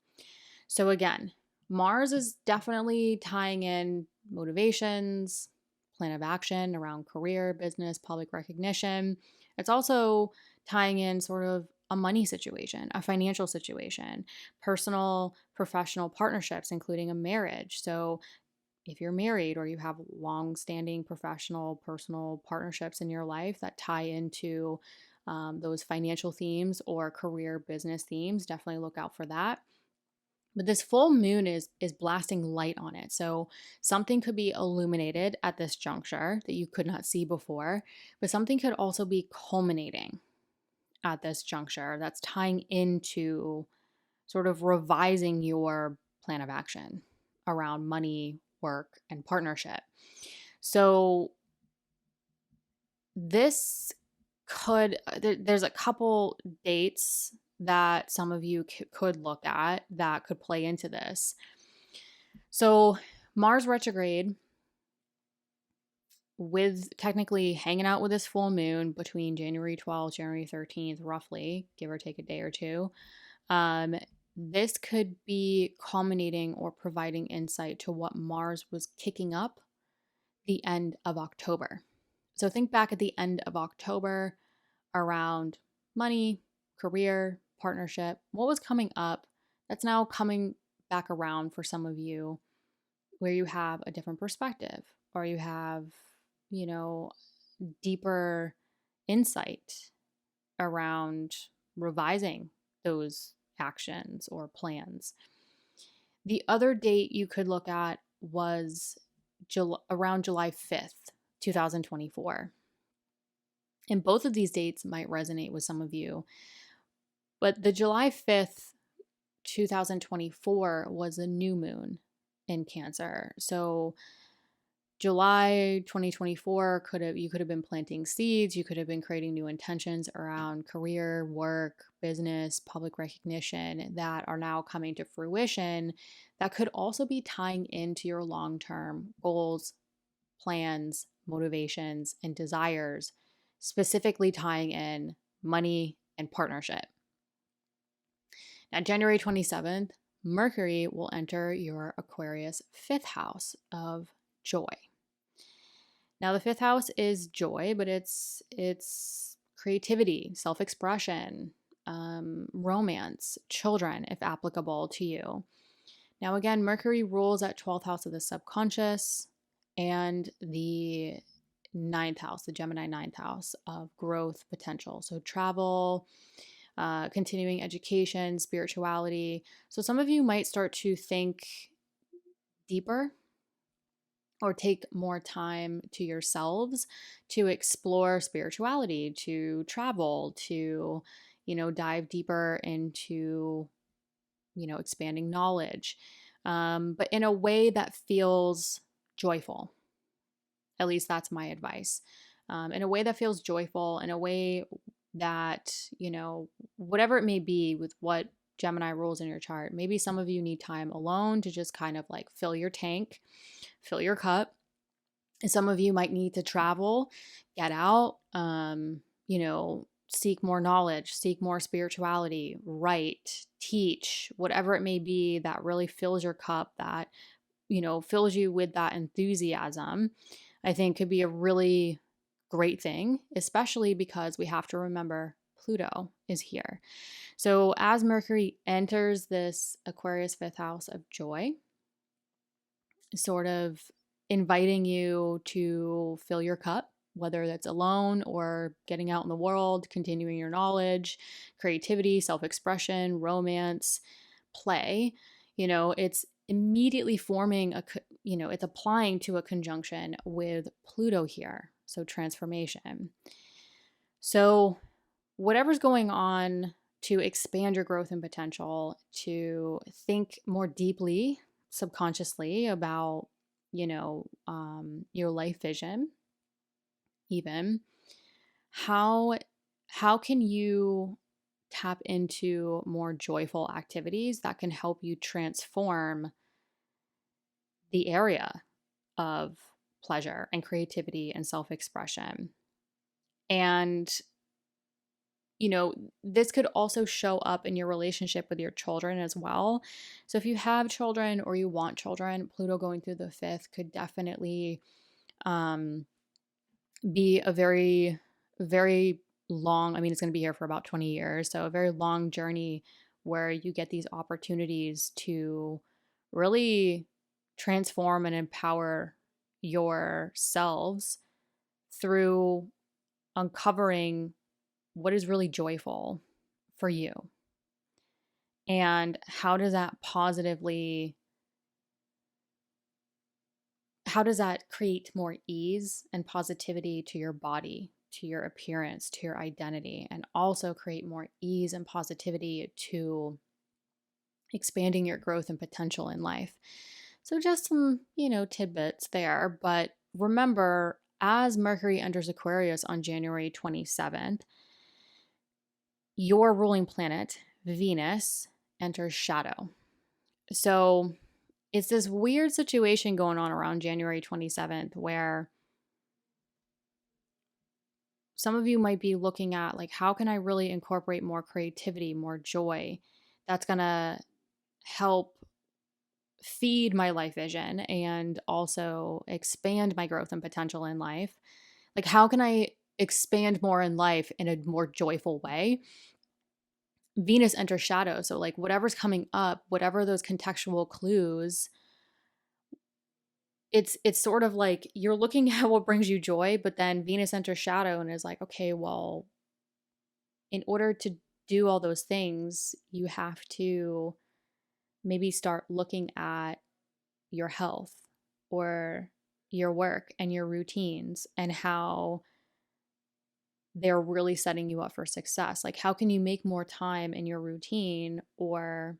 So again, Mars is definitely tying in motivations, plan of action around career, business, public recognition. It's also tying in sort of a money situation, a financial situation, personal, professional partnerships, including a marriage. So if you're married or you have long-standing professional, personal partnerships in your life that tie into those financial themes or career business themes, definitely look out for that. But this full moon is blasting light on it. So something could be illuminated at this juncture that you could not see before, but something could also be culminating at this juncture that's tying into sort of revising your plan of action around money, work, and partnership. So this could, there's a couple dates that some of you could look at that could play into this. So Mars retrograde, with technically hanging out with this full moon between January 12th, January 13th, roughly, give or take a day or two, this could be culminating or providing insight to what Mars was kicking up the end of October. So think back at the end of October around money, career, partnership, what was coming up that's now coming back around for some of you, where you have a different perspective or you have, deeper insight around revising those actions or plans. The other date you could look at was around July 5th 2024. And both of these dates might resonate with some of you. But the July 5th, 2024 was a new moon in Cancer. So July 2024 you could have been planting seeds, you could have been creating new intentions around career, work, business, public recognition that are now coming to fruition, that could also be tying into your long-term goals, plans, motivations, and desires, specifically tying in money and partnership. Now, January 27th, Mercury will enter your Aquarius 5th house of joy. Now, the 5th house is joy, but it's creativity, self-expression, romance, children, if applicable to you. Now, again, Mercury rules that 12th house of the subconscious and the 9th house, the Gemini 9th house of growth potential. So travel, continuing education, spirituality. So some of you might start to think deeper or take more time to yourselves to explore spirituality, to travel, to, dive deeper into, expanding knowledge, but in a way that feels joyful. At least that's my advice. In a way that feels joyful, in a way that, whatever it may be with what Gemini rules in your chart, maybe some of you need time alone to just kind of like fill your tank, fill your cup. And some of you might need to travel, get out, seek more knowledge, seek more spirituality, write, teach, whatever it may be that really fills your cup, that, fills you with that enthusiasm, I think could be a really great thing, especially because we have to remember Pluto is here. So as Mercury enters this Aquarius 5th house of joy, sort of inviting you to fill your cup, whether that's alone or getting out in the world, continuing your knowledge, creativity, self-expression, romance, play, it's immediately forming it's applying to a conjunction with Pluto here. So transformation. So whatever's going on to expand your growth and potential, to think more deeply, subconsciously about, your life vision, even how can you tap into more joyful activities that can help you transform the area of pleasure and creativity and self-expression. And this could also show up in your relationship with your children as well. So if you have children or you want children, Pluto going through the 5th could definitely be a very, very long, it's going to be here for about 20 years. So a very long journey where you get these opportunities to really transform and empower yourselves through uncovering what is really joyful for you, and how does that create more ease and positivity to your body, to your appearance, to your identity, and also create more ease and positivity to expanding your growth and potential in life. So just some, tidbits there. But remember, as Mercury enters Aquarius on January 27th, your ruling planet, Venus, enters shadow. So it's this weird situation going on around January 27th where some of you might be looking at, like, how can I really incorporate more creativity, more joy that's going to help feed my life vision and also expand my growth and potential in life? Like, how can I expand more in life in a more joyful way? Venus enters shadow. So like whatever's coming up, whatever those contextual clues, it's sort of like you're looking at what brings you joy, but then Venus enters shadow and is like, okay, well, in order to do all those things, you have to maybe start looking at your health or, your work and your routines and how they're really setting you up for success. Like, how can you make more time in your routine, or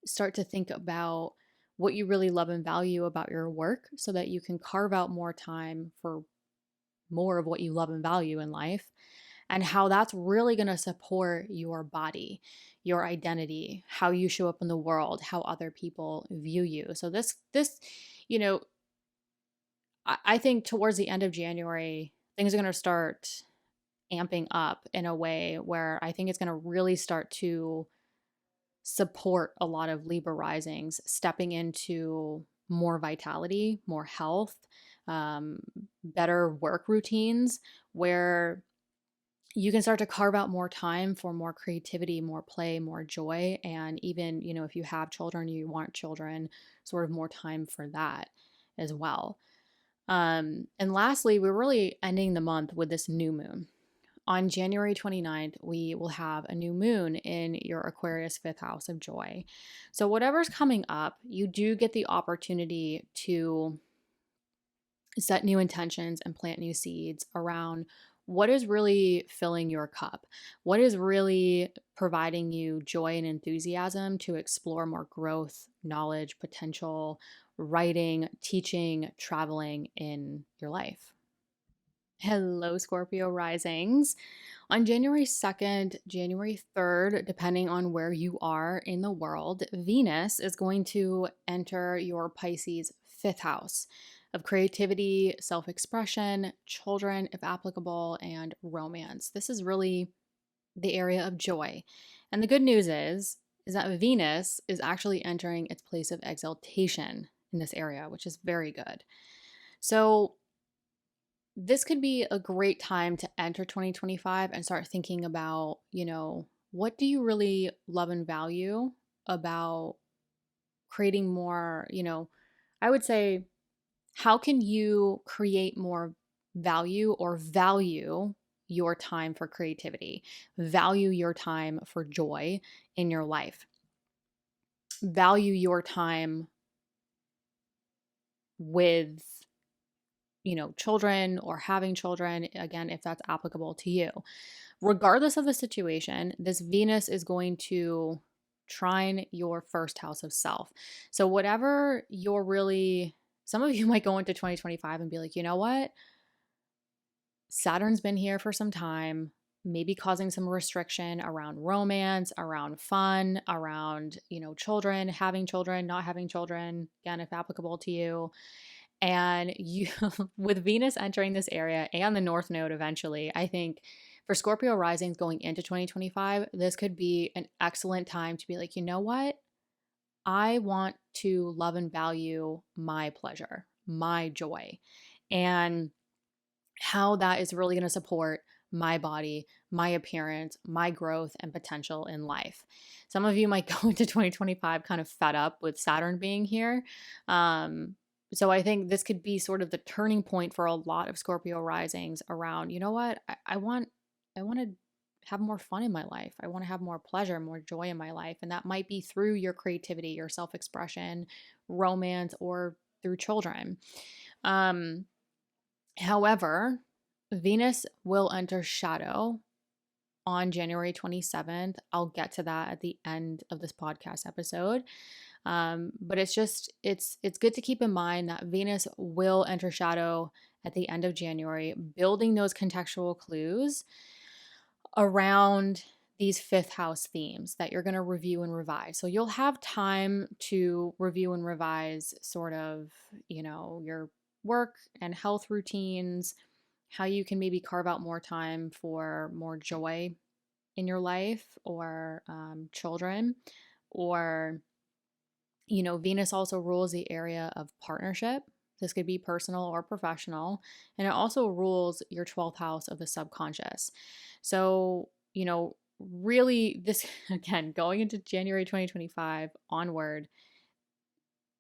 start to think about what you really love and value about your work so that you can carve out more time for more of what you love and value in life, and how that's really going to support your body, your identity, how you show up in the world, how other people view you. So this, you know, I think towards the end of January, things are going to start amping up in a way where I think it's going to really start to support a lot of Libra risings stepping into more vitality, more health, um, better work routines, where you can start to carve out more time for more creativity, more play, more joy. And even, if you have children, you want children, sort of more time for that as well. And lastly, we're really ending the month with this new moon. On January 29th, we will have a new moon in your Aquarius fifth house of joy. So, whatever's coming up, you do get the opportunity to set new intentions and plant new seeds around what is really filling your cup, what is really providing you joy and enthusiasm to explore more growth, knowledge, potential, writing, teaching, traveling in your life. Hello, Scorpio risings. On January 2nd, January 3rd, depending on where you are in the world, Venus is going to enter your Pisces fifth house of creativity, self expression, children, if applicable, and romance. This is really the area of joy. And the good news is that Venus is actually entering its place of exaltation in this area, which is very good. So, this could be a great time to enter 2025 and start thinking about, what do you really love and value about creating more, I would say, how can you create more value or value your time for creativity, value your time for joy in your life, value your time with children or having children, again, if that's applicable to you. Regardless of the situation, this Venus is going to trine your first house of self. So, whatever you're really, some of you might go into 2025 and be like, you know what? Saturn's been here for some time, maybe causing some restriction around romance, around fun, around, children, having children, not having children, again, if applicable to you. And you, with Venus entering this area and the North Node eventually, I think for Scorpio risings going into 2025, this could be an excellent time to be like, you know what? I want to love and value my pleasure, my joy, and how that is really going to support my body, my appearance, my growth, and potential in life. Some of you might go into 2025 kind of fed up with Saturn being here. So I think this could be sort of the turning point for a lot of Scorpio risings around, you know what? I want to have more fun in my life. I want to have more pleasure, more joy in my life. And that might be through your creativity, your self-expression, romance, or through children. However, Venus will enter shadow on January 27th. I'll get to that at the end of this podcast episode. But it's good to keep in mind that Venus will enter shadow at the end of January, building those contextual clues around these fifth house themes that you're going to review and revise. So you'll have time to review and revise sort of, your work and health routines, how you can maybe carve out more time for more joy in your life, or children, or Venus also rules the area of partnership. This could be personal or professional. And it also rules your 12th house of the subconscious. So, really, this, again, going into January 2025 onward,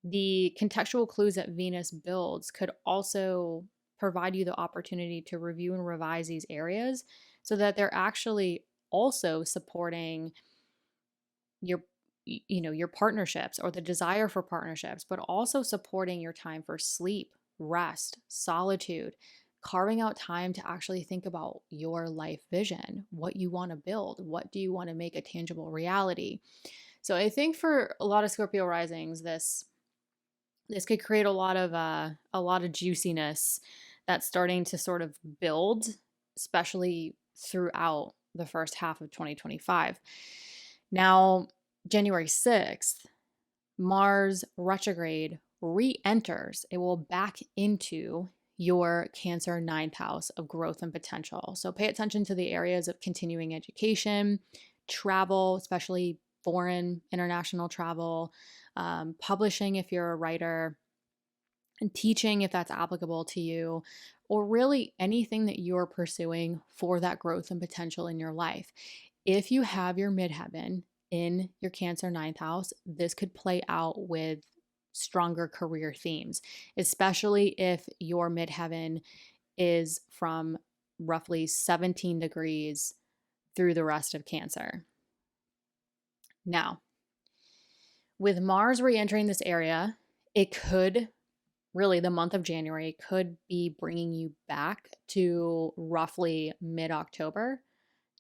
the contextual clues that Venus builds could also provide you the opportunity to review and revise these areas so that they're actually also supporting your partnerships or the desire for partnerships, but also supporting your time for sleep, rest, solitude, carving out time to actually think about your life vision, what you want to build, what do you want to make a tangible reality. So I think for a lot of Scorpio risings, this could create a lot of juiciness that's starting to sort of build, especially throughout the first half of 2025. Now, January 6th, Mars retrograde re-enters. It will back into your Cancer 9th house of growth and potential. So pay attention to the areas of continuing education, travel, especially foreign, international travel, publishing if you're a writer, and teaching if that's applicable to you, or really anything that you're pursuing for that growth and potential in your life. If you have your midheaven in your Cancer 9th house, this could play out with stronger career themes, especially if your midheaven is from roughly 17 degrees through the rest of Cancer. Now, with Mars re-entering this area, it could really, the month of January could be bringing you back to roughly mid-October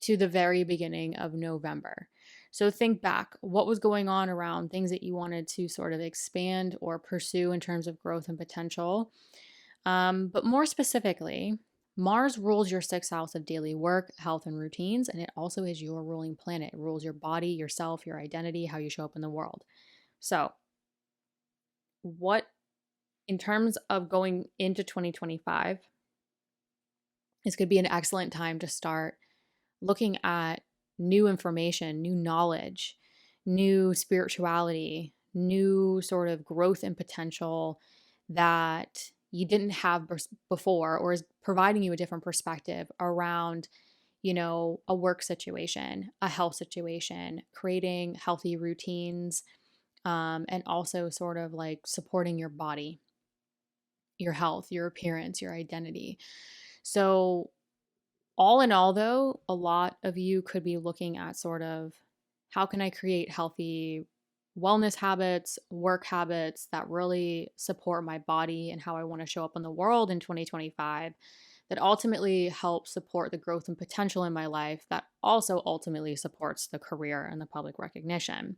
to the very beginning of November. So think back, what was going on around things that you wanted to sort of expand or pursue in terms of growth and potential. But more specifically, Mars rules your 6th house of daily work, health, and routines, and it also is your ruling planet. It rules your body, yourself, your identity, how you show up in the world. So what, in terms of going into 2025, this could be an excellent time to start looking at new information, new knowledge, new spirituality, new sort of growth and potential that you didn't have before, or is providing you a different perspective around, a work situation, a health situation, creating healthy routines, and also sort of like supporting your body, your health, your appearance, your identity. So all in all, though, a lot of you could be looking at sort of, how can I create healthy wellness habits, work habits that really support my body and how I want to show up in the world in 2025, that ultimately help support the growth and potential in my life, that also ultimately supports the career and the public recognition,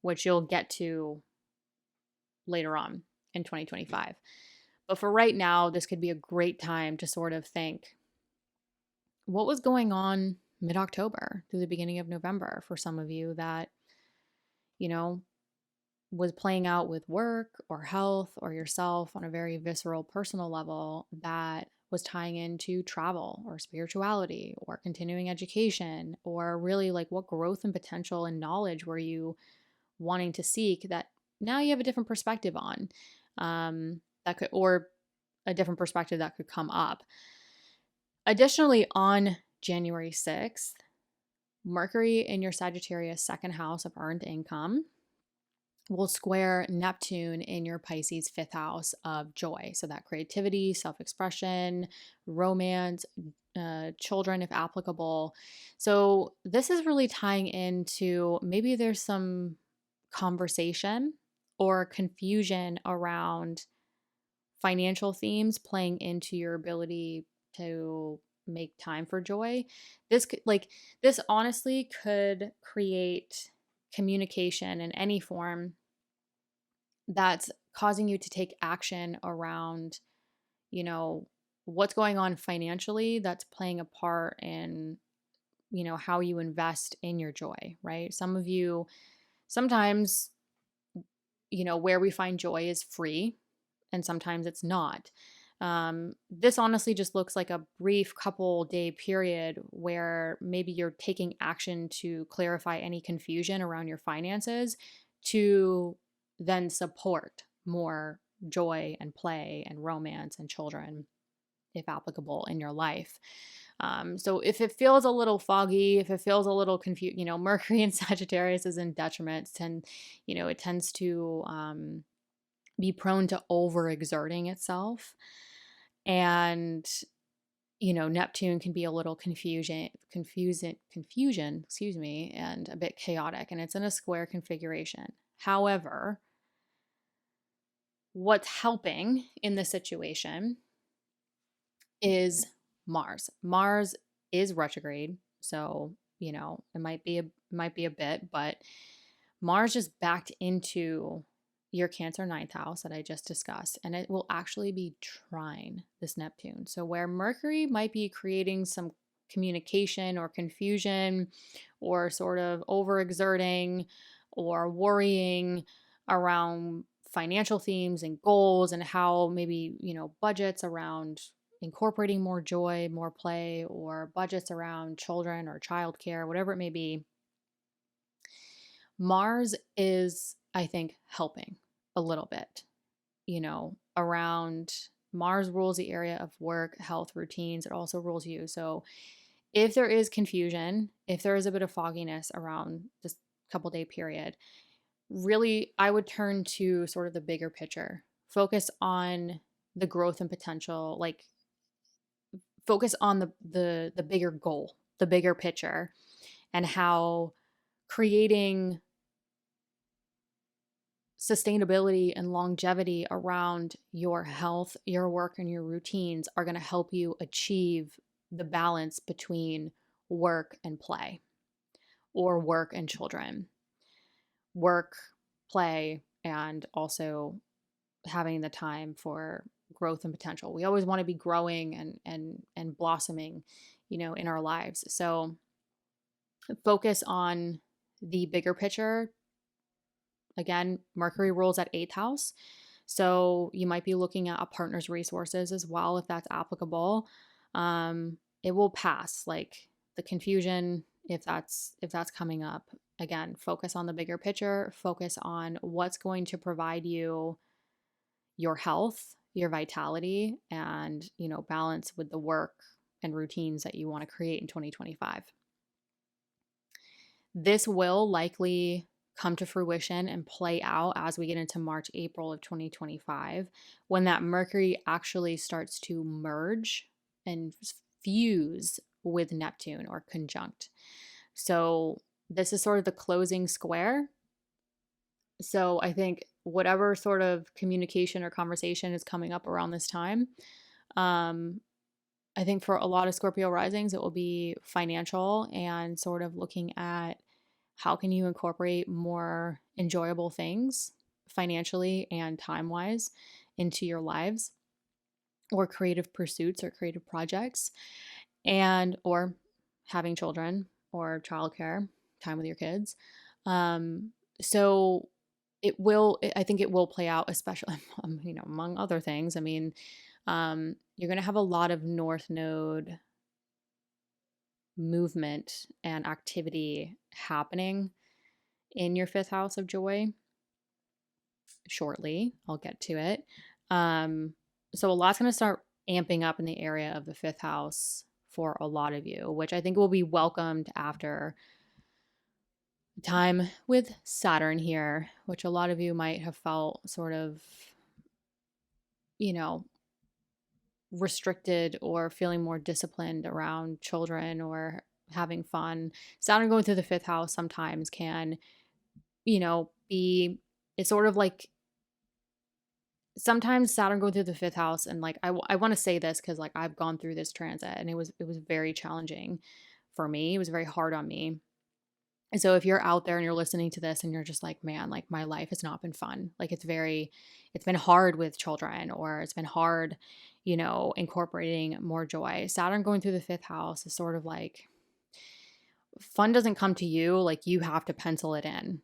which you'll get to later on in 2025. But for right now, this could be a great time to sort of think, what was going on mid-October through the beginning of November for some of you that, was playing out with work or health or yourself on a very visceral, personal level that was tying into travel or spirituality or continuing education, or really like what growth and potential and knowledge were you wanting to seek that now you have a different perspective on, or a different perspective that could come up. Additionally, on January 6th, Mercury in your Sagittarius 2nd house of earned income will square Neptune in your Pisces 5th house of joy. So that creativity, self-expression, romance, children if applicable. So this is really tying into, maybe there's some conversation or confusion around financial themes playing into your ability to make time for joy. This honestly could create communication in any form that's causing you to take action around, what's going on financially that's playing a part in, how you invest in your joy, right? Some of you, sometimes, where we find joy is free and sometimes it's not. This honestly just looks like a brief couple day period where maybe you're taking action to clarify any confusion around your finances to then support more joy and play and romance and children, if applicable, in your life. So if it feels a little foggy, if it feels a little confused, Mercury in Sagittarius is in detriment, and it tends to be prone to overexerting itself. And, Neptune can be a little confusion, and a bit chaotic, and it's in a square configuration. However, what's helping in this situation is Mars. Mars is retrograde, so it might be a bit, but Mars just backed into your Cancer ninth house that I just discussed, and it will actually be trine this Neptune. So where Mercury might be creating some communication or confusion or sort of overexerting or worrying around financial themes and goals and how maybe, budgets around incorporating more joy, more play, or budgets around children or childcare, whatever it may be, Mars is, I think, helping a little bit, around Mars rules the area of work, health, routines. It also rules you. So if there is confusion, if there is a bit of fogginess around this couple day period, really, I would turn to sort of the bigger picture. Focus on the growth and potential, like focus on the bigger goal, the bigger picture, and how creating sustainability and longevity around your health, your work, and your routines are going to help you achieve the balance between work and play, or work and children, work, play, and also having the time for growth and potential. We always want to be growing and blossoming, in our lives. So focus on the bigger picture. Again, Mercury rules at 8th house. So you might be looking at a partner's resources as well, if that's applicable. It will pass, like the confusion, if that's coming up. Again, focus on the bigger picture, focus on what's going to provide you your health, your vitality, and, balance with the work and routines that you want to create in 2025. This will likely come to fruition and play out as we get into March, April of 2025, when that Mercury actually starts to merge and fuse with Neptune, or conjunct. So this is sort of the closing square. So I think whatever sort of communication or conversation is coming up around this time, I think for a lot of Scorpio risings, it will be financial and sort of looking at how can you incorporate more enjoyable things financially and time-wise into your lives, or creative pursuits or creative projects, or having children or childcare, time with your kids. So I think it will play out, especially, among other things. I mean, you're going to have a lot of North Node movement and activity happening in your 5th house of joy shortly. I'll get to it. So a lot's going to start amping up in the area of the 5th house for a lot of you, which I think will be welcomed after time with Saturn here, which a lot of you might have felt sort of, restricted or feeling more disciplined around children or having fun. Saturn going through the 5th house sometimes can, it's sort of like, sometimes Saturn going through the 5th house, and like I want to say this because like I've gone through this transit and it was very challenging for me. It was very hard on me. And so if you're out there and you're listening to this and you're just like, man, like my life has not been fun. Like it's been hard with children, or it's been hard, incorporating more joy. Saturn going through the 5th house is sort of like, fun doesn't come to you. Like you have to pencil it in.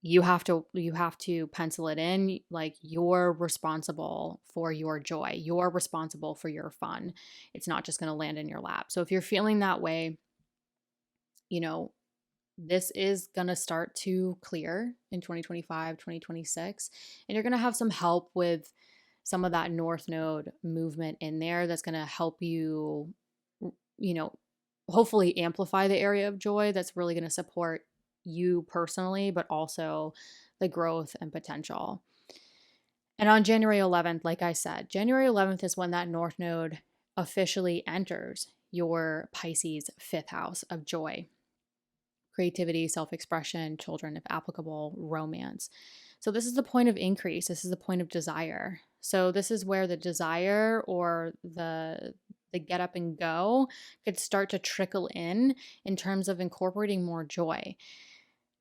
You have to pencil it in. Like you're responsible for your joy. You're responsible for your fun. It's not just going to land in your lap. So if you're feeling that way, this is going to start to clear in 2025, 2026, and you're going to have some help with some of that North Node movement in there that's going to help you, hopefully amplify the area of joy that's really going to support you personally, but also the growth and potential. And on January 11th, like I said, January 11th is when that North Node officially enters your Pisces 5th house of joy. Creativity, self-expression, children if applicable, romance. So this is the point of increase. This is the point of desire. So this is where the desire or the get up and go could start to trickle in terms of incorporating more joy.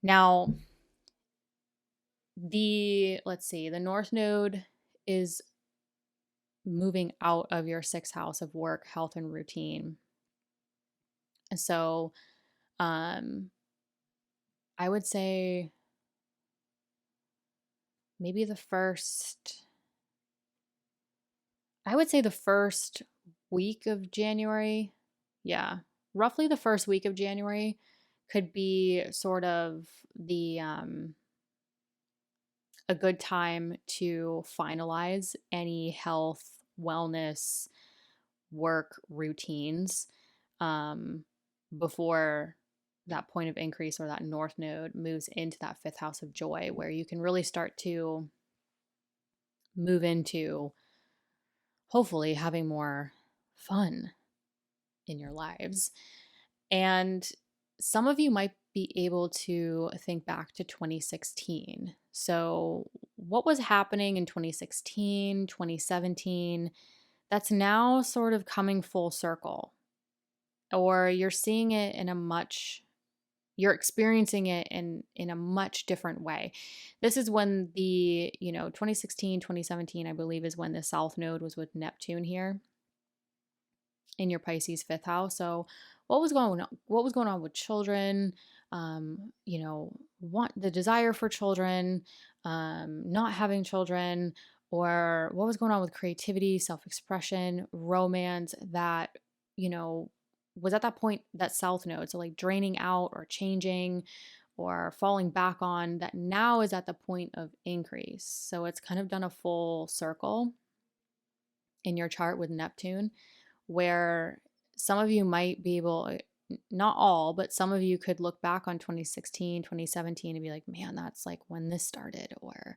Now, let's see, the North Node is moving out of your 6th house of work, health, and routine. So, I would say maybe the first week of January. Yeah, roughly the first week of January could be sort of a good time to finalize any health, wellness, work routines before that point of increase or that North Node moves into that 5th house of joy, where you can really start to move into hopefully having more fun in your lives. And some of you might be able to think back to 2016. So, what was happening in 2016, 2017, that's now sort of coming full circle, or you're seeing it you're experiencing it in a much different way. This is when 2016, 2017, I believe, is when the South Node was with Neptune here in your Pisces 5th house. So what was going on with children, want the desire for children, not having children, or what was going on with creativity, self-expression, romance, that, was at that point, that South Node. So like draining out or changing or falling back on, that now is at the point of increase. So it's kind of done a full circle in your chart with Neptune, where some of you might be able, not all, but some of you could look back on 2016, 2017 and be like, man, that's like when this started, or,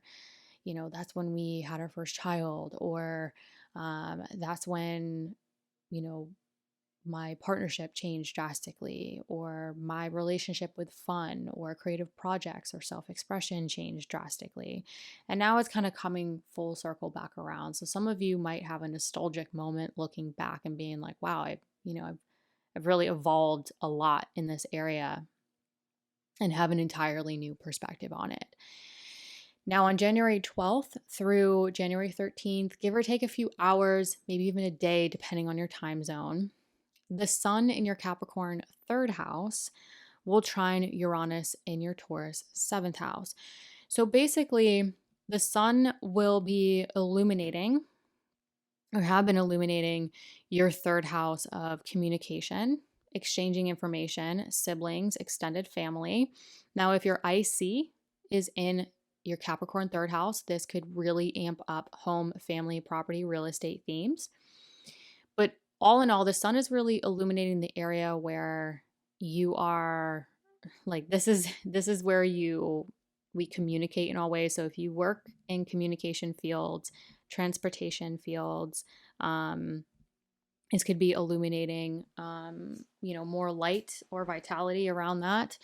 that's when we had our first child, or that's when, my partnership changed drastically, or my relationship with fun or creative projects or self-expression changed drastically. And now it's kind of coming full circle back around. So some of you might have a nostalgic moment looking back and being like, wow, I've really evolved a lot in this area and have an entirely new perspective on it. Now, on January 12th through January 13th, give or take a few hours, maybe even a day, depending on your time zone, the sun in your Capricorn 3rd house will trine Uranus in your Taurus 7th house. So basically, the sun will be illuminating, or have been illuminating, your 3rd house of communication, exchanging information, siblings, extended family. Now, if your IC is in your Capricorn 3rd house, this could really amp up home, family, property, real estate themes. But all in all, the sun is really illuminating the area where you are, like, this is where we communicate in all ways. So if you work in communication fields, transportation fields, this could be illuminating, more light or vitality around that.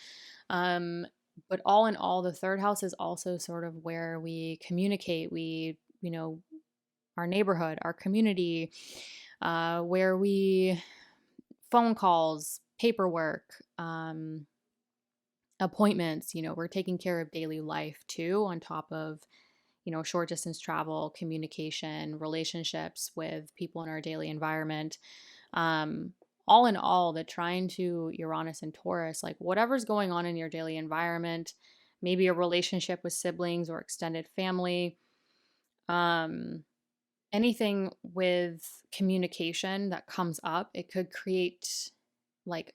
But all in all, the 3rd house is also sort of where we communicate. Our neighborhood, our community, where we phone calls, paperwork, appointments, we're taking care of daily life too, on top of, short distance travel, communication, relationships with people in our daily environment. All in all, the trine to Uranus and Taurus, like whatever's going on in your daily environment, maybe a relationship with siblings or extended family, anything with communication that comes up, it could create like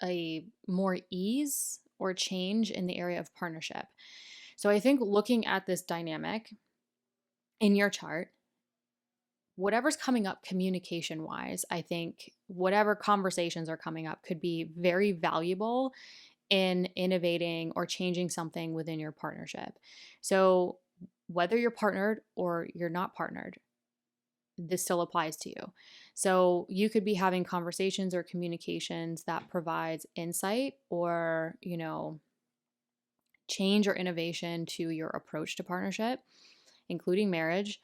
a more ease or change in the area of partnership. So I think looking at this dynamic in your chart, whatever's coming up communication wise, I think whatever conversations are coming up could be very valuable in innovating or changing something within your partnership. So whether you're partnered or you're not partnered, this still applies to you. So you could be having conversations or communications that provides insight or, change or innovation to your approach to partnership, including marriage.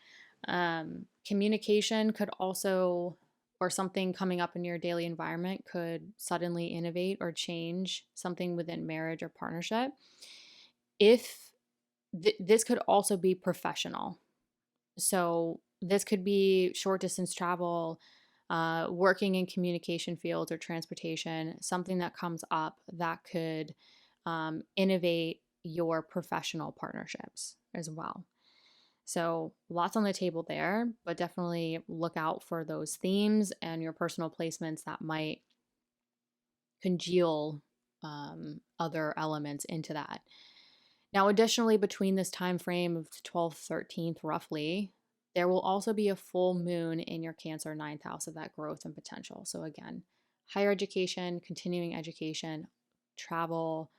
Communication could also, or something coming up in your daily environment could suddenly innovate or change something within marriage or partnership. If this could also be professional. So this could be short distance travel, working in communication fields or transportation, something that comes up that could innovate your professional partnerships as well. So lots on the table there, but definitely look out for those themes and your personal placements that might congeal other elements into that. Now, additionally, between this time frame of the 12th, 13th, roughly, there will also be a full moon in your Cancer 9th house of that growth and potential. So again, higher education, continuing education, travel,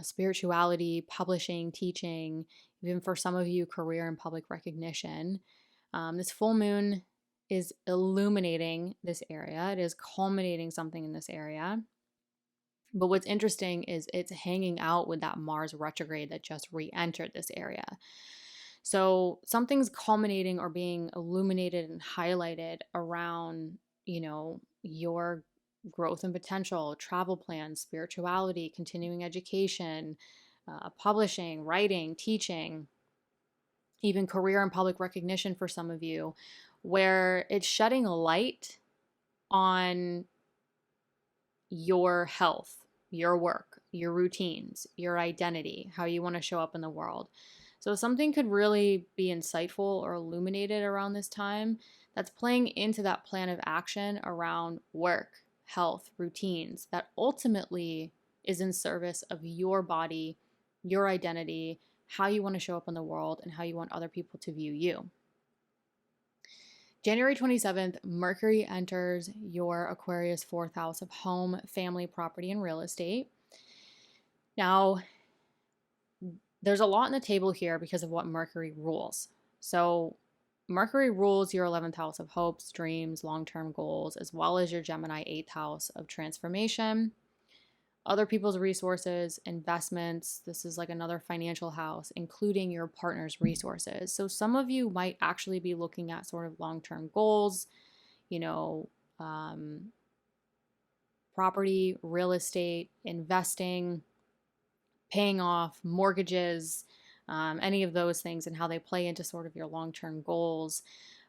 spirituality, publishing, teaching, even for some of you, career and public recognition. This full moon is illuminating this area. It is culminating something in this area. But what's interesting is it's hanging out with that Mars retrograde that just re-entered this area. So something's culminating or being illuminated and highlighted around, your growth and potential, travel plans, spirituality, continuing education, publishing, writing, teaching, even career and public recognition for some of you, where it's shedding a light on your health, your work, your routines, your identity, how you want to show up in the world. So something could really be insightful or illuminated around this time that's playing into that plan of action around work, health, routines that ultimately is in service of your body, your identity, how you want to show up in the world, and how you want other people to view you. January 27th, Mercury enters your Aquarius 4th house of home, family, property, and real estate. Now, there's a lot on the table here because of what Mercury rules. So, Mercury rules your 11th house of hopes, dreams, long-term goals, as well as your Gemini 8th house of transformation, other people's resources, investments. This is like another financial house, including your partner's resources. So some of you might actually be looking at sort of long-term goals, property, real estate, investing, paying off mortgages, any of those things and how they play into sort of your long-term goals.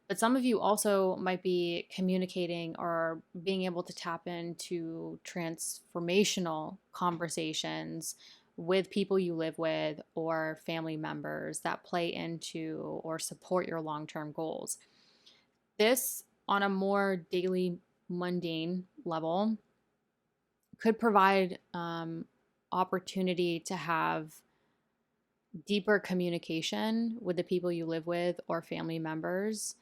But some of you also might be communicating or being able to tap into transformational conversations with people you live with or family members that play into or support your long-term goals. This, on a more daily, mundane level, could provide opportunity to have deeper communication with the people you live with or family members,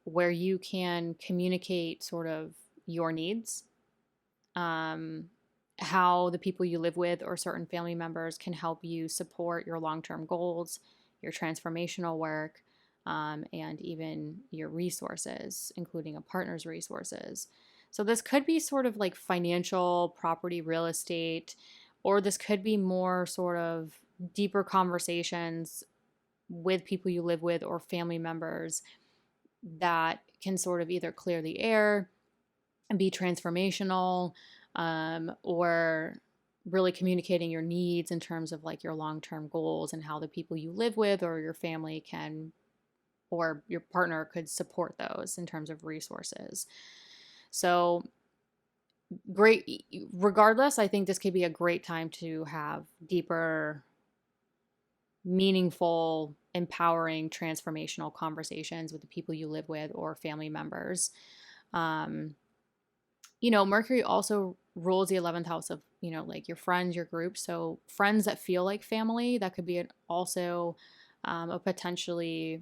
where you can communicate sort of your needs, how the people you live with or certain family members can help you support your long-term goals, your transformational work, and even your resources, including a partner's resources. So this could be sort of like financial, property, real estate, or this could be more sort of deeper conversations with people you live with or family members that can sort of either clear the air and be transformational, or really communicating your needs in terms of like your long-term goals and how the people you live with or your family can, or your partner could support those in terms of resources. So great. Regardless, I think this could be a great time to have deeper, meaningful, empowering, transformational conversations with the people you live with or family members. Mercury also rules the 11th house of, like your friends, your group. So friends that feel like family, that could be also a potentially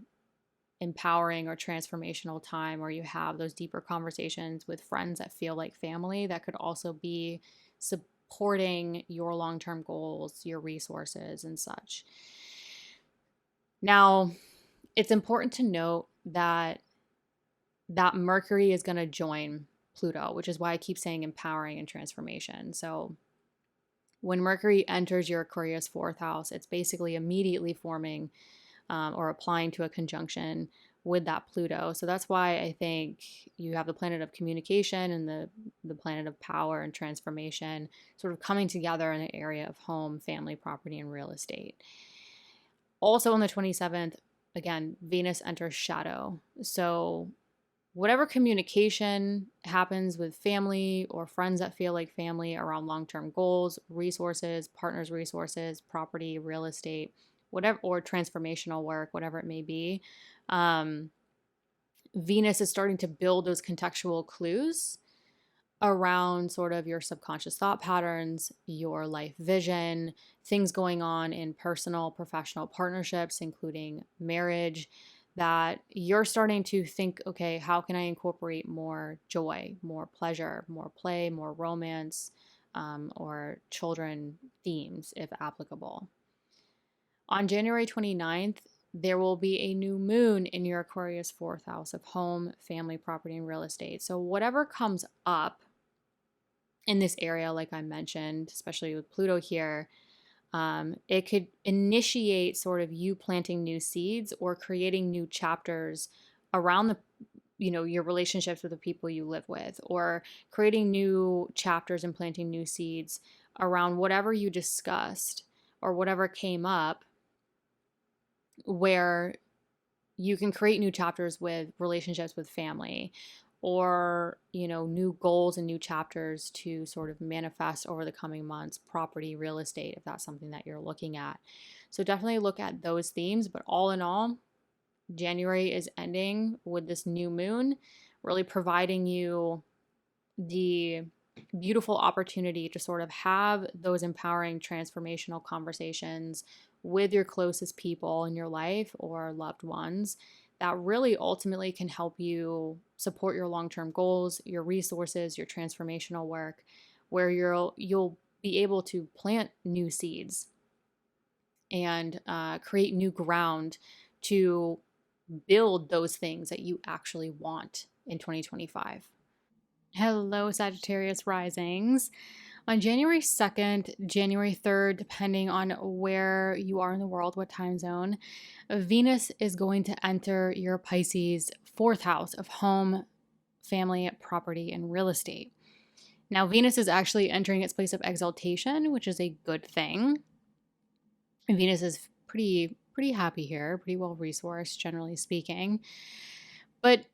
empowering or transformational time where you have those deeper conversations with friends that feel like family. That could also be supporting your long-term goals, your resources, and such. Now, it's important to note that Mercury is going to join Pluto, which is why I keep saying empowering and transformation. So when Mercury enters your Aquarius fourth house, it's basically immediately forming or applying to a conjunction with that Pluto. So that's why I think you have the planet of communication and the planet of power and transformation sort of coming together in the area of home, family, property, and real estate. Also on the 27th, again, Venus enters shadow. So whatever communication happens with family or friends that feel like family around long-term goals, resources, partners' resources, property, real estate, whatever, or transformational work, whatever it may be, Venus is starting to build those contextual clues around sort of your subconscious thought patterns, your life vision, things going on in personal, professional partnerships, including marriage, that you're starting to think, okay, how can I incorporate more joy, more pleasure, more play, more romance, or children themes if applicable. On January 29th, there will be a new moon in your Aquarius fourth house of home, family, property, and real estate. So whatever comes up in this area, like I mentioned, especially with Pluto here, it could initiate sort of you planting new seeds or creating new chapters around the, your relationships with the people you live with, or creating new chapters and planting new seeds around whatever you discussed or whatever came up, where you can create new chapters with relationships with family, or new goals and new chapters to sort of manifest over the coming months, property, real estate, if that's something that you're looking at. So definitely look at those themes. But all in all, January is ending with this new moon, really providing you the beautiful opportunity to sort of have those empowering transformational conversations with your closest people in your life or loved ones that really ultimately can help you support your long-term goals, your resources, your transformational work, where you'll be able to plant new seeds and create new ground to build those things that you actually want in 2025. Hello, Sagittarius risings. On January 2nd, January 3rd, depending on where you are in the world, what time zone, Venus is going to enter your Pisces fourth house of home, family, property, and real estate. Now, Venus is actually entering its place of exaltation, which is a good thing. And Venus is pretty happy here, pretty well resourced, generally speaking. But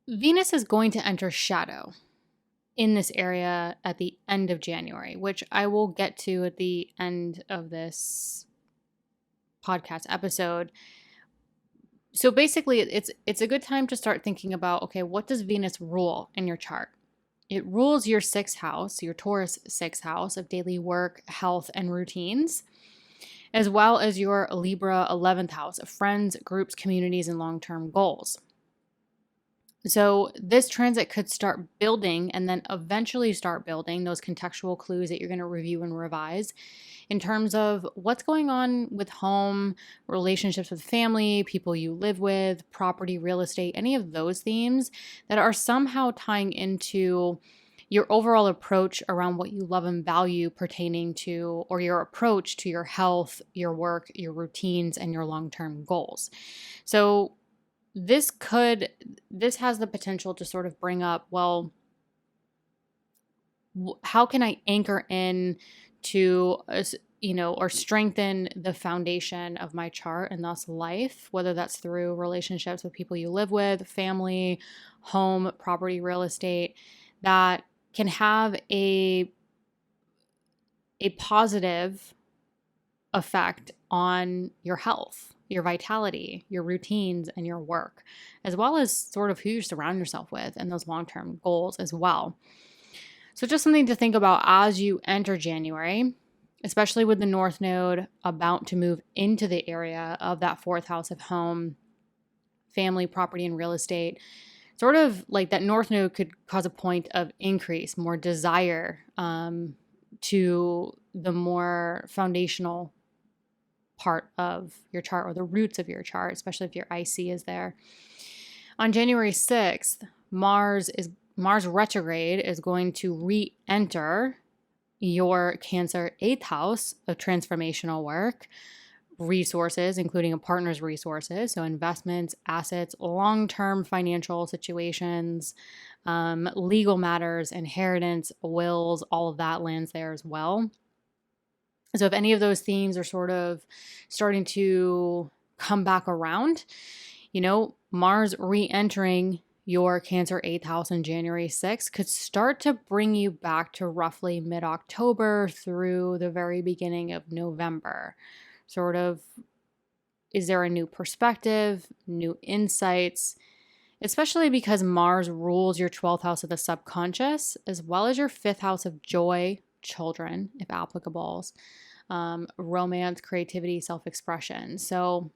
Venus is going to enter shadow in this area at the end of January, which I will get to at the end of this podcast episode. So basically, it's a good time to start thinking about, okay, what does Venus rule in your chart? It rules your sixth house, your Taurus sixth house of daily work, health, and routines, as well as your Libra 11th house of friends, groups, communities, and long-term goals. So this transit could start building and then eventually start building those contextual clues that you're going to review and revise in terms of what's going on with home, relationships with family, people you live with, property, real estate, any of those themes that are somehow tying into your overall approach around what you love and value pertaining to, or your approach to your health, your work, your routines, and your long-term goals. So this has the potential to sort of bring up, well, how can I anchor in to, or strengthen the foundation of my chart and thus life, whether that's through relationships with people you live with, family, home, property, real estate, that can have a positive effect on your health, your vitality, your routines, and your work, as well as sort of who you surround yourself with and those long-term goals as well. So just something to think about as you enter January, especially with the North Node about to move into the area of that fourth house of home, family, property, and real estate. Sort of like that North Node could cause a point of increase, more desire to the more foundational part of your chart or the roots of your chart, especially if your IC is there. On January 6th, Mars retrograde is going to re-enter your Cancer 8th house of transformational work, resources, including a partner's resources, so investments, assets, long-term financial situations, legal matters, inheritance, wills, all of that lands there as well. So if any of those themes are sort of starting to come back around, Mars re-entering your Cancer 8th house on January 6th could start to bring you back to roughly mid-October through the very beginning of November. Sort of, is there a new perspective, new insights, especially because Mars rules your 12th house of the subconscious, as well as your 5th house of joy, children, if applicable, romance, creativity, self-expression. So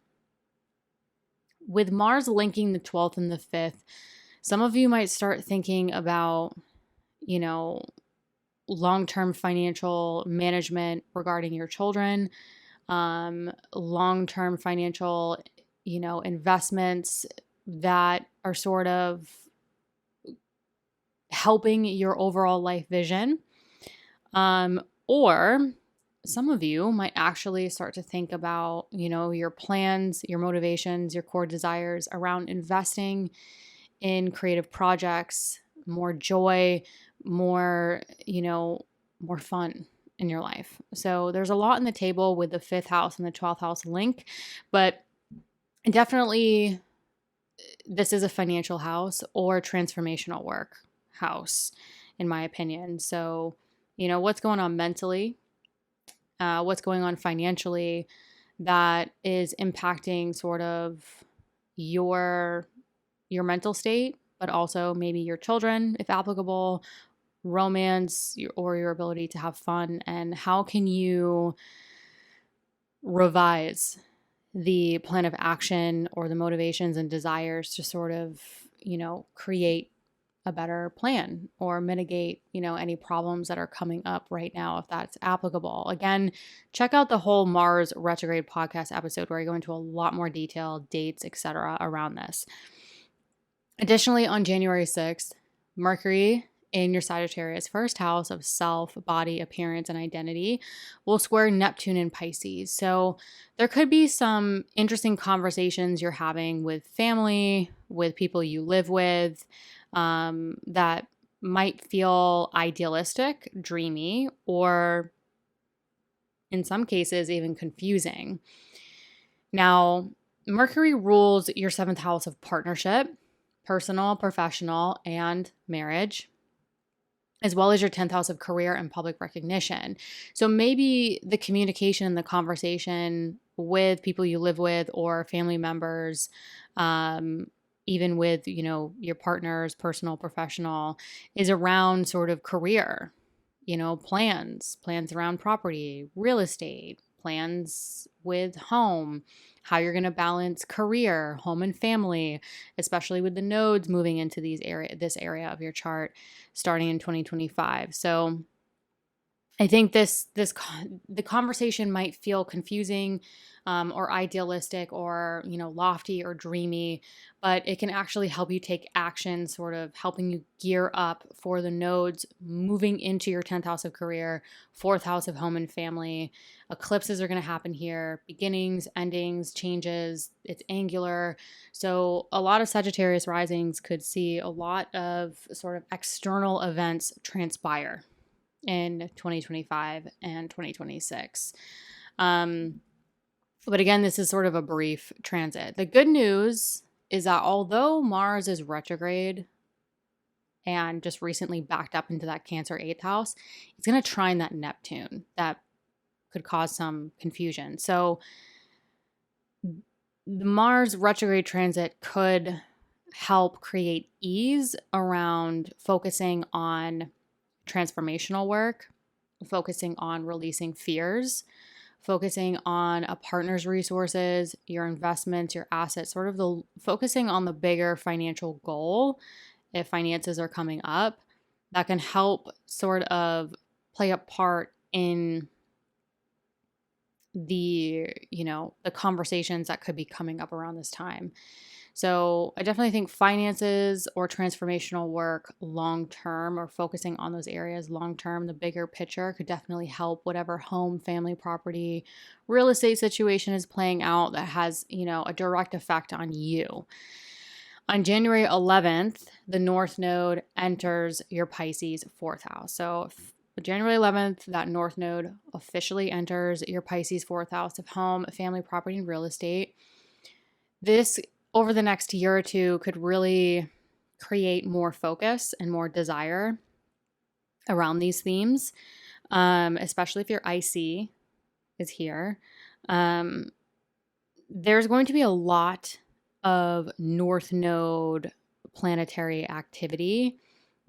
with Mars linking the 12th and the 5th, some of you might start thinking about, long-term financial management regarding your children, long-term financial, investments that are sort of helping your overall life vision. Or some of you might actually start to think about, your plans, your motivations, your core desires around investing in creative projects, more joy, more fun in your life. So there's a lot on the table with the 5th house and the 12th house link, but definitely this is a financial house or transformational work house, in my opinion. So, what's going on mentally, what's going on financially that is impacting sort of your mental state, but also maybe your children, if applicable, romance, or your ability to have fun, and how can you revise the plan of action or the motivations and desires to sort of, create a better plan or mitigate, any problems that are coming up right now, if that's applicable. Again, check out the whole Mars retrograde podcast episode where I go into a lot more detail, dates, etc. around this. Additionally, on January 6th, Mercury in your Sagittarius first house of self, body, appearance, and identity will square Neptune in Pisces. So there could be some interesting conversations you're having with family, with people you live with, that might feel idealistic, dreamy, or in some cases even confusing. Now, Mercury rules your 7th house of partnership, personal, professional, and marriage, as well as your 10th house of career and public recognition. So maybe the communication and the conversation with people you live with or family members, even with, your partners, personal, professional, is around sort of career, plans around property, real estate, plans with home, how you're going to balance career, home, and family, especially with the nodes moving into this area of your chart starting in 2025. So I think the conversation might feel confusing, or idealistic, or lofty or dreamy, but it can actually help you take action, sort of helping you gear up for the nodes moving into your 10th house of career, 4th house of home and family. Eclipses are going to happen here, beginnings, endings, changes. It's angular. So a lot of Sagittarius risings could see a lot of sort of external events transpire in 2025 and 2026. But again, this is sort of a brief transit. The good news is that although Mars is retrograde and just recently backed up into that Cancer 8th house, it's going to trine that Neptune that could cause some confusion. So the Mars retrograde transit could help create ease around focusing on transformational work, focusing on releasing fears, focusing on a partner's resources, your investments, your assets, sort of focusing on the bigger financial goal. If finances are coming up, that can help sort of play a part in the conversations that could be coming up around this time. So I definitely think finances or transformational work long term, or focusing on those areas long term, the bigger picture, could definitely help whatever home, family, property, real estate situation is playing out that has, a direct effect on you. On January 11th, the North Node enters your Pisces fourth house. So January 11th, that North Node officially enters your Pisces fourth house of home, family, property, and real estate. This, over the next year or two, could really create more focus and more desire around these themes, especially if your IC is here. There's going to be a lot of North Node planetary activity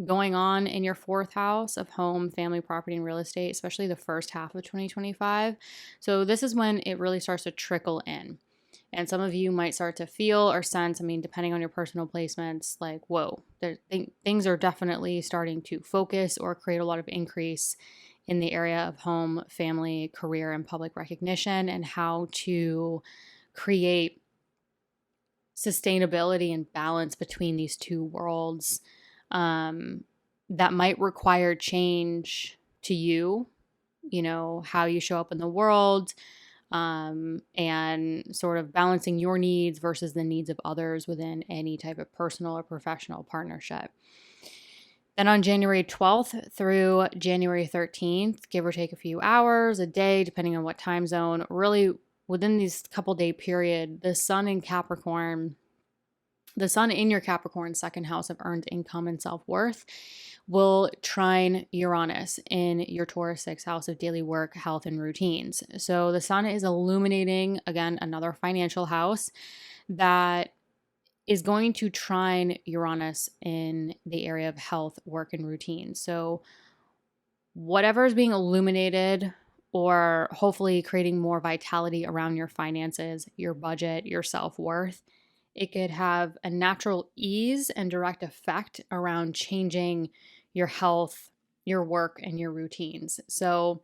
going on in your fourth house of home, family, property, and real estate, especially the first half of 2025. So this is when it really starts to trickle in. And some of you might start to feel or sense, depending on your personal placements, like, whoa, things are definitely starting to focus or create a lot of increase in the area of home, family, career, and public recognition, and how to create sustainability and balance between these two worlds, that might require change to you, how you show up in the world, and sort of balancing your needs versus the needs of others within any type of personal or professional partnership. Then on January 12th through January 13th, give or take a few hours, a day, depending on what time zone, really within these couple day period, the sun in your Capricorn second house of earned income and self-worth will trine Uranus in your Taurus sixth house of daily work, health, and routines. So the sun is illuminating, again, another financial house that is going to trine Uranus in the area of health, work, and routine. So whatever is being illuminated, or hopefully creating more vitality around your finances, your budget, your self-worth, it could have a natural ease and direct effect around changing your health, your work, and your routines. So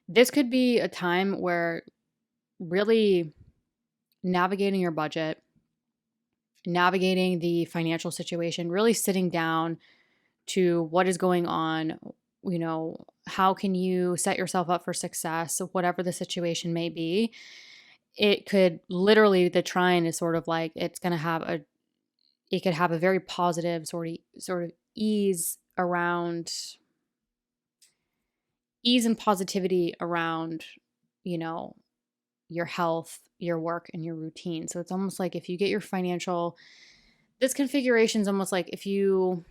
this could be a time where really navigating your budget, navigating the financial situation, really sitting down to what is going on, how can you set yourself up for success, whatever the situation may be. It could literally, the trine is sort of like, it could have a very positive sort of ease and positivity around, your health, your work, and your routine. So it's almost like if you get your this configuration is almost like if you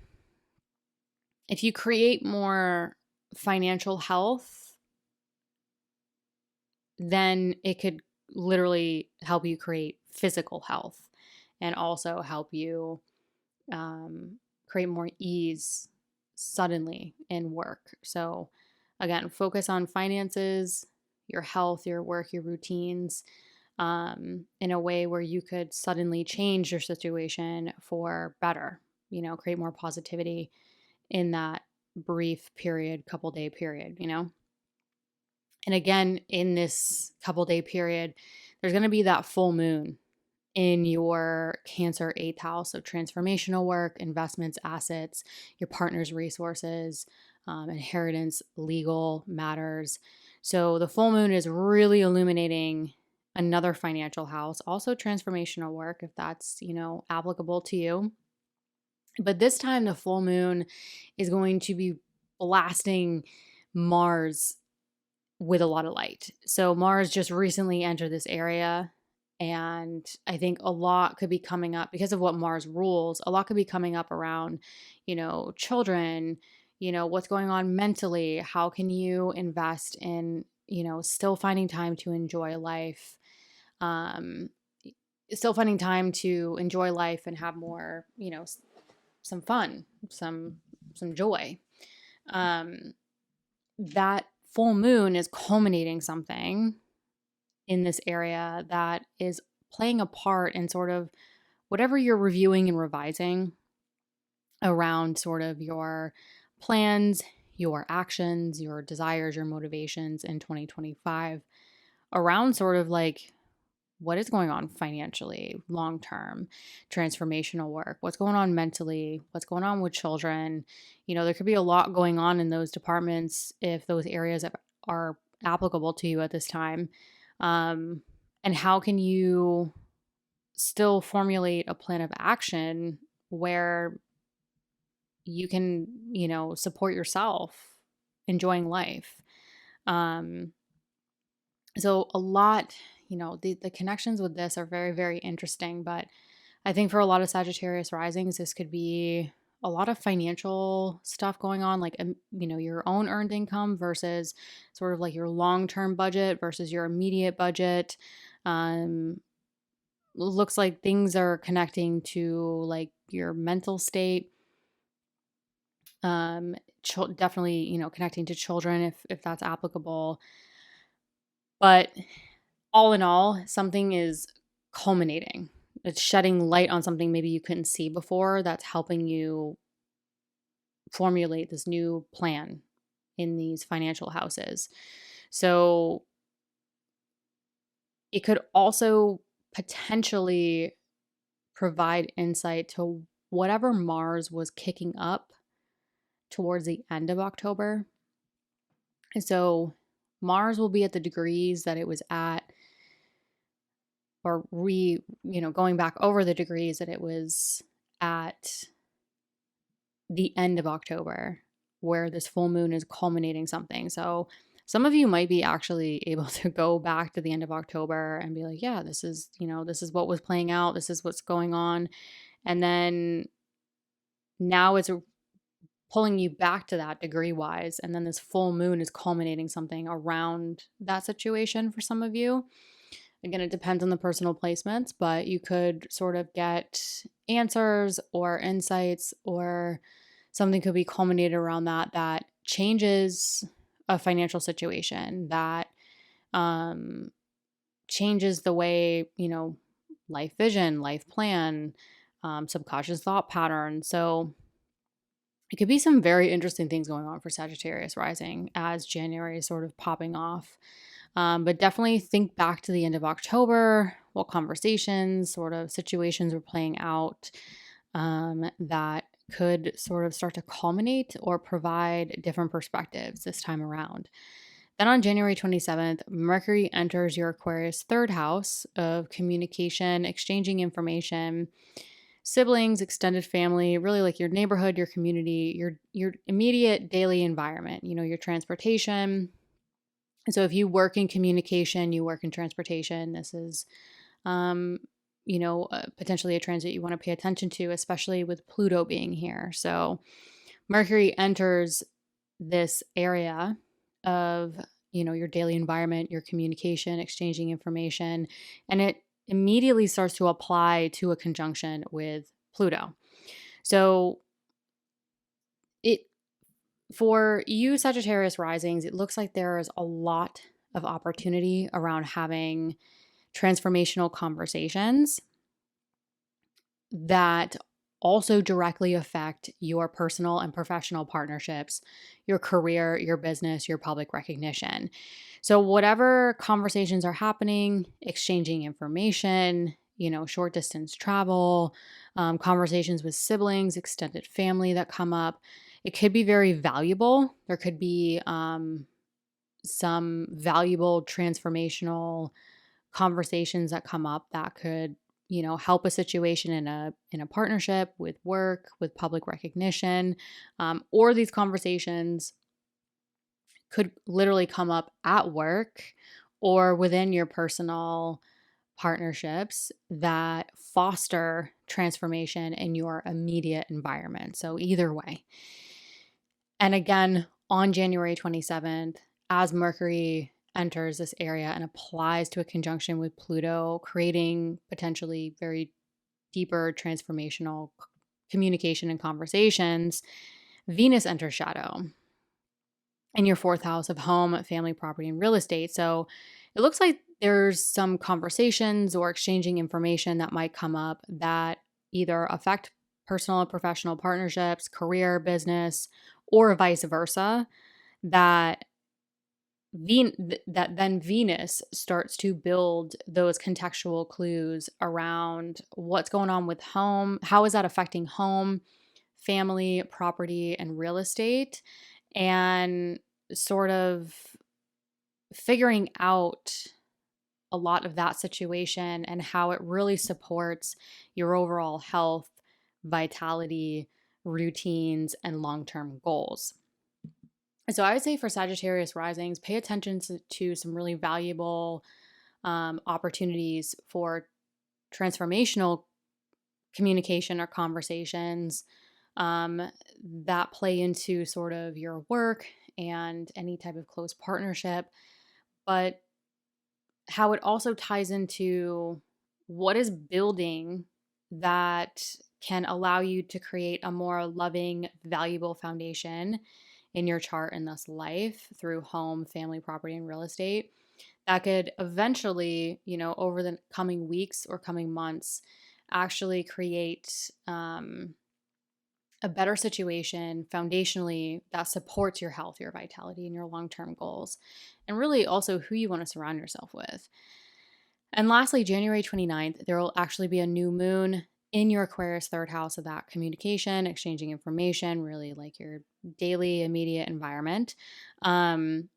create more financial health, then it could literally help you create physical health, and also help you create more ease suddenly in work. So again, focus on finances, your health, your work, your routines, in a way where you could suddenly change your situation for better, create more positivity in that brief period, couple day period, And again, in this couple day period, there's going to be that full moon in your Cancer eighth house of transformational work, investments, assets, your partner's resources, inheritance, legal matters. So the full moon is really illuminating another financial house, also transformational work, if that's, applicable to you. But this time the full moon is going to be blasting Mars with a lot of light. So Mars just recently entered this area, and I think a lot could be coming up because of what Mars rules. A lot could be coming up around, children, what's going on mentally. How can you invest in, still finding time to enjoy life, still finding time to enjoy life and have more, some fun, some joy. That full moon is culminating something in this area that is playing a part in sort of whatever you're reviewing and revising around sort of your plans, your actions, your desires, your motivations in 2025, around sort of like what is going on financially, long term, transformational work, what's going on mentally, what's going on with children. There could be a lot going on in those departments if those areas are applicable to you at this time. And how can you still formulate a plan of action where you can, support yourself, enjoying life? So a lot, the connections with this are very, very interesting. But I think for a lot of Sagittarius risings, this could be a lot of financial stuff going on, like, your own earned income versus sort of like your long-term budget versus your immediate budget. Looks like things are connecting to like your mental state. Definitely, connecting to children if that's applicable. But all in all, something is culminating. It's shedding light on something maybe you couldn't see before that's helping you formulate this new plan in these financial houses. So it could also potentially provide insight to whatever Mars was kicking up towards the end of October. And so Mars will be at the degrees that it was at, or going back over the degrees that it was at the end of October, where this full moon is culminating something. So some of you might be actually able to go back to the end of October and be like, yeah, this is what was playing out. This is what's going on. And then now it's pulling you back to that degree wise. And then this full moon is culminating something around that situation for some of you. Again, it depends on the personal placements, but you could sort of get answers or insights, or something could be culminated around that changes a financial situation, that changes the way, life vision, life plan, subconscious thought pattern. So it could be some very interesting things going on for Sagittarius rising as January is sort of popping off. But definitely think back to the end of October, what conversations, sort of situations were playing out that could sort of start to culminate or provide different perspectives this time around. Then on January 27th, Mercury enters your Aquarius third house of communication, exchanging information, siblings, extended family, really like your neighborhood, your community, your immediate daily environment, your transportation. So if you work in communication, you work in transportation, this is potentially a transit you want to pay attention to, especially with Pluto being here. So Mercury enters this area of, your daily environment, your communication, exchanging information, and it immediately starts to apply to a conjunction with Pluto. So for you Sagittarius risings, it looks like there is a lot of opportunity around having transformational conversations that also directly affect your personal and professional partnerships, your career, your business, your public recognition. So whatever conversations are happening, exchanging information, short distance travel, conversations with siblings, extended family that come up, it could be very valuable. There could be some valuable transformational conversations that come up that could, help a situation in a partnership, with work, with public recognition, or these conversations could literally come up at work or within your personal partnerships that foster transformation in your immediate environment. So either way. And again, on January 27th, as Mercury enters this area and applies to a conjunction with Pluto, creating potentially very deeper transformational communication and conversations, Venus enters shadow in your fourth house of home, family, property, and real estate. So it looks like there's some conversations or exchanging information that might come up that either affect personal and professional partnerships, career, business, or vice versa, that that then Venus starts to build those contextual clues around what's going on with home, how is that affecting home, family, property, and real estate, and sort of figuring out a lot of that situation and how it really supports your overall health, vitality, routines, and long-term goals. So I would say for Sagittarius risings, pay attention to some really valuable opportunities for transformational communication or conversations that play into sort of your work and any type of close partnership, but how it also ties into what is building that can allow you to create a more loving, valuable foundation in your chart and thus life through home, family, property, and real estate that could eventually, over the coming weeks or coming months, actually create a better situation foundationally that supports your health, your vitality, and your long-term goals, and really also who you want to surround yourself with. And lastly, January 29th, there will actually be a new moon in your Aquarius third house of that communication, exchanging information, really like your daily immediate environment. And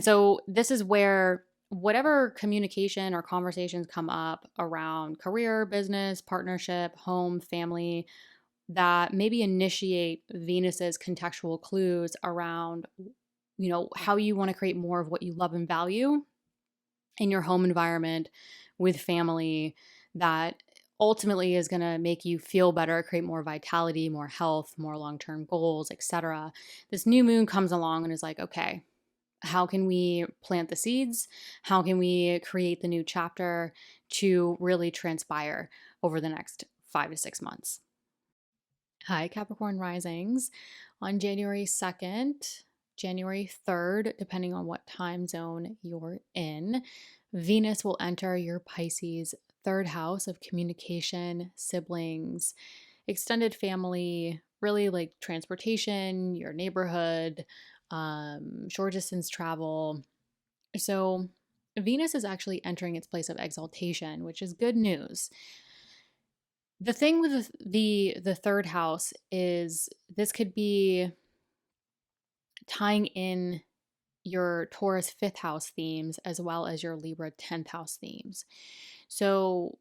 so this is where whatever communication or conversations come up around career, business, partnership, home, family, that maybe initiate Venus's contextual clues around, how you want to create more of what you love and value in your home environment with family, that ultimately is going to make you feel better, create more vitality, more health, more long-term goals, etc. This new moon comes along and is like, okay, how can we plant the seeds? How can we create the new chapter to really transpire over the next 5 to 6 months? Hi, Capricorn risings. On January 2nd, January 3rd, depending on what time zone you're in, Venus will enter your Pisces third house of communication, siblings, extended family, really like transportation, your neighborhood, short distance travel. So Venus is actually entering its place of exaltation, which is good news. The thing with the third house is this could be tying in your Taurus fifth house themes as well as your Libra 10th house themes. So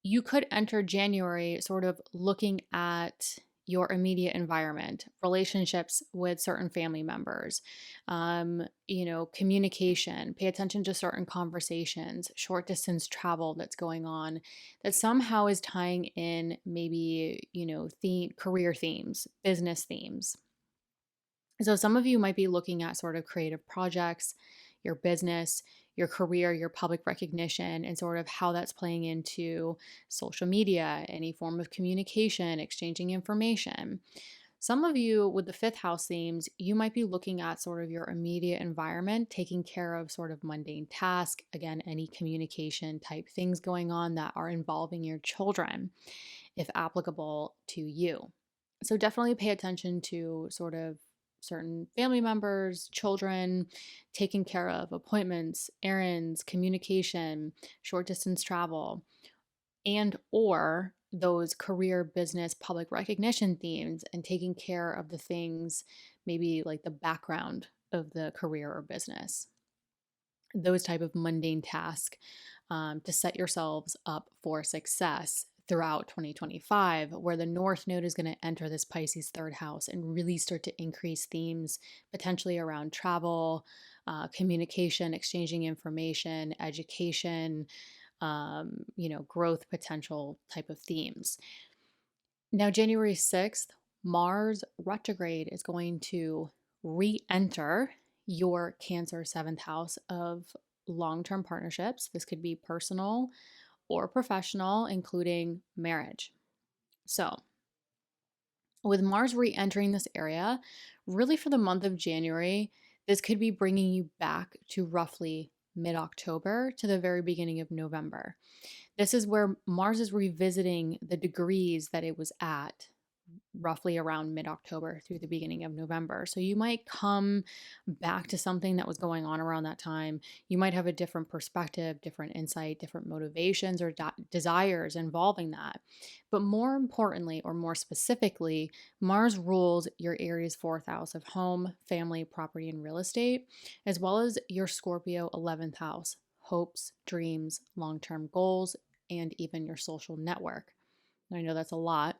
you could enter January sort of looking at your immediate environment, relationships with certain family members, communication, pay attention to certain conversations, short distance travel that's going on that somehow is tying in maybe, career themes, business themes. So some of you might be looking at sort of creative projects, your business, your career, your public recognition, and sort of how that's playing into social media, any form of communication, exchanging information. Some of you with the fifth house themes, you might be looking at sort of your immediate environment, taking care of sort of mundane tasks, again, any communication type things going on that are involving your children, if applicable to you. So definitely pay attention to sort of certain family members, children, taking care of appointments, errands, communication, short distance travel, and or those career, business, public recognition themes, and taking care of the things maybe like the background of the career or business. Those type of mundane tasks to set yourselves up for success throughout 2025, where the North Node is going to enter this Pisces third house and really start to increase themes potentially around travel, communication, exchanging information, education, growth potential type of themes. Now, January 6th, Mars retrograde is going to re-enter your Cancer seventh house of long-term partnerships. This could be personal or professional, including marriage. So, with Mars re-entering this area, really for the month of January, this could be bringing you back to roughly mid-October to the very beginning of November. This is where Mars is revisiting the degrees that it was at roughly around mid-October through the beginning of November. So you might come back to something that was going on around that time. You might have a different perspective, different insight, different motivations or desires involving that. But more importantly, or more specifically, Mars rules your Aries fourth house of home, family, property, and real estate, as well as your Scorpio 11th house, hopes, dreams, long-term goals, and even your social network. I know that's a lot.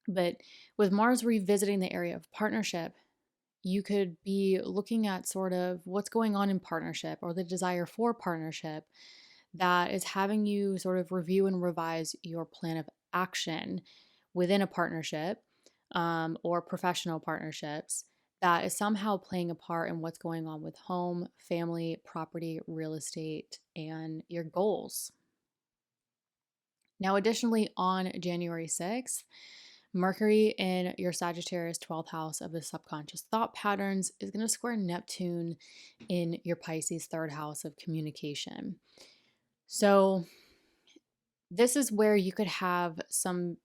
But with Mars revisiting the area of partnership, you could be looking at sort of what's going on in partnership or the desire for partnership that is having you sort of review and revise your plan of action within a partnership or professional partnerships that is somehow playing a part in what's going on with home, family, property, real estate, and your goals. Now, additionally, on January 6th, Mercury in your Sagittarius 12th house of the subconscious thought patterns is going to square Neptune in your Pisces 3rd house of communication. So, this is where you could have some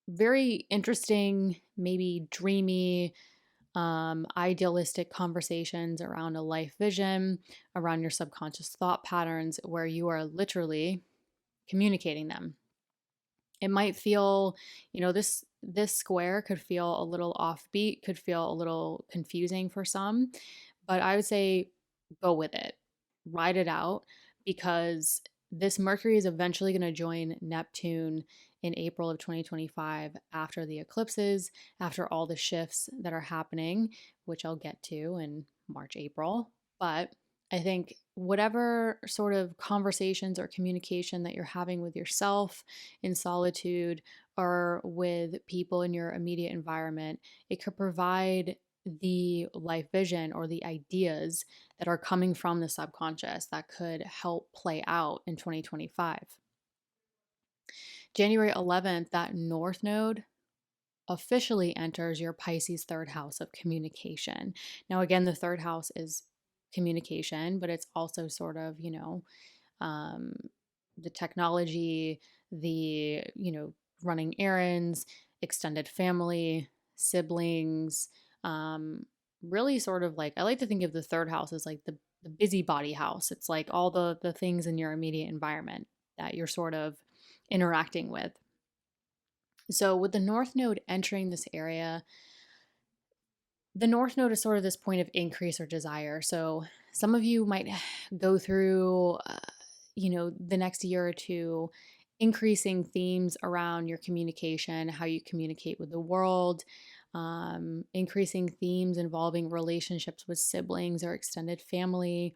very interesting, maybe dreamy, idealistic conversations around a life vision, around your subconscious thought patterns, where you are literally communicating them. It might feel, this square could feel a little offbeat, could feel a little confusing for some, but I would say go with it. Ride it out, because this Mercury is eventually going to join Neptune in April of 2025 after the eclipses, after all the shifts that are happening, which I'll get to in March, April. But I think whatever sort of conversations or communication that you're having with yourself in solitude or with people in your immediate environment, it could provide the life vision or the ideas that are coming from the subconscious that could help play out in 2025. January 11th, that North Node officially enters your Pisces 3rd house of communication. Now, again, the 3rd house is communication, but it's also sort of, the technology, running errands, extended family, siblings, really sort of like, I like to think of the 3rd house as like the busybody house. It's like all the things in your immediate environment that you're sort of interacting with. So with the North Node entering this area, the North Node is sort of this point of increase or desire. So some of you might go through, the next year or two, increasing themes around your communication, how you communicate with the world, increasing themes involving relationships with siblings or extended family.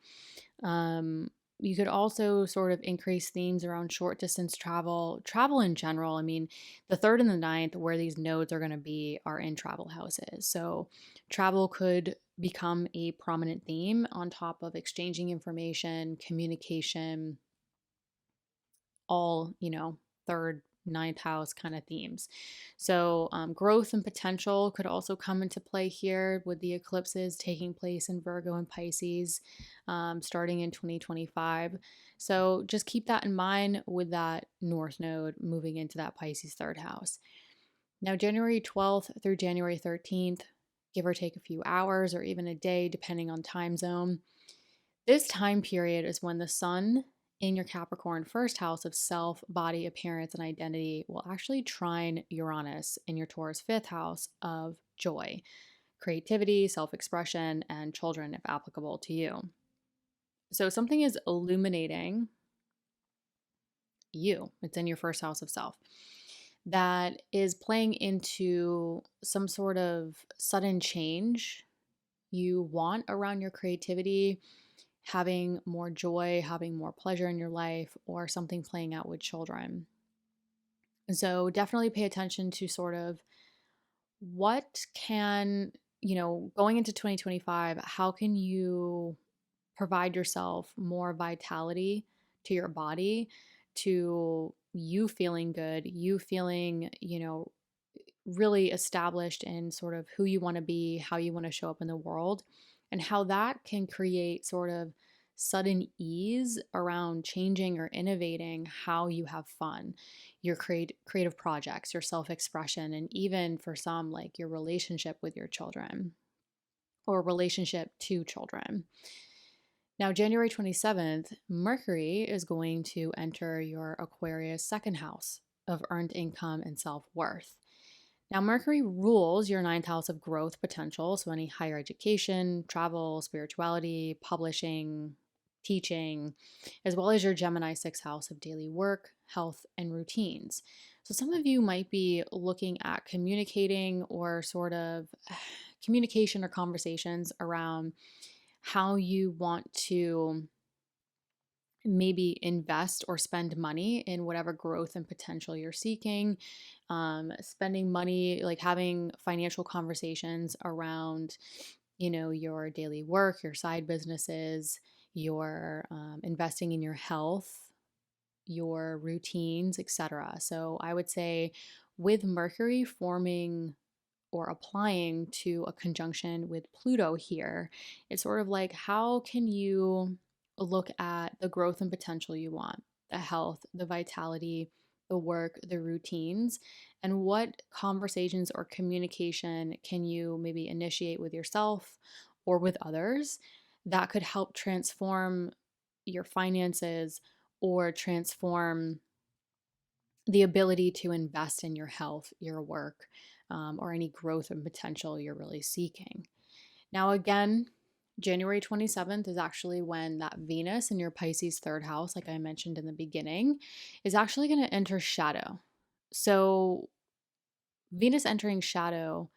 You could also sort of increase themes around short distance travel in general. I mean, the 3rd and the 9th, where these nodes are going to be, are in travel houses. So travel could become a prominent theme on top of exchanging information, communication, all, 3rd, 9th house kind of themes. So growth and potential could also come into play here with the eclipses taking place in Virgo and Pisces starting in 2025. So just keep that in mind with that North Node moving into that Pisces 3rd house. Now, January 12th through January 13th, give or take a few hours or even a day, depending on time zone. This time period is when the sun in your Capricorn 1st house of self, body, appearance, and identity will actually trine Uranus in your Taurus 5th house of joy, creativity, self-expression, and children if applicable to you. So something is illuminating you. It's in your 1st house of self. That is playing into some sort of sudden change you want around your creativity, having more joy, having more pleasure in your life, or something playing out with children. So definitely pay attention to sort of what can, going into 2025, how can you provide yourself more vitality to your body, to you feeling good, you feeling, really established in sort of who you want to be, how you want to show up in the world, and how that can create sort of sudden ease around changing or innovating how you have fun, your creative projects, your self-expression, and even for some, like your relationship with your children or relationship to children. Now, January 27th, Mercury is going to enter your Aquarius second house of earned income and self worth. Now, Mercury rules your ninth house of growth potential, so any higher education, travel, spirituality, publishing, teaching, as well as your Gemini sixth house of daily work, health, and routines. So, some of you might be looking at communicating or sort of communication or conversations around how you want to maybe invest or spend money in whatever growth and potential you're seeking. Spending money, like having financial conversations around, your daily work, your side businesses, your investing in your health, your routines, etc. So I would say with Mercury forming or applying to a conjunction with Pluto here, it's sort of like how can you look at the growth and potential you want, the health, the vitality, the work, the routines, and what conversations or communication can you maybe initiate with yourself or with others that could help transform your finances or transform the ability to invest in your health, your work, or any growth and potential you're really seeking. Now, again, January 27th is actually when that Venus in your Pisces third house, like I mentioned in the beginning, is actually going to enter shadow. So, Venus entering shadow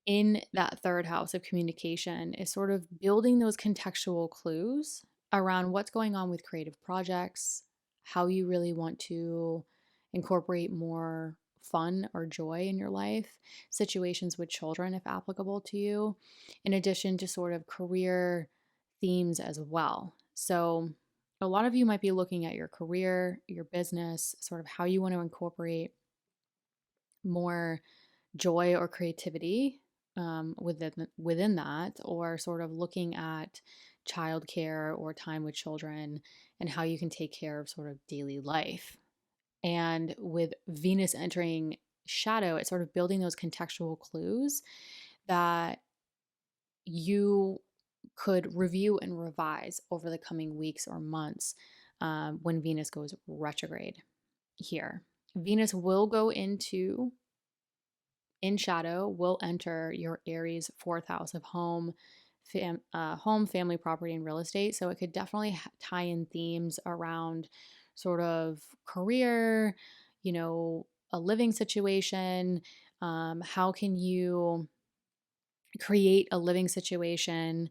in that third house of communication is sort of building those contextual clues around what's going on with creative projects, how you really want to incorporate more fun or joy in your life, situations with children, if applicable to you, in addition to sort of career themes as well. So, a lot of you might be looking at your career, your business, sort of how you want to incorporate more joy or creativity within that, or sort of looking at childcare or time with children and how you can take care of sort of daily life. And with Venus entering shadow, it's sort of building those contextual clues that you could review and revise over the coming weeks or months when Venus goes retrograde here. Venus will go in shadow, will enter your Aries fourth house of home, family, property, and real estate. So it could definitely tie in themes around sort of career, a living situation. How can you create a living situation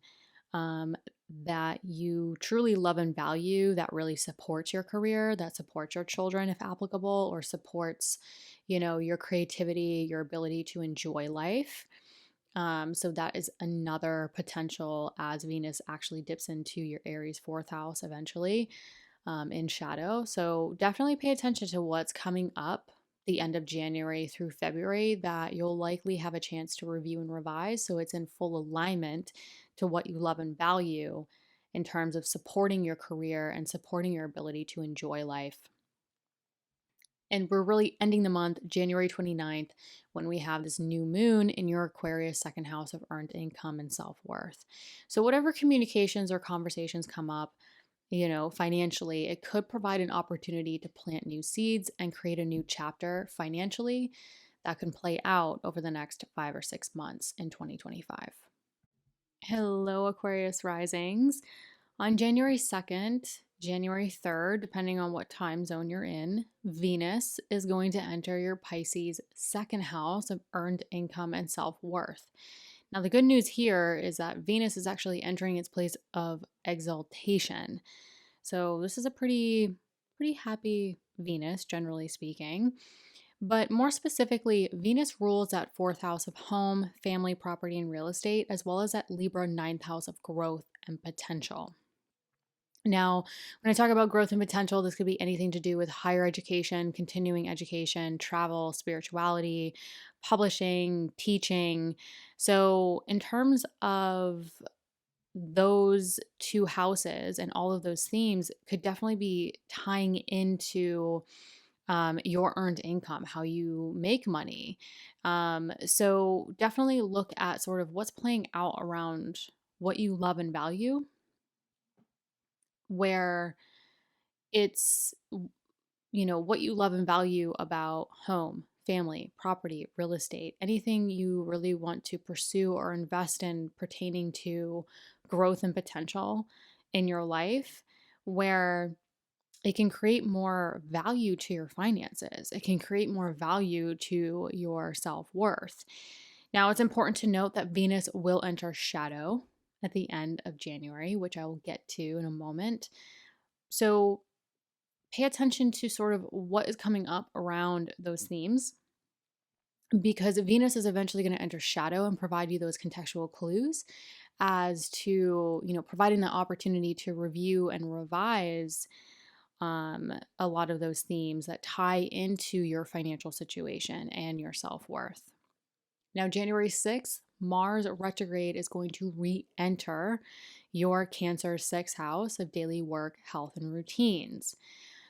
that you truly love and value, that really supports your career, that supports your children if applicable, or supports, your creativity, your ability to enjoy life. So that is another potential as Venus actually dips into your Aries fourth house eventually in shadow. So definitely pay attention to what's coming up the end of January through February that you'll likely have a chance to review and revise so it's in full alignment to what you love and value in terms of supporting your career and supporting your ability to enjoy life. And we're really ending the month January 29th when we have this new moon in your Aquarius second house of earned income and self-worth. So whatever communications or conversations come up, financially, it could provide an opportunity to plant new seeds and create a new chapter financially that can play out over the next 5 or 6 months in 2025. Hello, Aquarius risings. On January 2nd, January 3rd, depending on what time zone you're in, Venus is going to enter your Pisces second house of earned income and self-worth. Now, the good news here is that Venus is actually entering its place of exaltation. So this is a pretty happy Venus, generally speaking. But more specifically, Venus rules that fourth house of home, family, property, and real estate, as well as that Libra ninth house of growth and potential. Now, when I talk about growth and potential, this could be anything to do with higher education, continuing education, travel, spirituality, publishing, teaching. So, in terms of those two houses and all of those themes could definitely be tying into your earned income, how you make money. So definitely look at sort of what's playing out around what you love and value, where it's, what you love and value about home, family, property, real estate, anything you really want to pursue or invest in pertaining to growth and potential in your life, where it can create more value to your finances. It can create more value to your self-worth. Now, it's important to note that Venus will enter shadow at the end of January, which I will get to in a moment. So pay attention to sort of what is coming up around those themes, because Venus is eventually going to enter shadow and provide you those contextual clues as to, providing the opportunity to review and revise a lot of those themes that tie into your financial situation and your self-worth. Now, January 6th, Mars retrograde is going to re-enter your Cancer 6th house of daily work, health, and routines.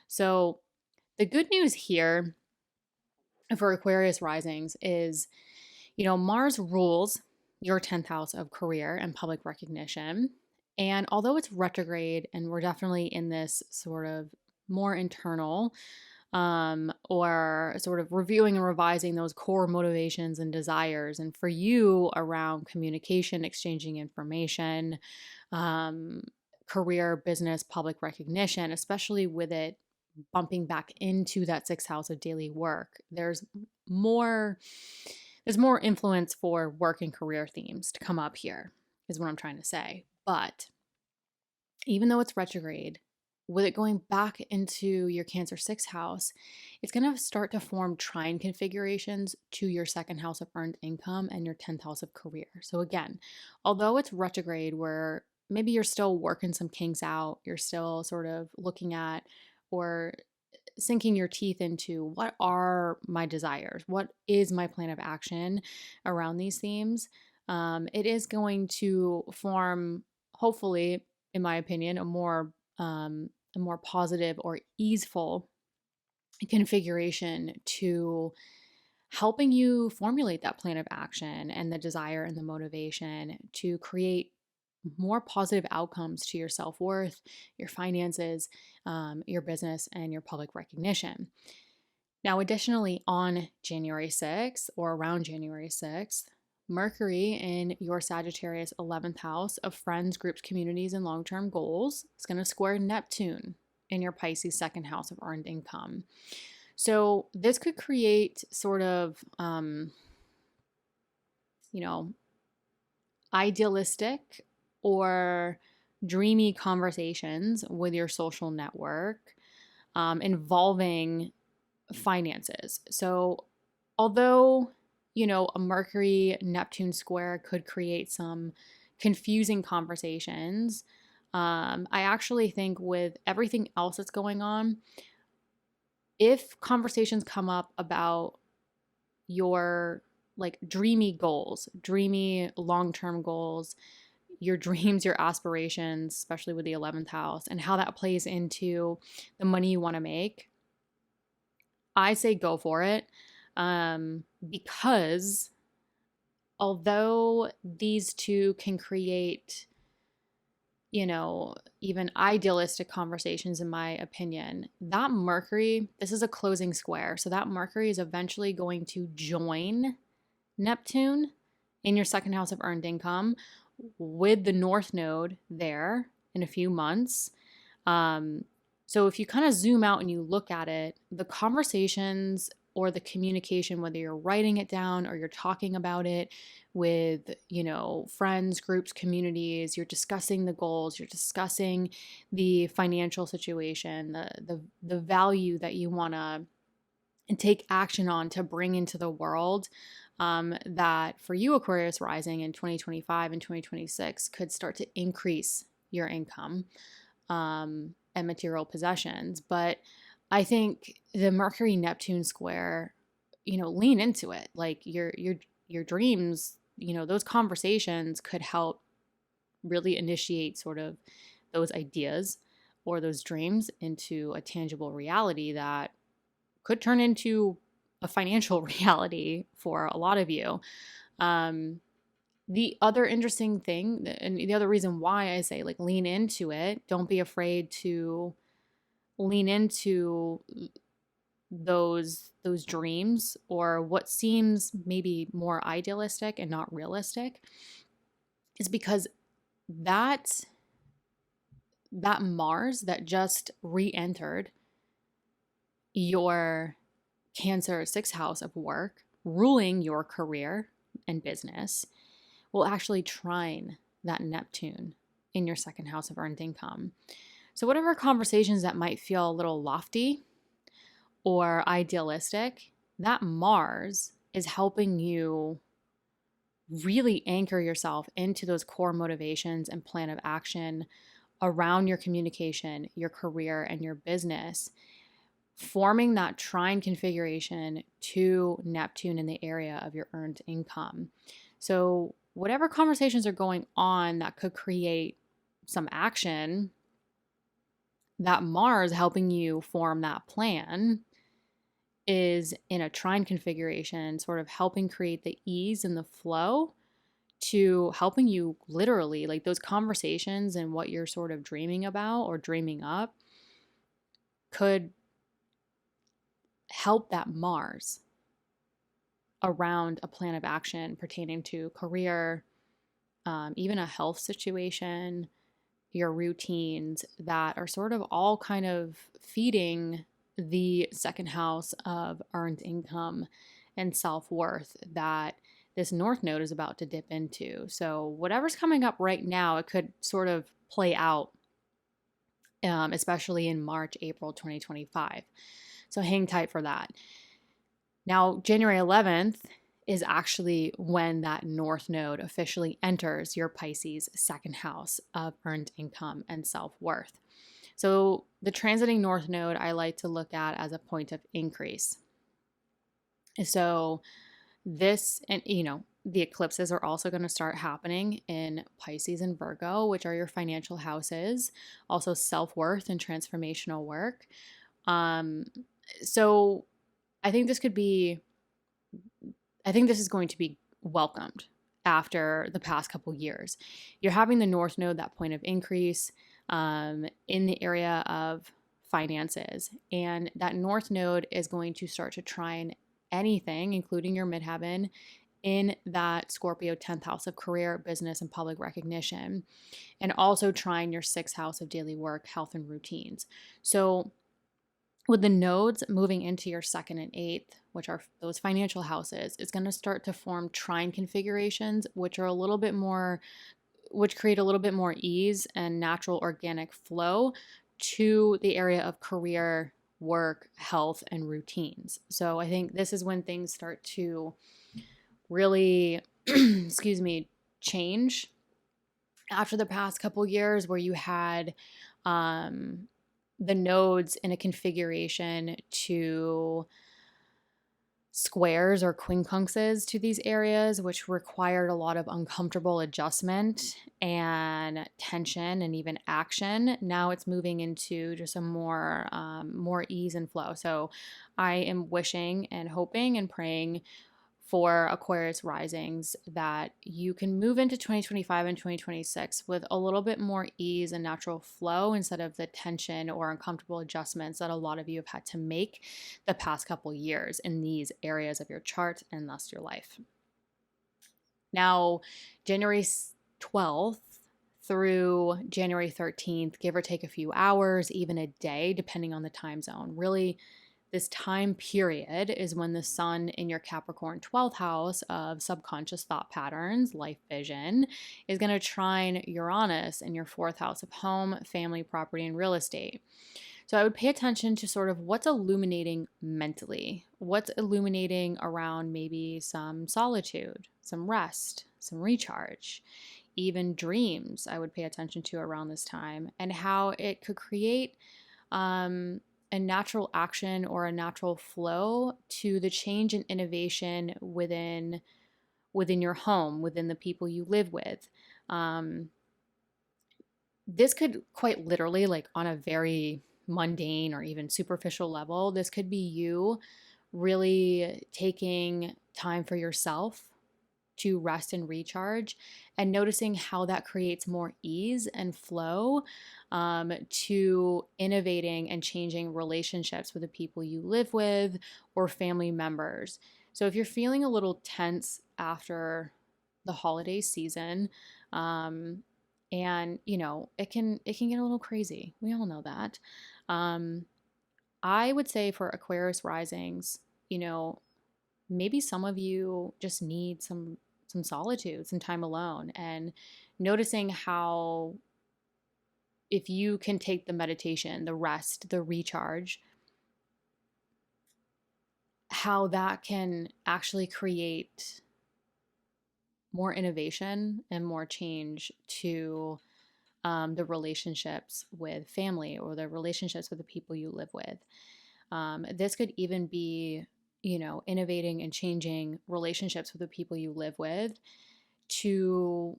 So the good news here for Aquarius risings is, Mars rules your 10th house of career and public recognition. And although it's retrograde and we're definitely in this sort of more internal or sort of reviewing and revising those core motivations and desires, and for you around communication, exchanging information, career, business, public recognition, especially with it bumping back into that 6th house of daily work, there's more influence for work and career themes to come up here, is what I'm trying to say. But even though it's retrograde, with it going back into your Cancer 6th house, it's going to start to form trine configurations to your 2nd house of earned income and your 10th house of career. So again, although it's retrograde where maybe you're still working some kinks out, you're still sort of looking at or sinking your teeth into what are my desires, what is my plan of action around these themes, it is going to form, hopefully, in my opinion, a more positive or easeful configuration to helping you formulate that plan of action and the desire and the motivation to create more positive outcomes to your self-worth, your finances, your business, and your public recognition. Now, additionally, on January 6th or around January 6th, Mercury in your Sagittarius 11th house of friends, groups, communities, and long-term goals is going to square Neptune in your Pisces 2nd house of earned income. So this could create sort of, idealistic or dreamy conversations with your social network involving finances. So although, a Mercury Neptune square could create some confusing conversations, I actually think with everything else that's going on, if conversations come up about your dreamy goals, dreamy long-term goals, your dreams, your aspirations, especially with the 11th house, and how that plays into the money you want to make, I say go for it. Because although these two can create, even idealistic conversations, in my opinion, that Mercury, this is a closing square. So that Mercury is eventually going to join Neptune in your 2nd house of earned income with the North Node there in a few months. So if you kind of zoom out and you look at it, the conversations or the communication, whether you're writing it down or you're talking about it with, friends, groups, communities, you're discussing the goals, you're discussing the financial situation, the value that you want to take action on to bring into the world, that for you, Aquarius rising in 2025 and 2026 could start to increase your income and material possessions. But I think the Mercury Neptune square, lean into it. Like your dreams, those conversations could help really initiate sort of those ideas or those dreams into a tangible reality that could turn into a financial reality for a lot of you. The other interesting thing, and the other reason why I say like lean into it, don't be afraid to lean into those dreams or what seems maybe more idealistic and not realistic, is because that Mars that just re-entered your Cancer 6th house of work, ruling your career and business, will actually trine that Neptune in your 2nd house of earned income. So whatever conversations that might feel a little lofty or idealistic, that Mars is helping you really anchor yourself into those core motivations and plan of action around your communication, your career, and your business, forming that trine configuration to Neptune in the area of your earned income. So whatever conversations are going on that could create some action, that Mars helping you form that plan is in a trine configuration, sort of helping create the ease and the flow to helping you literally, like those conversations and what you're sort of dreaming about or dreaming up could help that Mars around a plan of action pertaining to career, even a health situation, your routines that are sort of all kind of feeding the 2nd house of earned income and self-worth that this North Node is about to dip into. So whatever's coming up right now, it could sort of play out, especially in March, April 2025. So hang tight for that. Now, January 11th is actually when that North Node officially enters your Pisces 2nd house of earned income and self-worth. So the transiting North Node I like to look at as a point of increase. So this, and the eclipses are also going to start happening in Pisces and Virgo, which are your financial houses, also self-worth and transformational work. So I think this is going to be welcomed after the past couple years. You're having the North Node, that point of increase, in the area of finances. And that North Node is going to start to trine anything, including your midheaven, in that Scorpio 10th house of career, business, and public recognition, and also trine your 6th house of daily work, health, and routines. So with the nodes moving into your 2nd and 8th, which are those financial houses, it's going to start to form trine configurations, which create a little bit more ease and natural organic flow to the area of career, work, health, and routines. So I think this is when things start to really, change after the past couple years where you had the nodes in a configuration to squares or quincunxes to these areas, which required a lot of uncomfortable adjustment and tension and even action. Now it's moving into just a more ease and flow. So I am wishing and hoping and praying for Aquarius risings that you can move into 2025 and 2026 with a little bit more ease and natural flow instead of the tension or uncomfortable adjustments that a lot of you have had to make the past couple years in these areas of your chart and thus your life. Now, January 12th through January 13th, give or take a few hours, even a day, depending on the time zone. Really, this time period is when the sun in your Capricorn 12th house of subconscious thought patterns, life vision, is going to trine Uranus in your 4th house of home, family, property, and real estate. So I would pay attention to sort of what's illuminating mentally, what's illuminating around maybe some solitude, some rest, some recharge, even dreams I would pay attention to around this time, and how it could create a natural action or a natural flow to the change and innovation within your home, within the people you live with. this could quite literally, like on a very mundane or even superficial level, this could be you really taking time for yourself to rest and recharge and noticing how that creates more ease and flow to innovating and changing relationships with the people you live with or family members. So if you're feeling a little tense after the holiday season, and it can get a little crazy. We all know that. Um, I would say for Aquarius risings, you know, maybe some of you just need some solitude, some time alone, and noticing how if you can take the meditation, the rest, the recharge, how that can actually create more innovation and more change to the relationships with family or the relationships with the people you live with. This could even be, innovating and changing relationships with the people you live with to,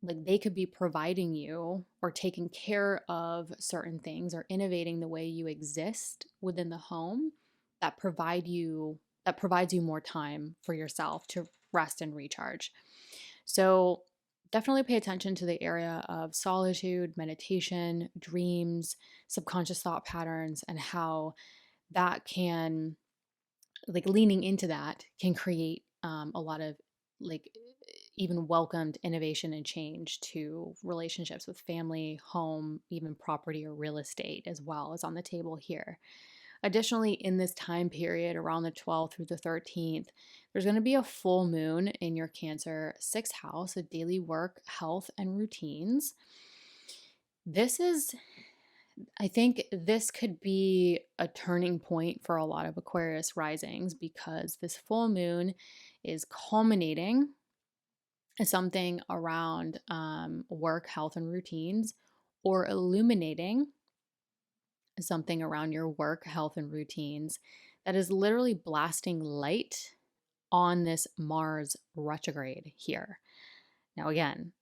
like, they could be providing you or taking care of certain things or innovating the way you exist within the home that provides you more time for yourself to rest and recharge. So definitely pay attention to the area of solitude, meditation, dreams, subconscious thought patterns, and how that can, like, leaning into that can create a lot of, like, even welcomed innovation and change to relationships with family, home, even property or real estate, as well as on the table here. Additionally, in this time period around the 12th through the 13th, there's going to be a full moon in your Cancer 6th house of daily work, health, and routines. I think this could be a turning point for a lot of Aquarius risings because this full moon is culminating something around work, health, and routines, or illuminating something around your work, health, and routines that is literally blasting light on this Mars retrograde here. Now, again,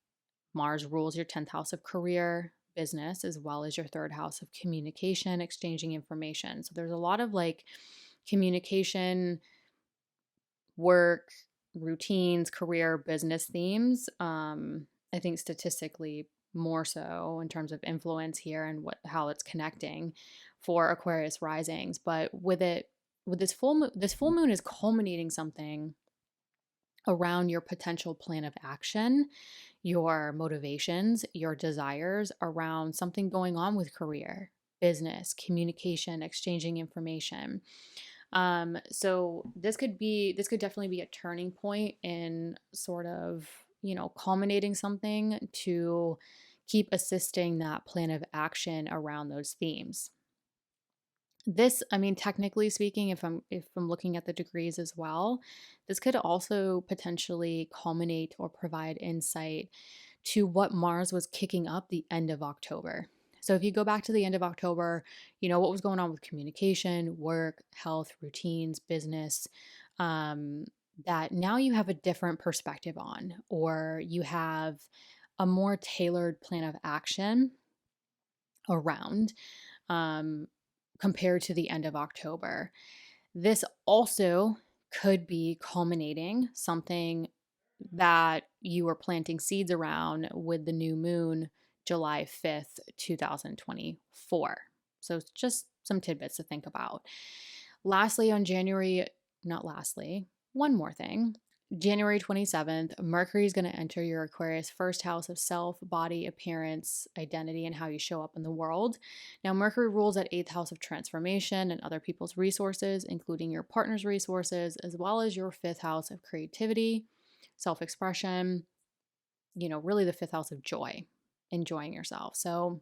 Mars rules your 10th house of career, business, as well as your 3rd house of communication, exchanging information. So there's a lot of, like, communication, work, routines, career, business themes. I think statistically more so in terms of influence here and how it's connecting for Aquarius risings. But with this full moon is culminating something around your potential plan of action, your motivations, your desires around something going on with career, business, communication, exchanging information. So this could definitely be a turning point in sort of, culminating something to keep assisting that plan of action around those themes. This, I mean, technically speaking, if I'm looking at the degrees as well, this could also potentially culminate or provide insight to what Mars was kicking up the end of October. So if you go back to the end of October, what was going on with communication, work, health, routines, business, that now you have a different perspective on, or you have a more tailored plan of action around, um, compared to the end of October. This also could be culminating something that you were planting seeds around with the new moon July 5th, 2024. So it's just some tidbits to think about. Lastly, not lastly, one more thing. January 27th, Mercury is going to enter your Aquarius 1st house of self, body, appearance, identity, and how you show up in the world. Now, Mercury rules that 8th house of transformation and other people's resources, including your partner's resources, as well as your 5th house of creativity, self expression, really the 5th house of joy, enjoying yourself. So,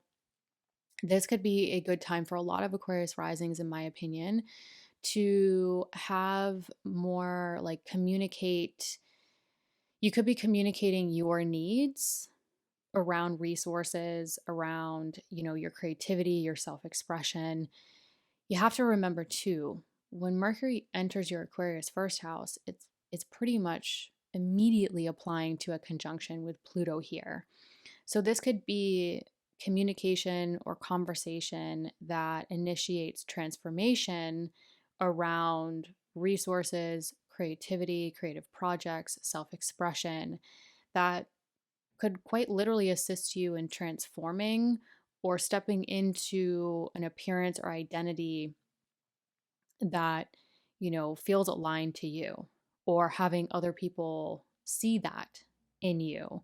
this could be a good time for a lot of Aquarius risings, in my opinion, to have more, like, communicate. You could be communicating your needs around resources, around, your creativity, your self expression. You have to remember too, when Mercury enters your Aquarius 1st house, it's pretty much immediately applying to a conjunction with Pluto here. So this could be communication or conversation that initiates transformation around resources, creativity, creative projects, self expression that could quite literally assist you in transforming or stepping into an appearance or identity that, feels aligned to you, or having other people see that in you.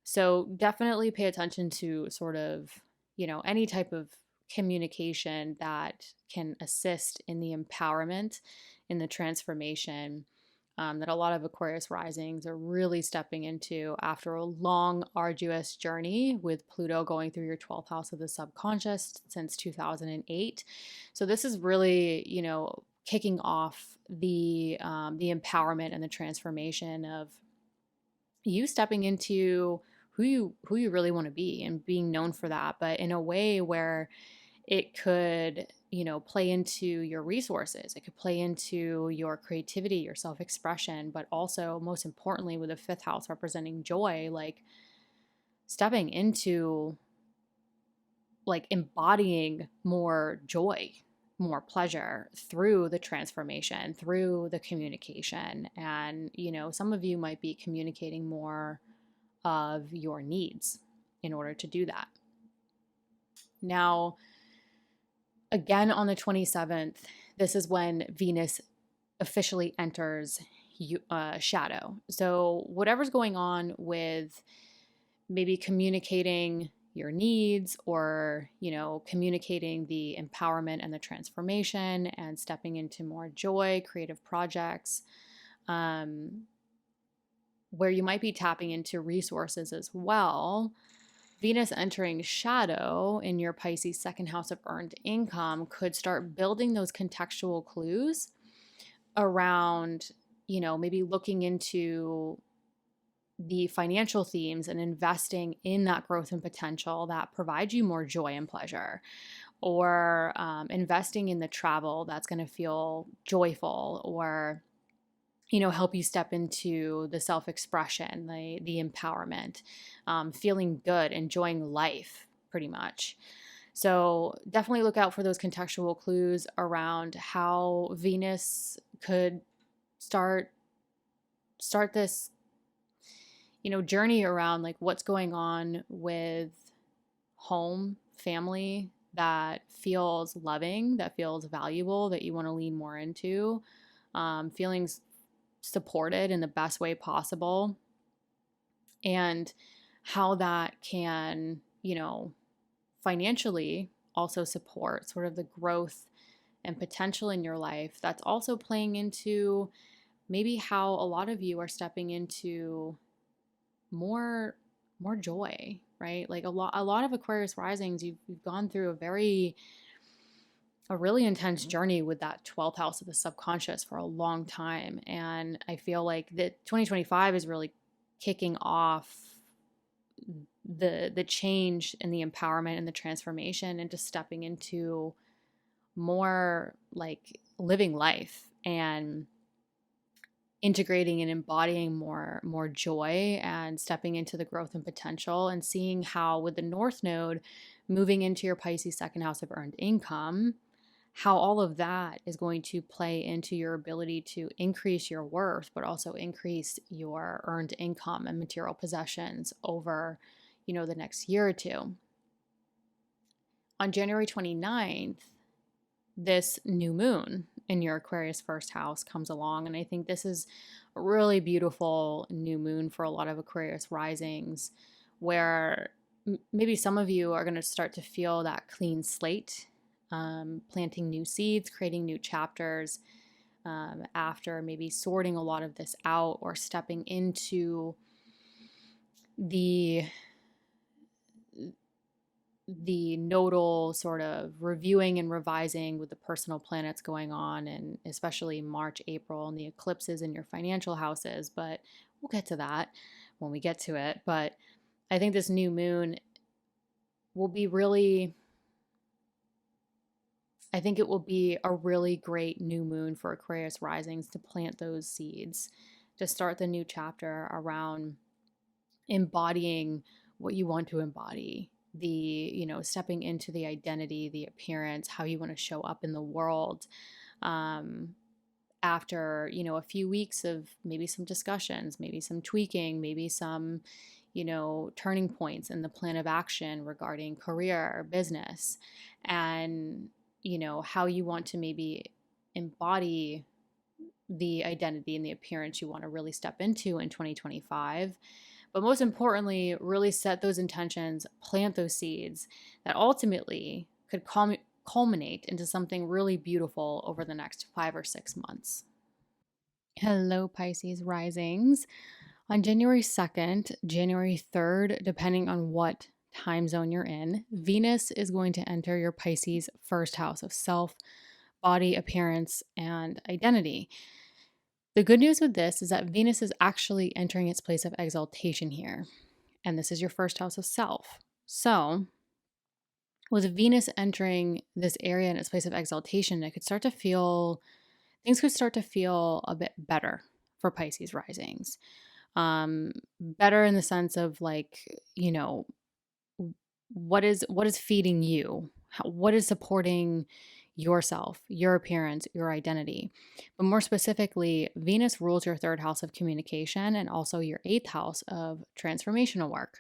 So definitely pay attention to sort of, any type of communication that can assist in the empowerment, in the transformation, that a lot of Aquarius risings are really stepping into after a long, arduous journey with Pluto going through your 12th house of the subconscious since 2008. So this is really, kicking off the empowerment and the transformation of you stepping into who you really want to be and being known for that, but in a way where it could, play into your resources. It could play into your creativity, your self-expression, but also most importantly with the fifth house representing joy, like stepping into like embodying more joy, more pleasure through the transformation, through the communication. And, some of you might be communicating more of your needs in order to do that. Now, again, on the 27th, this is when Venus officially enters shadow. So, whatever's going on with maybe communicating your needs or, communicating the empowerment and the transformation and stepping into more joy, creative projects, where you might be tapping into resources as well. Venus entering shadow in your Pisces second house of earned income could start building those contextual clues around, maybe looking into the financial themes and investing in that growth and potential that provides you more joy and pleasure, or investing in the travel that's going to feel joyful, or help you step into the self-expression, the empowerment, feeling good, enjoying life pretty much. So definitely look out for those contextual clues around how Venus could start this, journey around like what's going on with home, family that feels loving, that feels valuable, that you want to lean more into, feelings supported in the best way possible, and how that can, financially also support sort of the growth and potential in your life. That's also playing into maybe how a lot of you are stepping into more joy, right? Like a lot of Aquarius risings, you've gone through a really intense journey with that 12th house of the subconscious for a long time. And I feel like that 2025 is really kicking off the change and the empowerment and the transformation into stepping into more like living life and integrating and embodying more joy and stepping into the growth and potential, and seeing how with the North Node moving into your Pisces second house of earned income, how all of that is going to play into your ability to increase your worth, but also increase your earned income and material possessions over, the next year or two. On January 29th, this new moon in your Aquarius first house comes along. And I think this is a really beautiful new moon for a lot of Aquarius risings, where maybe some of you are going to start to feel that clean slate, planting new seeds, creating new chapters, after maybe sorting a lot of this out or stepping into the nodal sort of reviewing and revising with the personal planets going on, and especially March, April, and the eclipses in your financial houses. But we'll get to that when we get to it. But I think this new moon will be I think it will be a really great new moon for Aquarius risings to plant those seeds, to start the new chapter around embodying what you want to embody, the, stepping into the identity, the appearance, how you want to show up in the world. After, a few weeks of maybe some discussions, maybe some tweaking, maybe some, turning points in the plan of action regarding career or business, and, how you want to maybe embody the identity and the appearance you want to really step into in 2025. But most importantly, really set those intentions, plant those seeds that ultimately could culminate into something really beautiful over the next 5 or 6 months. Hello, Pisces risings. On January 2nd, January 3rd, depending on what time zone you're in, Venus is going to enter your Pisces first house of self, body, appearance, and identity. The good news with this is that Venus is actually entering its place of exaltation here, and this is your first house of self. So, with Venus entering this area in its place of exaltation, things could start to feel a bit better for Pisces risings. Better in the sense of what is feeding you, what is supporting yourself, your appearance, your identity. But more specifically, Venus rules your third house of communication and also your eighth house of transformational work,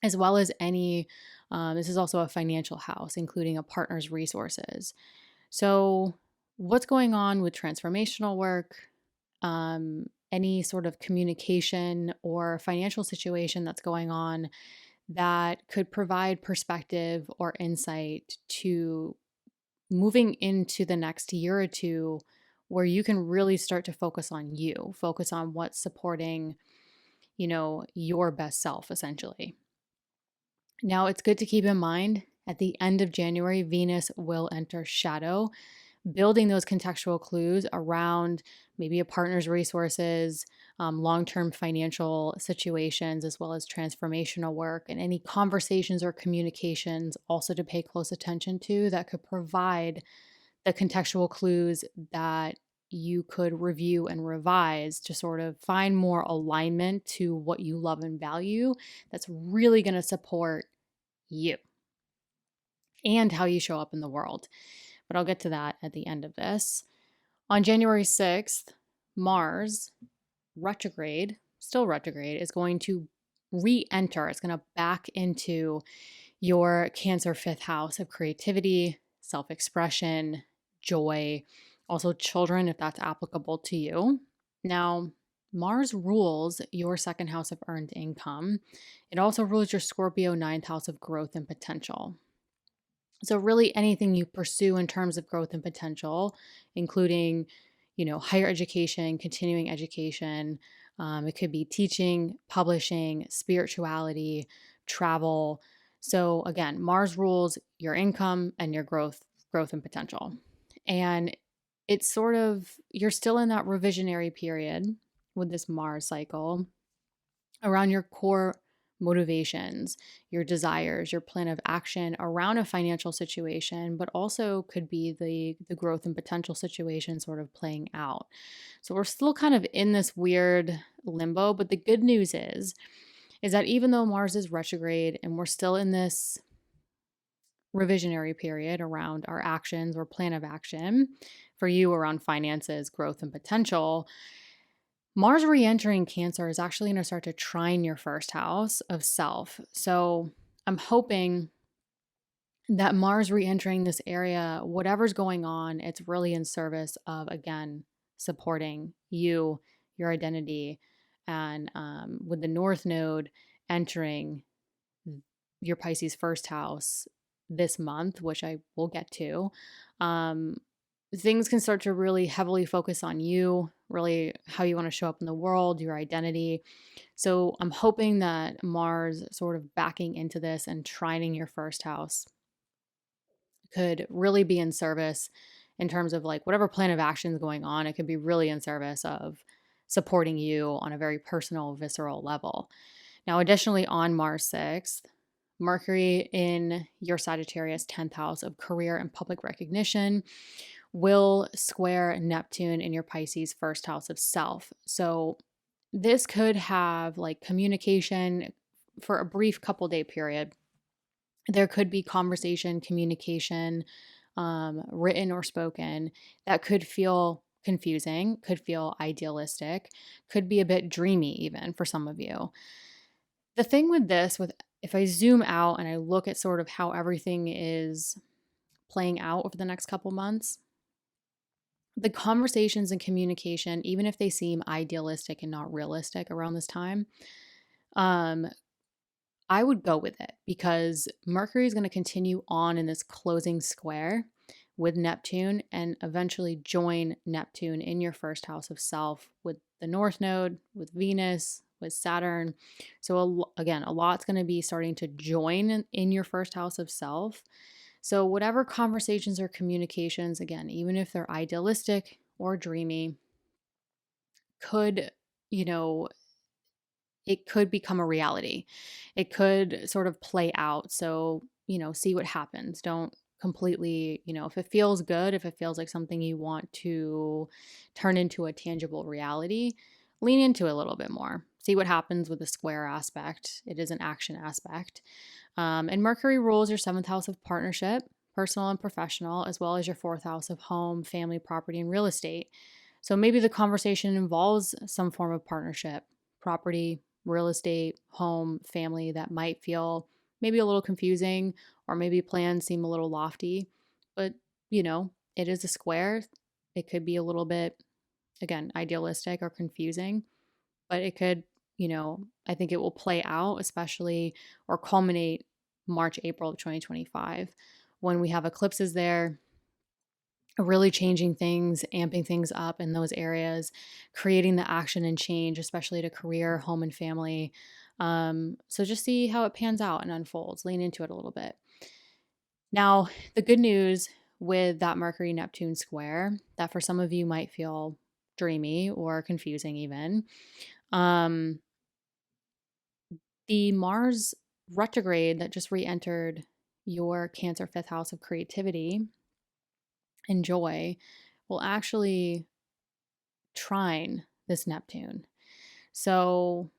as well as this is also a financial house, including a partner's resources. So what's going on with transformational work, any sort of communication or financial situation that's going on that could provide perspective or insight to moving into the next year or two, where you can really start to focus on what's supporting, your best self, essentially. Now, it's good to keep in mind at the end of January, Venus will enter shadow, building those contextual clues around maybe a partner's resources, long-term financial situations, as well as transformational work, and any conversations or communications also to pay close attention to that could provide the contextual clues that you could review and revise to sort of find more alignment to what you love and value that's really going to support you and how you show up in the world. But I'll get to that at the end of this. On January 6th, Mars, still retrograde, is going to re-enter. It's going to back into your Cancer fifth house of creativity, self-expression, joy, also children, if that's applicable to you. Now, Mars rules your second house of earned income. It also rules your Scorpio ninth house of growth and potential. So really anything you pursue in terms of growth and potential, including, higher education, continuing education, it could be teaching, publishing, spirituality, travel. So again, Mars rules your income and your growth and potential. And it's you're still in that revisionary period with this Mars cycle around your core motivations, your desires, your plan of action around a financial situation, but also could be the growth and potential situation sort of playing out. So we're still kind of in this weird limbo, but the good news is that even though Mars is retrograde and we're still in this revisionary period around our actions or plan of action for you around finances, growth, and potential, Mars re-entering Cancer is actually going to start to trine your first house of self. So I'm hoping that Mars re-entering this area, whatever's going on, it's really in service of, again, supporting you, your identity, and with the North Node entering your Pisces first house this month, which I will get to, things can start to really heavily focus on you, really how you want to show up in the world, your identity. So I'm hoping that Mars sort of backing into this and trining your first house could really be in service in terms of whatever plan of action is going on. It could be really in service of supporting you on a very personal, visceral level. Now, additionally, on Mars 6th, Mercury in your Sagittarius 10th house of career and public recognition will square Neptune in your Pisces first house of self. So this could have communication, for a brief couple day period, there could be conversation, communication, written or spoken, that could feel confusing, could feel idealistic, could be a bit dreamy even for some of you. The thing with this, with if I zoom out and I look at sort of how everything is playing out over the next couple months, the conversations and communication, even if they seem idealistic and not realistic around this time, um, I would go with it because Mercury is going to continue on in this closing square with Neptune and eventually join Neptune in your first house of self with the North Node, with Venus, with Saturn. So, again, a lot's going to be starting to join in your first house of self. So, whatever conversations or communications, again, even if they're idealistic or dreamy, could, you know, it could become a reality. It could sort of play out. So, see what happens. Don't completely, if it feels good, if it feels like something you want to turn into a tangible reality, lean into it a little bit more. See what happens with the square aspect. It is an action aspect. And Mercury rules your seventh house of partnership, personal and professional, as well as your fourth house of home, family, property, and real estate. So maybe the conversation involves some form of partnership, property, real estate, home, family that might feel maybe a little confusing, or maybe plans seem a little lofty. But, it is a square. It could be a little bit, again, idealistic or confusing, but it could, I think it will play out, especially or culminate March, April of 2025 when we have eclipses there, really changing things, amping things up in those areas, creating the action and change, especially to career, home, and family. So just see how it pans out and unfolds. Lean into it a little bit. Now, the good news with that Mercury Neptune square, that for some of you might feel dreamy or confusing even, the Mars retrograde that just re-entered your Cancer fifth house of creativity and joy will actually trine this Neptune. So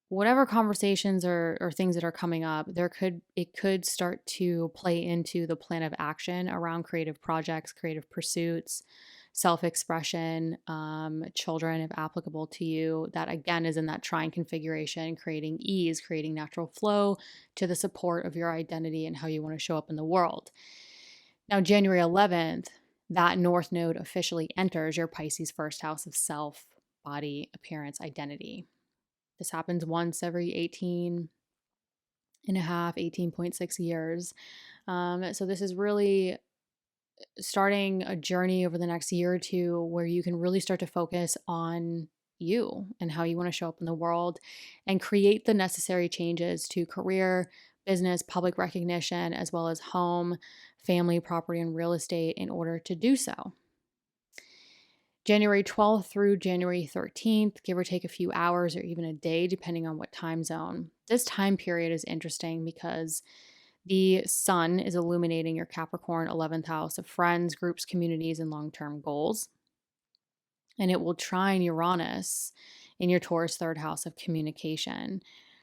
whatever conversations or things that are coming up, it could start to play into the plan of action around creative projects, creative pursuits, self-expression, children if applicable to you. That again is in that trine configuration, creating ease, creating natural flow to the support of your identity and how you want to show up in the world. Now, January 11th, that North Node officially enters your Pisces first house of self, body, appearance, identity. This happens once every 18.6 years. So this is really starting a journey over the next year or two where you can really start to focus on you and how you want to show up in the world and create the necessary changes to career, business, public recognition, as well as home, family, property, and real estate in order to do so. January 12th through January 13th, give or take a few hours or even a day, depending on what time zone. This time period is interesting because the sun is illuminating your Capricorn 11th house of friends, groups, communities, and long-term goals. And it will trine Uranus in your Taurus third house of communication.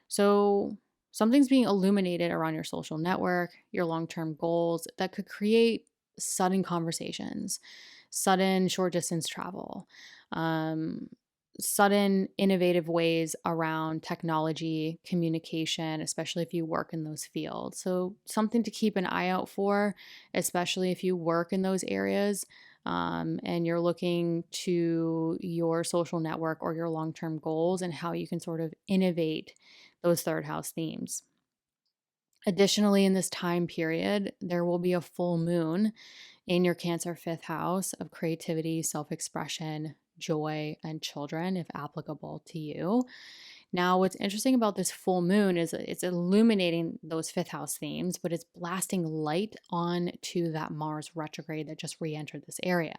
So something's being illuminated around your social network, your long-term goals that could create sudden conversations, sudden short distance travel, sudden innovative ways around technology, communication, especially if you work in those fields. So something to keep an eye out for, especially if you work in those areas, and you're looking to your social network or your long-term goals and how you can sort of innovate those third house themes. Additionally, in this time period, there will be a full moon in your Cancer fifth house of creativity, self-expression, joy, and children, if applicable to you. Now, what's interesting about this full moon is it's illuminating those fifth house themes, but it's blasting light on to that Mars retrograde that just re-entered this area.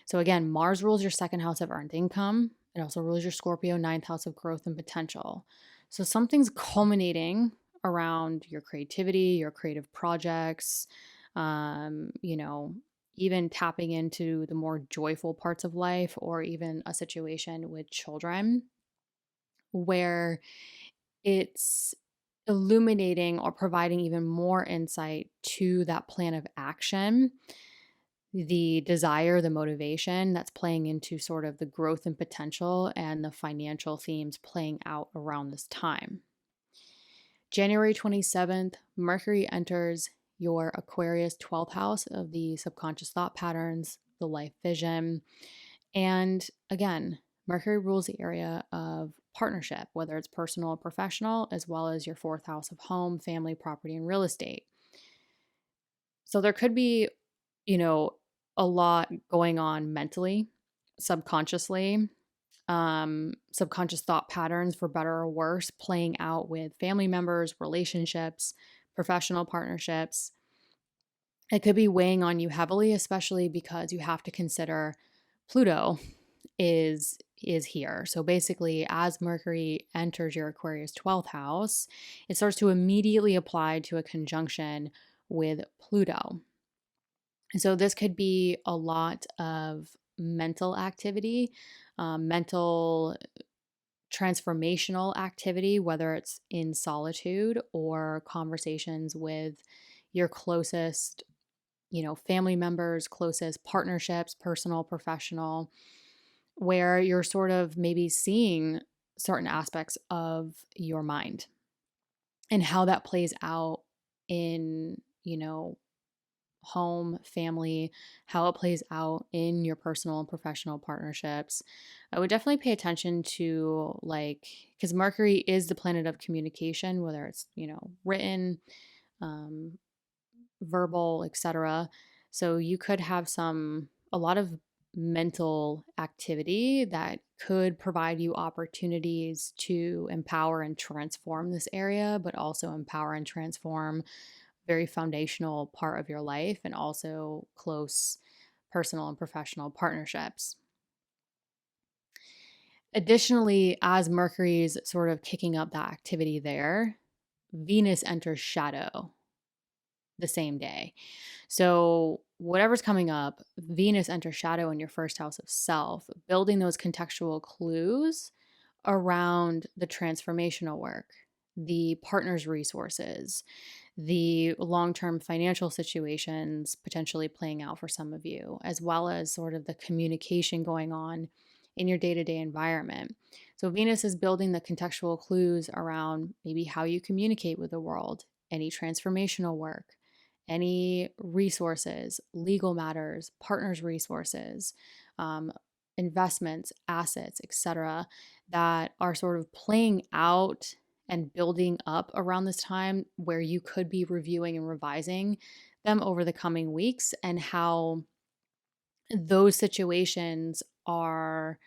So again, Mars rules your second house of earned income. It also rules your Scorpio ninth house of growth and potential. So something's culminating around your creativity, your creative projects, even tapping into the more joyful parts of life, or even a situation with children where it's illuminating or providing even more insight to that plan of action, the desire, the motivation that's playing into sort of the growth and potential and the financial themes playing out around this time. January 27th, Mercury enters your Aquarius 12th house of the subconscious thought patterns, the life vision. And again, Mercury rules the area of partnership, whether it's personal or professional, as well as your 4th house of home, family, property, and real estate. So there could be, a lot going on mentally, subconsciously, subconscious thought patterns, for better or worse, playing out with family members, relationships, professional partnerships. It could be weighing on you heavily, especially because you have to consider Pluto is here. So basically, as Mercury enters your Aquarius 12th house, it starts to immediately apply to a conjunction with Pluto. And so this could be a lot of mental activity, mental transformational activity, whether it's in solitude or conversations with your closest, family members, closest partnerships, personal, professional, where you're sort of maybe seeing certain aspects of your mind and how that plays out in, home, family, how it plays out in your personal and professional partnerships. I would definitely pay attention to, because Mercury is the planet of communication, whether it's, written, verbal, etc. So you could have a lot of mental activity that could provide you opportunities to empower and transform this area, but also empower and transform very foundational part of your life and also close personal and professional partnerships. Additionally, as Mercury's sort of kicking up that activity there, Venus enters shadow the same day. So, whatever's coming up, Venus enters shadow in your 1st house of self, building those contextual clues around the transformational work, the partner's resources, the long-term financial situations potentially playing out for some of you, as well as sort of the communication going on in your day-to-day environment. So Venus is building the contextual clues around maybe how you communicate with the world, any transformational work, any resources, legal matters, partners' resources, investments, assets, etc., that are sort of playing out and building up around this time, where you could be reviewing and revising them over the coming weeks, and how those situations are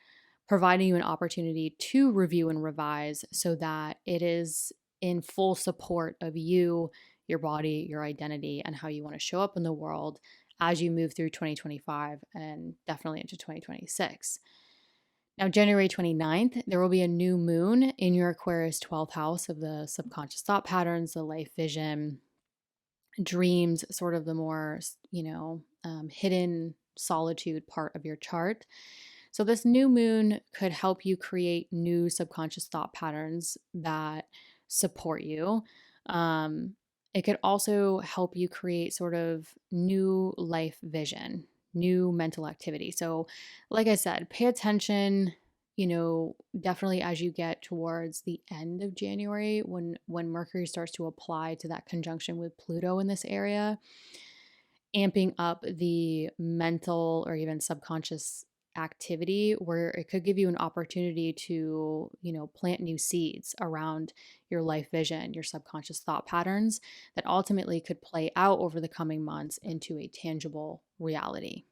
providing you an opportunity to review and revise so that it is in full support of you, your body, your identity, and how you want to show up in the world as you move through 2025 and definitely into 2026. Now, January 29th, there will be a new moon in your Aquarius 12th house of the subconscious thought patterns, the life vision, dreams, sort of the more, hidden solitude part of your chart. So, this new moon could help you create new subconscious thought patterns that support you. It could also help you create sort of new life vision, new mental activity. So, like I said, pay attention, definitely as you get towards the end of January, when Mercury starts to apply to that conjunction with Pluto in this area, amping up the mental or even subconscious activity, where it could give you an opportunity to, plant new seeds around your life vision, your subconscious thought patterns that ultimately could play out over the coming months into a tangible reality.